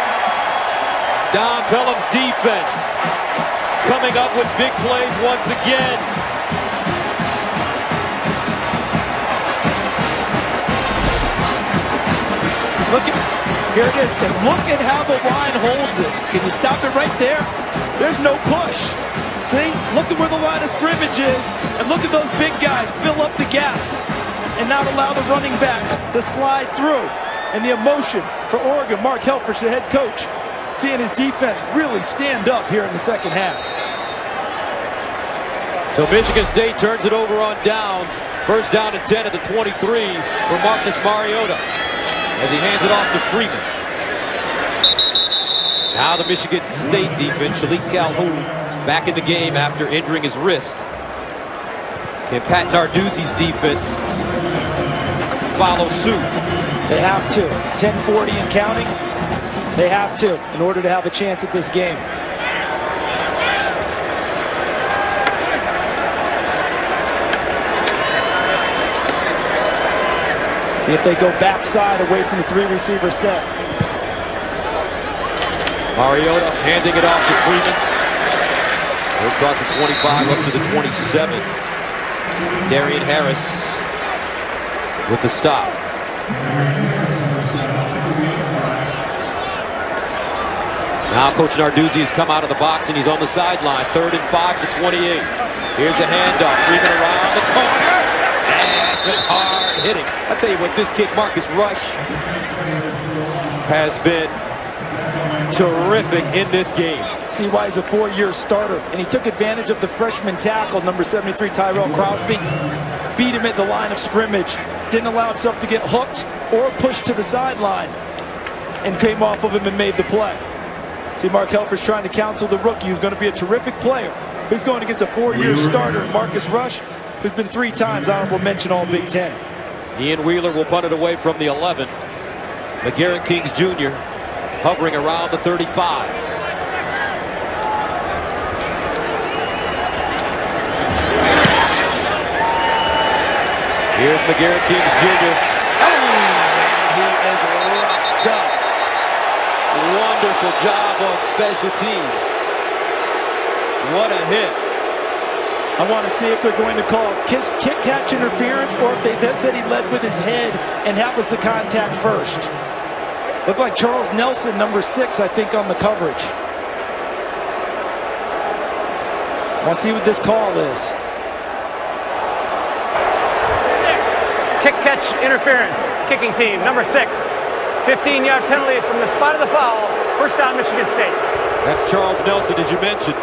Don Pelham's defense coming up with big plays once again. Look at, here it is, and look at how the line holds it. Can you stop it right there? There's no push. See, look at where the line of scrimmage is, and look at those big guys fill up the gaps and not allow the running back to slide through. And the emotion for Oregon, Mark Helfrich, the head coach, seeing his defense really stand up here in the second half. So Michigan State turns it over on downs. 1st down and 10 at the 23 for Marcus Mariota as he hands it off to Freeman. Now the Michigan State defense, Shalik Calhoun, back in the game after injuring his wrist. Can Pat Narduzzi's defense follow suit? They have to. 10:40 and counting. They have to in order to have a chance at this game. See if they go backside away from the 3-receiver set. Mariota handing it off to Freeman. Across the 25 up to the 27. Darian Harris with the stop. Now Coach Narduzzi has come out of the box and he's on the sideline. 3rd and 5 to 28. Here's a handoff. Freeman around the corner. And some hard hitting. I'll tell you what, this kid, Marcus Rush, has been terrific in this game. See why he's a 4-year starter. And he took advantage of the freshman tackle, number 73, Tyrell Crosby. Beat him at the line of scrimmage. Didn't allow himself to get hooked or pushed to the sideline. And came off of him and made the play. See, Mark Helfrich trying to counsel the rookie who's going to be a terrific player. But he's going against a 4-year starter, Marcus Rush, who's been 3 times honorable mention all Big Ten. Ian Wheeler will punt it away from the 11. McGarrett Kings Jr. hovering around the 35. Here's McGarrett Kings Jr. He is roughed up. Wonderful job on special teams. What a hit. I want to see if they're going to call kick catch interference or if they said he led with his head and that was the contact first. Looked like Charles Nelson, number 6, I think, on the coverage. I want to see what this call is. Kick catch interference. Kicking team, number 6. 15-yard penalty from the spot of the foul. 1st down, Michigan State. That's Charles Nelson, as you mentioned.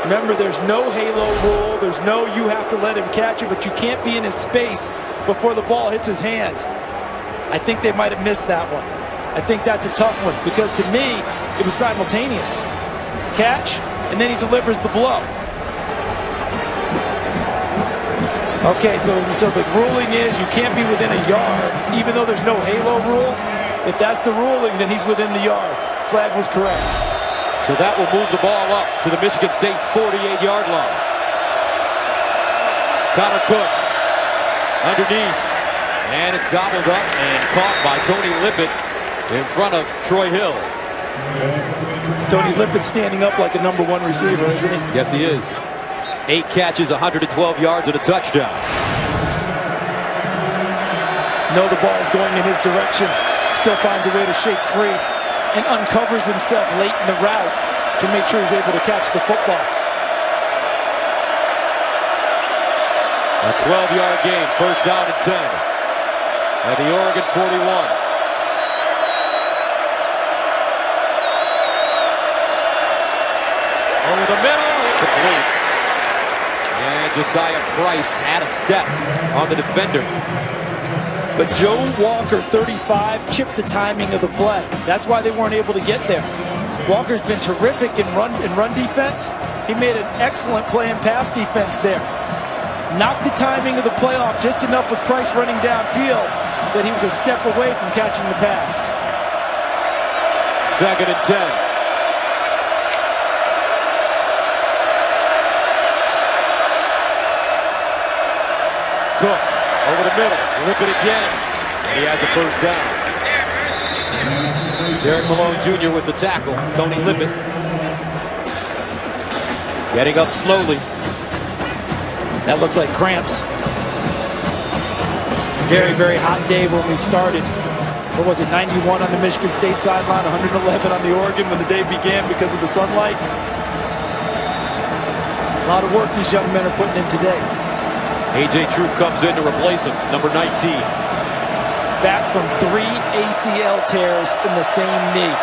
Remember, there's no halo rule. There's no you have to let him catch it, but you can't be in his space before the ball hits his hands. I think they might have missed that one. I think that's a tough one because to me, it was simultaneous. Catch, and then he delivers the blow. Okay, so the ruling is you can't be within a yard, even though there's no halo rule. If that's the ruling, then he's within the yard. Flag was correct. So that will move the ball up to the Michigan State 48-yard line. Connor Cook underneath. And it's gobbled up and caught by Tony Lippett in front of Troy Hill. Tony Lippett standing up like a number 1 receiver, isn't he? Yes, he is. 8 catches, 112 yards, and a touchdown. No, the ball is going in his direction. Still finds a way to shake free and uncovers himself late in the route to make sure he's able to catch the football. A 12-yard gain, first down and 10 at the Oregon 41. Over the middle, incomplete. And Josiah Price had a step on the defender. But Joe Walker, 35, chipped the timing of the play. That's why they weren't able to get there. Walker's been terrific in run defense. He made an excellent play in pass defense there. Knocked the timing of the play off just enough with Price running downfield that he was a step away from catching the pass. Second and 10. Cook over the middle, Lippett again, and he has a first down. Derek Malone Jr. with the tackle. Tony Lippett getting up slowly. That looks like cramps. Very, very hot day when we started. What was it, 91 on the Michigan State sideline, 111 on the Oregon when the day began because of the sunlight. A lot of work these young men are putting in today. A.J. Troop comes in to replace him, number 19. Back from 3 ACL tears in the same knee.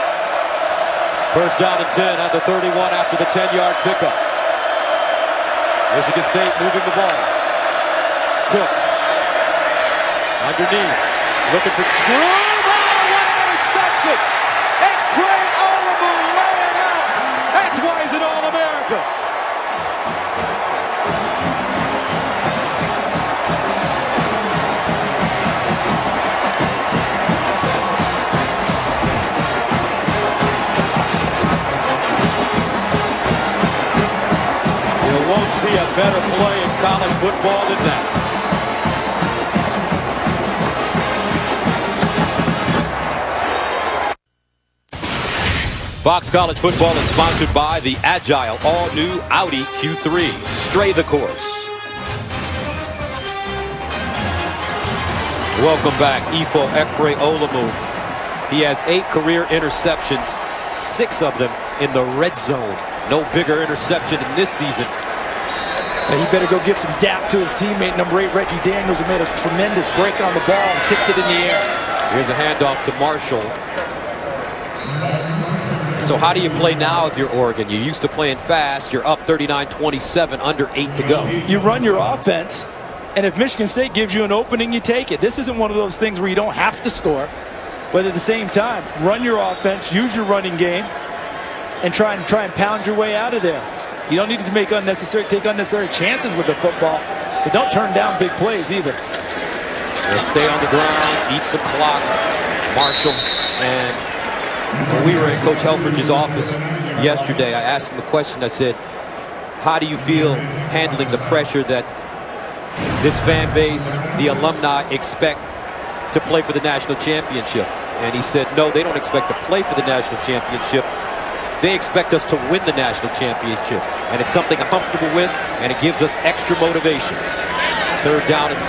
First down and 10 at the 31 after the 10-yard pickup. Michigan State moving the ball. Cook. Underneath. Looking for Troop. Oh, what an interception! And Craig Olamu laying out. That's why he's an All-America. Won't see a better play in college football than that. Fox College Football is sponsored by the agile, all-new Audi Q3. Stray the course. Welcome back, Ifo Ekpre Olamu. He has 8 career interceptions, 6 of them in the red zone. No bigger interception in this season. He better go give some dap to his teammate, number 8, Reggie Daniels, who made a tremendous break on the ball and tipped it in the air. Here's a handoff to Marshall. So how do you play now if you're Oregon? You're used to playing fast. You're up 39-27, under 8 to go. You run your offense, and if Michigan State gives you an opening, you take it. This isn't one of those things where you don't have to score. But at the same time, run your offense, use your running game, and try and pound your way out of there. You don't need to take unnecessary chances with the football, but don't turn down big plays either. They'll stay on the ground, eat some clock. Marshall, and when we were at Coach Helfrich's office yesterday, I asked him the question. I said, how do you feel handling the pressure that this fan base, the alumni, expect to play for the national championship? And he said, no, they don't expect to play for the national championship. They expect us to win the national championship. And it's something I'm comfortable with, and it gives us extra motivation. Third down and 5.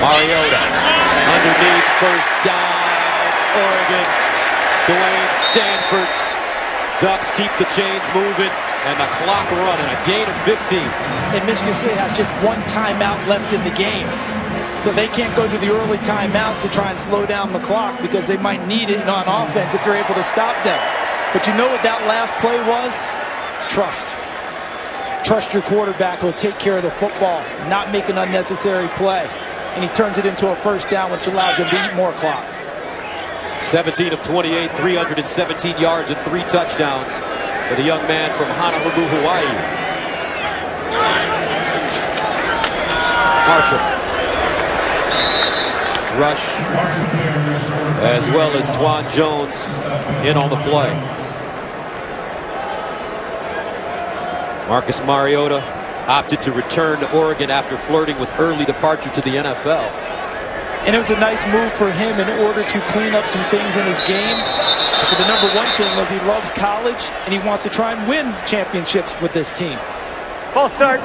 Mariota underneath, first down, Oregon. Dwayne Stanford. Ducks keep the chains moving and the clock running. A gain of 15. And Michigan State has just 1 timeout left in the game. So they can't go to the early timeouts to try and slow down the clock because they might need it on offense if they're able to stop them. But you know what that last play was? Trust. Trust your quarterback who will take care of the football, not make an unnecessary play. And he turns it into a first down, which allows them to eat more clock. 17 of 28, 317 yards and 3 touchdowns for the young man from Honolulu, Hawaii. Marshall. Rush, as well as Twan Jones in on the play. Marcus Mariota opted to return to Oregon after flirting with early departure to the NFL. And it was a nice move for him in order to clean up some things in his game. But the number 1 thing was he loves college and he wants to try and win championships with this team. False start,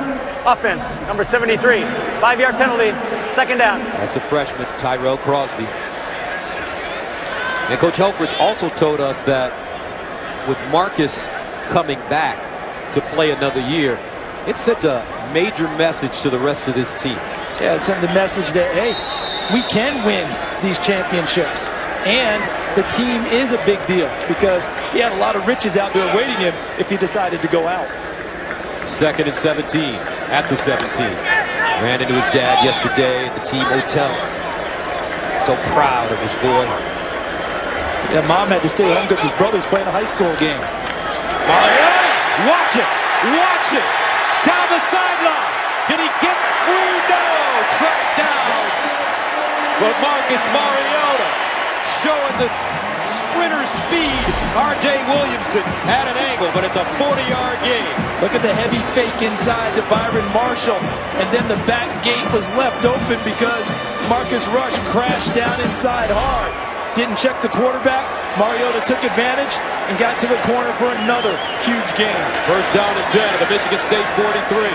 offense, number 73, 5-yard penalty, second down. That's a freshman, Tyrell Crosby. And Coach Helfrich also told us that with Marcus coming back to play another year, It sent a major message to the rest of this team. Yeah, it sent the message that, hey, we can win these championships. And the team is a big deal because he had a lot of riches out there awaiting him if he decided to go out. 2nd and 17 at the 17. Ran into his dad yesterday at the team hotel. So proud of his boy. Yeah, mom had to stay home because his brother's playing a high school game. Mariota, watch it, watch it. Down the sideline. Can he get free? No, tracked down. But Marcus Mariota showing the sprinter speed. R.J. Williamson had an angle, but it's a 40-yard gain. Look at the heavy fake inside to Byron Marshall. And then the back gate was left open because Marcus Rush crashed down inside hard. Didn't check the quarterback. Mariota took advantage and got to the corner for another huge gain. 1st down and 10 at the Michigan State 43.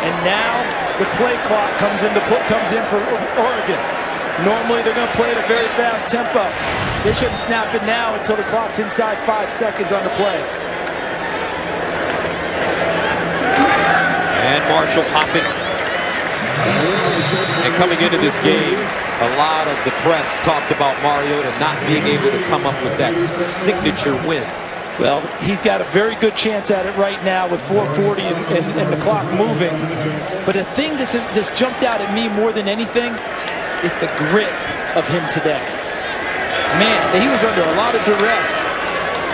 And now the play clock comes in for Oregon. Normally they're going to play at a very fast tempo. They shouldn't snap it now until the clock's inside 5 seconds on the play. And Marshall hopping. And coming into this game, a lot of the press talked about Mariota not being able to come up with that signature win. Well, he's got a very good chance at it right now with 4:40 and the clock moving. But the thing that's jumped out at me more than anything is the grit of him today. Man, he was under a lot of duress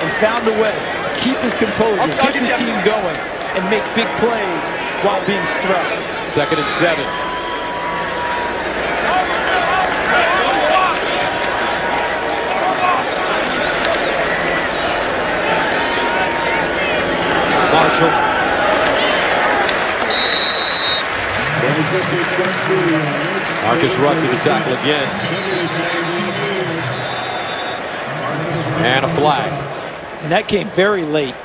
and found a way to keep his composure, keep his team going, and make big plays while being stressed. 2nd and 7. Marshall. Marcus Rush with the tackle again. And a flag. And that came very late.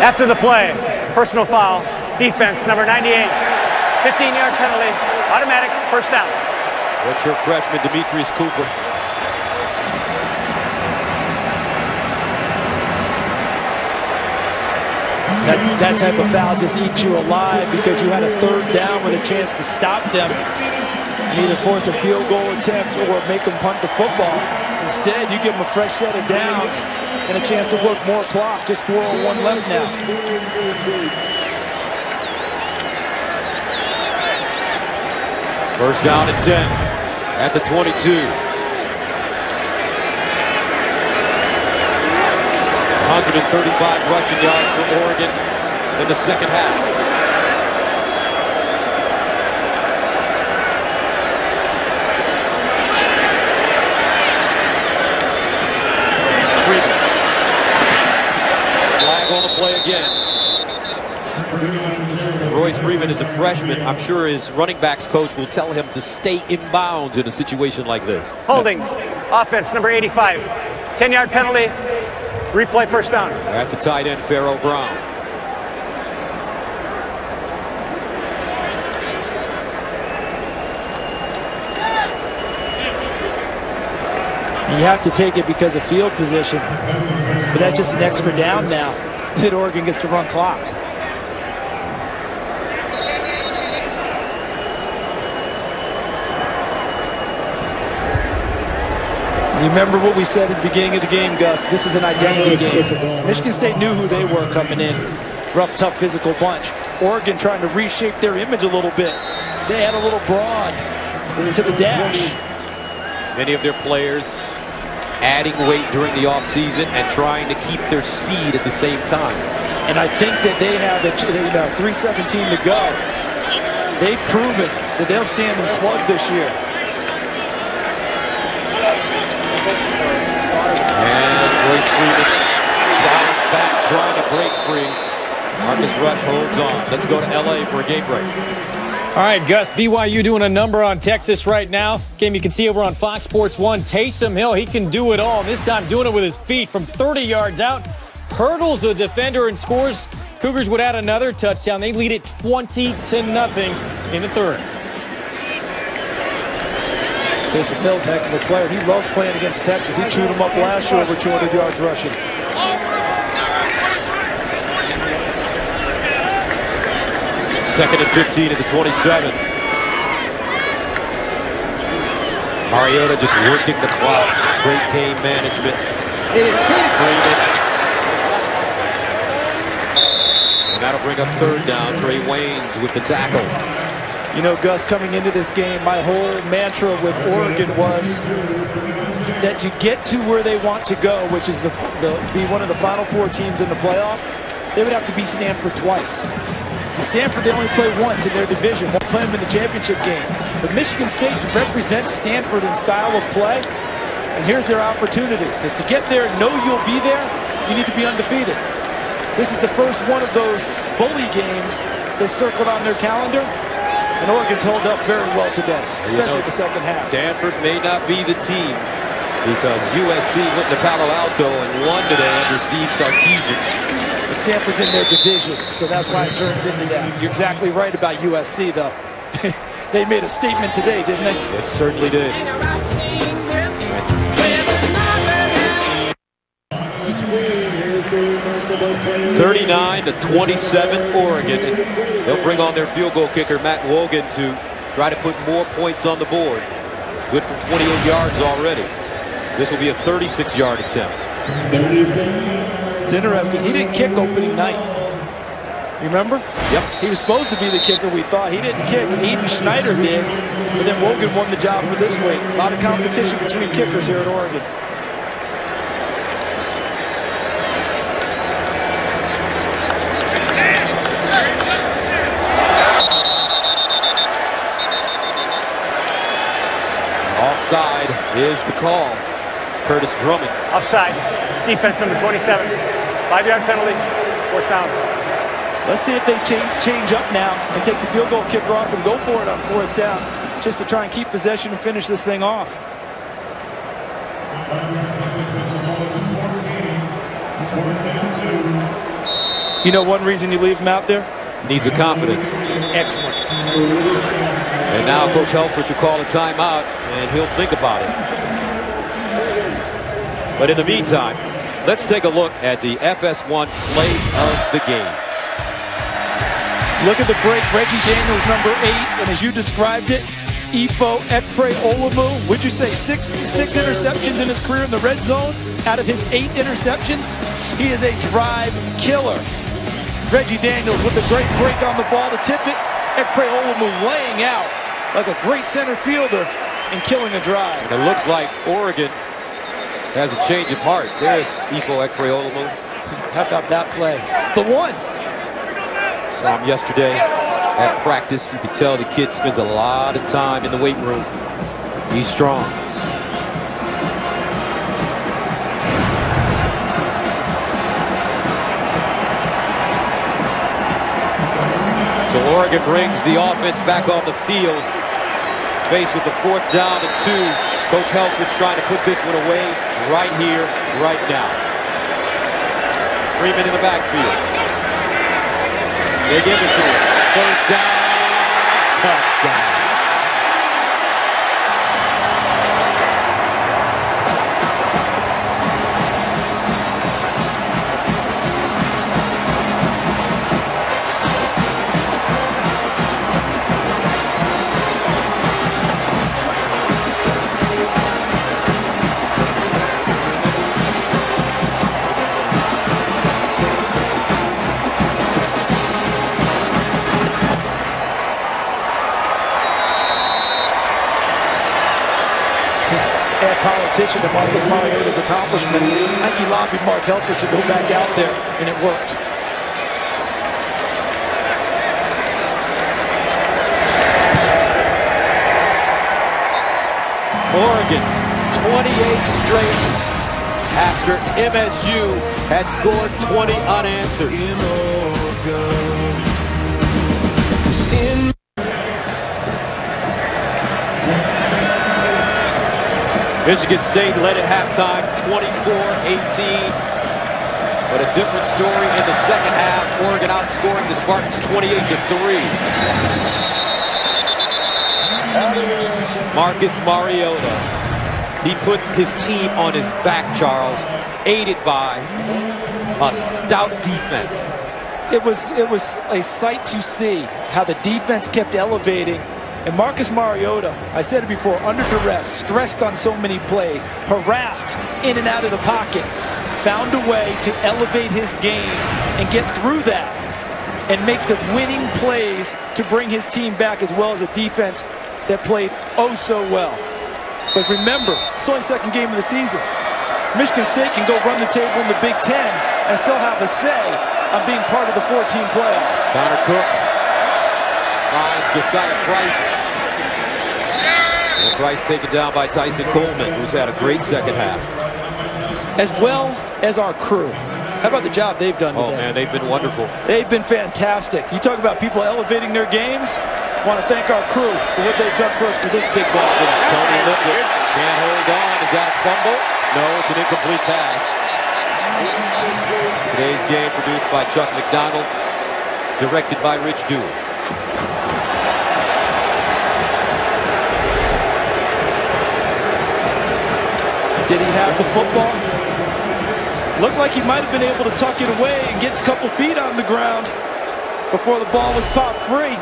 After the play, personal foul, defense, number 98. 15-yard penalty, automatic, 1st down. Redshirt freshman Demetrius Cooper. That type of foul just eats you alive because you had a 3rd down with a chance to stop them and either force a field goal attempt or make them punt the football. Instead, you give them a fresh set of downs and a chance to work more clock. Just 4:01 left now. First down and 10 at the 22. 135 rushing yards for Oregon in the 2nd half. Freeman. Flag on the play again. Royce Freeman is a freshman. I'm sure his running backs coach will tell him to stay in bounds in a situation like this. Holding, offense, number 85. 10-yard penalty, replay, 1st down. That's a tight end, Pharaoh Brown. You have to take it because of field position. But that's just an extra down now that Oregon gets to run clock. You remember what we said at the beginning of the game, Gus. This is an identity game. Michigan State knew who they were coming in. Rough, tough, physical bunch. Oregon trying to reshape their image a little bit. They had a little broad to the dash. Many of their players adding weight during the offseason and trying to keep their speed at the same time. And I think that they have 3:17 to go. They've proven that they'll stand and slug this year. And Royce Freeman back trying to break free. Marcus Rush holds on. Let's go to LA for a game break. All right, Gus, BYU doing a number on Texas right now. Game you can see over on Fox Sports 1. Taysom Hill, he can do it all. This time doing it with his feet from 30 yards out. Hurdles the defender and scores. Cougars would add another touchdown. They lead it 20-0 in the 3rd. Taysom Hill's a heck of a player. He loves playing against Texas. He chewed him up last year over 200 yards rushing. Second and 15 at the 27. Mariota just working the clock. Great game management. Freeman. And that'll bring up third down. Trey Waynes with the tackle. You know, Gus, coming into this game, my whole mantra with Oregon was that to get to where they want to go, which is be one of the Final Four teams in the playoff, they would have to beat Stanford twice. In Stanford, they only play once in their division. They'll play them in the championship game. But Michigan State represents Stanford in style of play, and here's their opportunity. Because to get there, know you'll be there, you need to be undefeated. This is the first one of those bully games that's circled on their calendar. And Oregon's held up very well today, especially the second half. Stanford may not be the team because USC went to Palo Alto and won today under Steve Sarkisian. But Stanford's in their division, so that's why it turns into that. You're exactly right about USC, though. They made a statement today, didn't they? They certainly did. (39-27) Oregon. They'll bring on their field goal kicker Matt Wogan to try to put more points on the board. Good from 28 yards already. This will be a 36-yard attempt. It's interesting. He didn't kick opening night. Remember? Yep. He was supposed to be the kicker, we thought. He didn't kick. Eden Schneider did. But then Wogan won the job for this week. A lot of competition between kickers here at Oregon. Offside is the call. Curtis Drummond. Offside. Defense number 27. 5-yard penalty. Fourth down. Let's see if they change up now and take the field goal kicker off and go for it on fourth down, just to try and keep possession and finish this thing off. You know one reason you leave him out there? Needs a confidence. Excellent. And now Coach Helfrich will call a timeout, and he'll think about it. But in the meantime, let's take a look at the FS1 play of the game. Look at the break. Reggie Daniels, number 8, and as you described it, Ifo Ekpe-Olumu, would you say six interceptions in his career in the red zone out of his 8 interceptions? He is a drive killer. Reggie Daniels with a great break on the ball to tip it. Ekpe-Olumu laying out like a great center fielder and killing a drive. It looks like Oregon has a change of heart. There's Ifo Ekpe-Olumu. How about that play? The one. Saw him yesterday at practice. You could tell the kid spends a lot of time in the weight room. He's strong. So Oregon brings the offense back on the field. Faced with the 4th down and 2. Coach Helfrich trying to put this one away right here, right now. Freeman in the backfield. They give it to him. First down, touchdown. Politician to Marcus Mariota's accomplishments. I think he lobbied Mark Helfrich to go back out there, and it worked. Oregon, 28 straight after MSU had scored 20 unanswered. Michigan State led at halftime 24-18. But a different story in the second half. Oregon outscoring the Spartans 28-3. Marcus Mariota. He put his team on his back, Charles, aided by a stout defense. It was a sight to see how the defense kept elevating. And Marcus Mariota, I said it before, under duress, stressed on so many plays, harassed in and out of the pocket, found a way to elevate his game and get through that and make the winning plays to bring his team back, as well as a defense that played oh so well. But remember, it's only second game of the season. Michigan State can go run the table in the Big Ten and still have a say on being part of the 14 playoff. Connor Cook finds Josiah Price. And Price taken down by Tyson Coleman, who's had a great second half. As well as our crew. How about the job they've done today? Oh, man, they've been wonderful. They've been fantastic. You talk about people elevating their games. I want to thank our crew for what they've done for us for this big ball game. Tony Lippitt can't hold on. Is that a fumble? No, it's an incomplete pass. Today's game produced by Chuck McDonald, directed by Rich Dewey. Did he have the football? Looked like he might have been able to tuck it away and get a couple feet on the ground before the ball was popped free.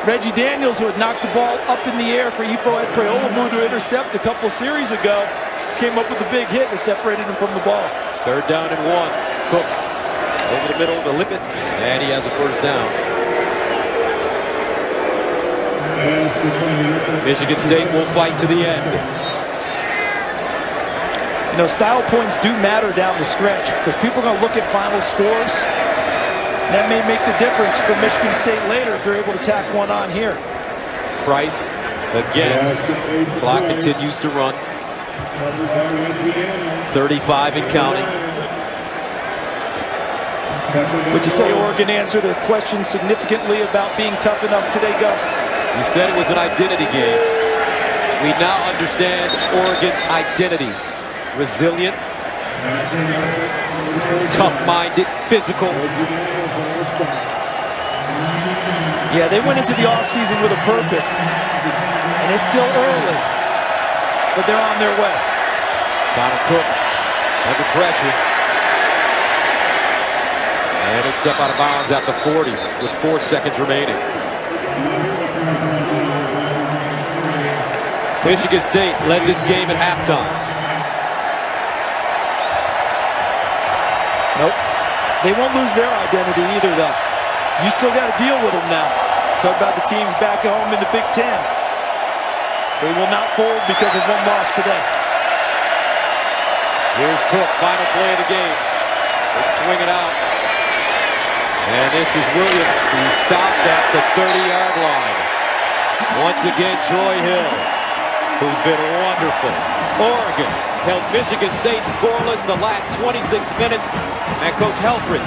Reggie Daniels, who had knocked the ball up in the air for Ifo Preolamu to intercept a couple series ago, came up with a big hit that separated him from the ball. Third down and 1. Cook over the middle to Lippitt, and he has a first down. Michigan State will fight to the end. You know, style points do matter down the stretch because people are going to look at final scores. And that may make the difference for Michigan State later if they're able to tack one on here. Price again. Clock continues to run. 35 and counting. Would you say Oregon answered a question significantly about being tough enough today, Gus? You said it was an identity game. We now understand Oregon's identity. Resilient, tough-minded, physical. Yeah, they went into the offseason with a purpose, and it's still early, but they're on their way. Connor Cook under pressure. And he'll step out of bounds at the 40 with 4 seconds remaining. Michigan State led this game at halftime. Nope. They won't lose their identity either, though. You still got to deal with them now. Talk about the teams back at home in the Big Ten. They will not fold because of one loss today. Here's Cook, final play of the game. They swing it out. And this is Williams, who stopped at the 30-yard line. Once again, Troy Hill, who's been wonderful. Oregon held Michigan State scoreless the last 26 minutes, and Coach Helfrich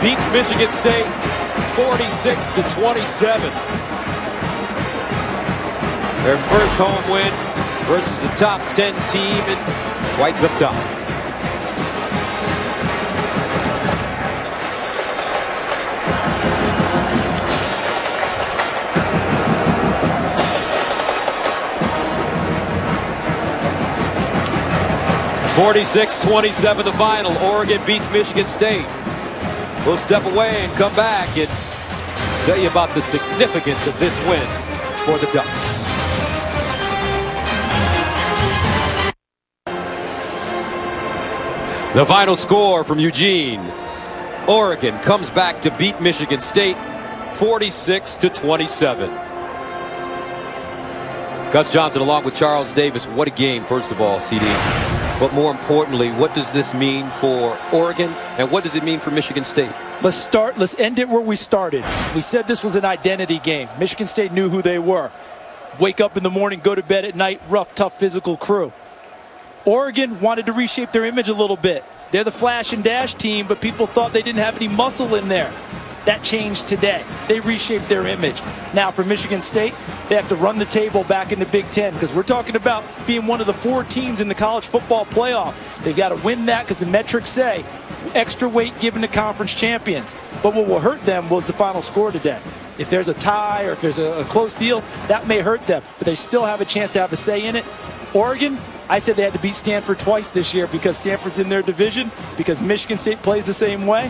beats Michigan State 46-27. Their first home win versus a top 10 team in quite some time. (46-27) the final. Oregon beats Michigan State. We'll step away and come back and tell you about the significance of this win for the Ducks. The final score from Eugene. Oregon comes back to beat Michigan State 46-27. Gus Johnson along with Charles Davis. What a game, first of all, CD. But more importantly, what does this mean for Oregon, and what does it mean for Michigan State? Let's end it where we started. We said this was an identity game. Michigan State knew who they were. Wake up in the morning, go to bed at night, rough, tough, physical crew. Oregon wanted to reshape their image a little bit. They're the flash and dash team, but people thought they didn't have any muscle in there. That changed today. They reshaped their image. Now for Michigan State, they have to run the table back in the Big Ten because we're talking about being one of the 4 teams in the college football playoff. They've got to win that because the metrics say extra weight given to conference champions. But what will hurt them was the final score today. If there's a tie or if there's a close deal, that may hurt them, but they still have a chance to have a say in it. Oregon, I said they had to beat Stanford twice this year because Stanford's in their division, because Michigan State plays the same way.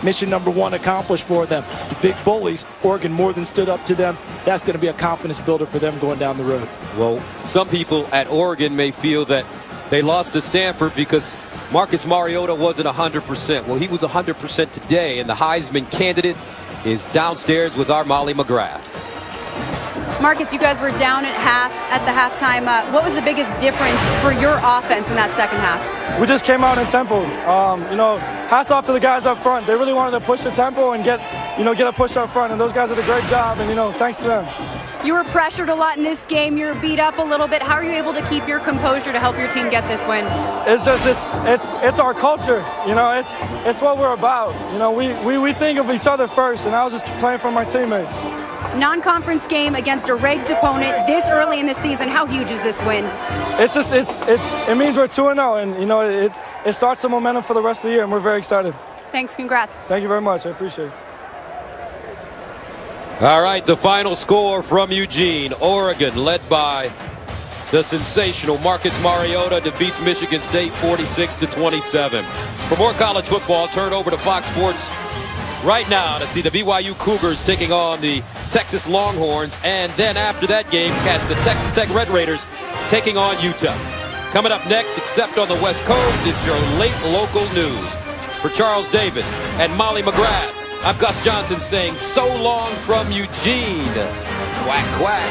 Mission number one accomplished for them. The big bullies, Oregon more than stood up to them. That's going to be a confidence builder for them going down the road. Well, some people at Oregon may feel that they lost to Stanford because Marcus Mariota wasn't 100%. Well, he was 100% today, and the Heisman candidate is downstairs with our Molly McGrath. Marcus, you guys were down at the halftime. What was the biggest difference for your offense in that second half? We just came out in tempo. You know, hats off to the guys up front. They really wanted to push the tempo and get a push up front, and those guys did a great job, and, you know, thanks to them. You were pressured a lot in this game. You were beat up a little bit. How are you able to keep your composure to help your team get this win? It's just, it's our culture. You know, it's what we're about. You know, we think of each other first, and I was just playing for my teammates. Non-conference game against a ranked opponent this early in the season. How huge is this win? It means we're 2-0, and, you know, it starts the momentum for the rest of the year, and we're very excited. Thanks, congrats. Thank you very much, I appreciate it. All right, the final score from Eugene. Oregon, led by the sensational Marcus Mariota, defeats Michigan State 46-27. For more college football, turn over to Fox Sports right now to see the BYU Cougars taking on the Texas Longhorns, and then after that game, catch the Texas Tech Red Raiders taking on Utah. Coming up next, except on the West Coast, it's your late local news. For Charles Davis and Molly McGrath, I'm Gus Johnson saying so long from Eugene. Quack, quack.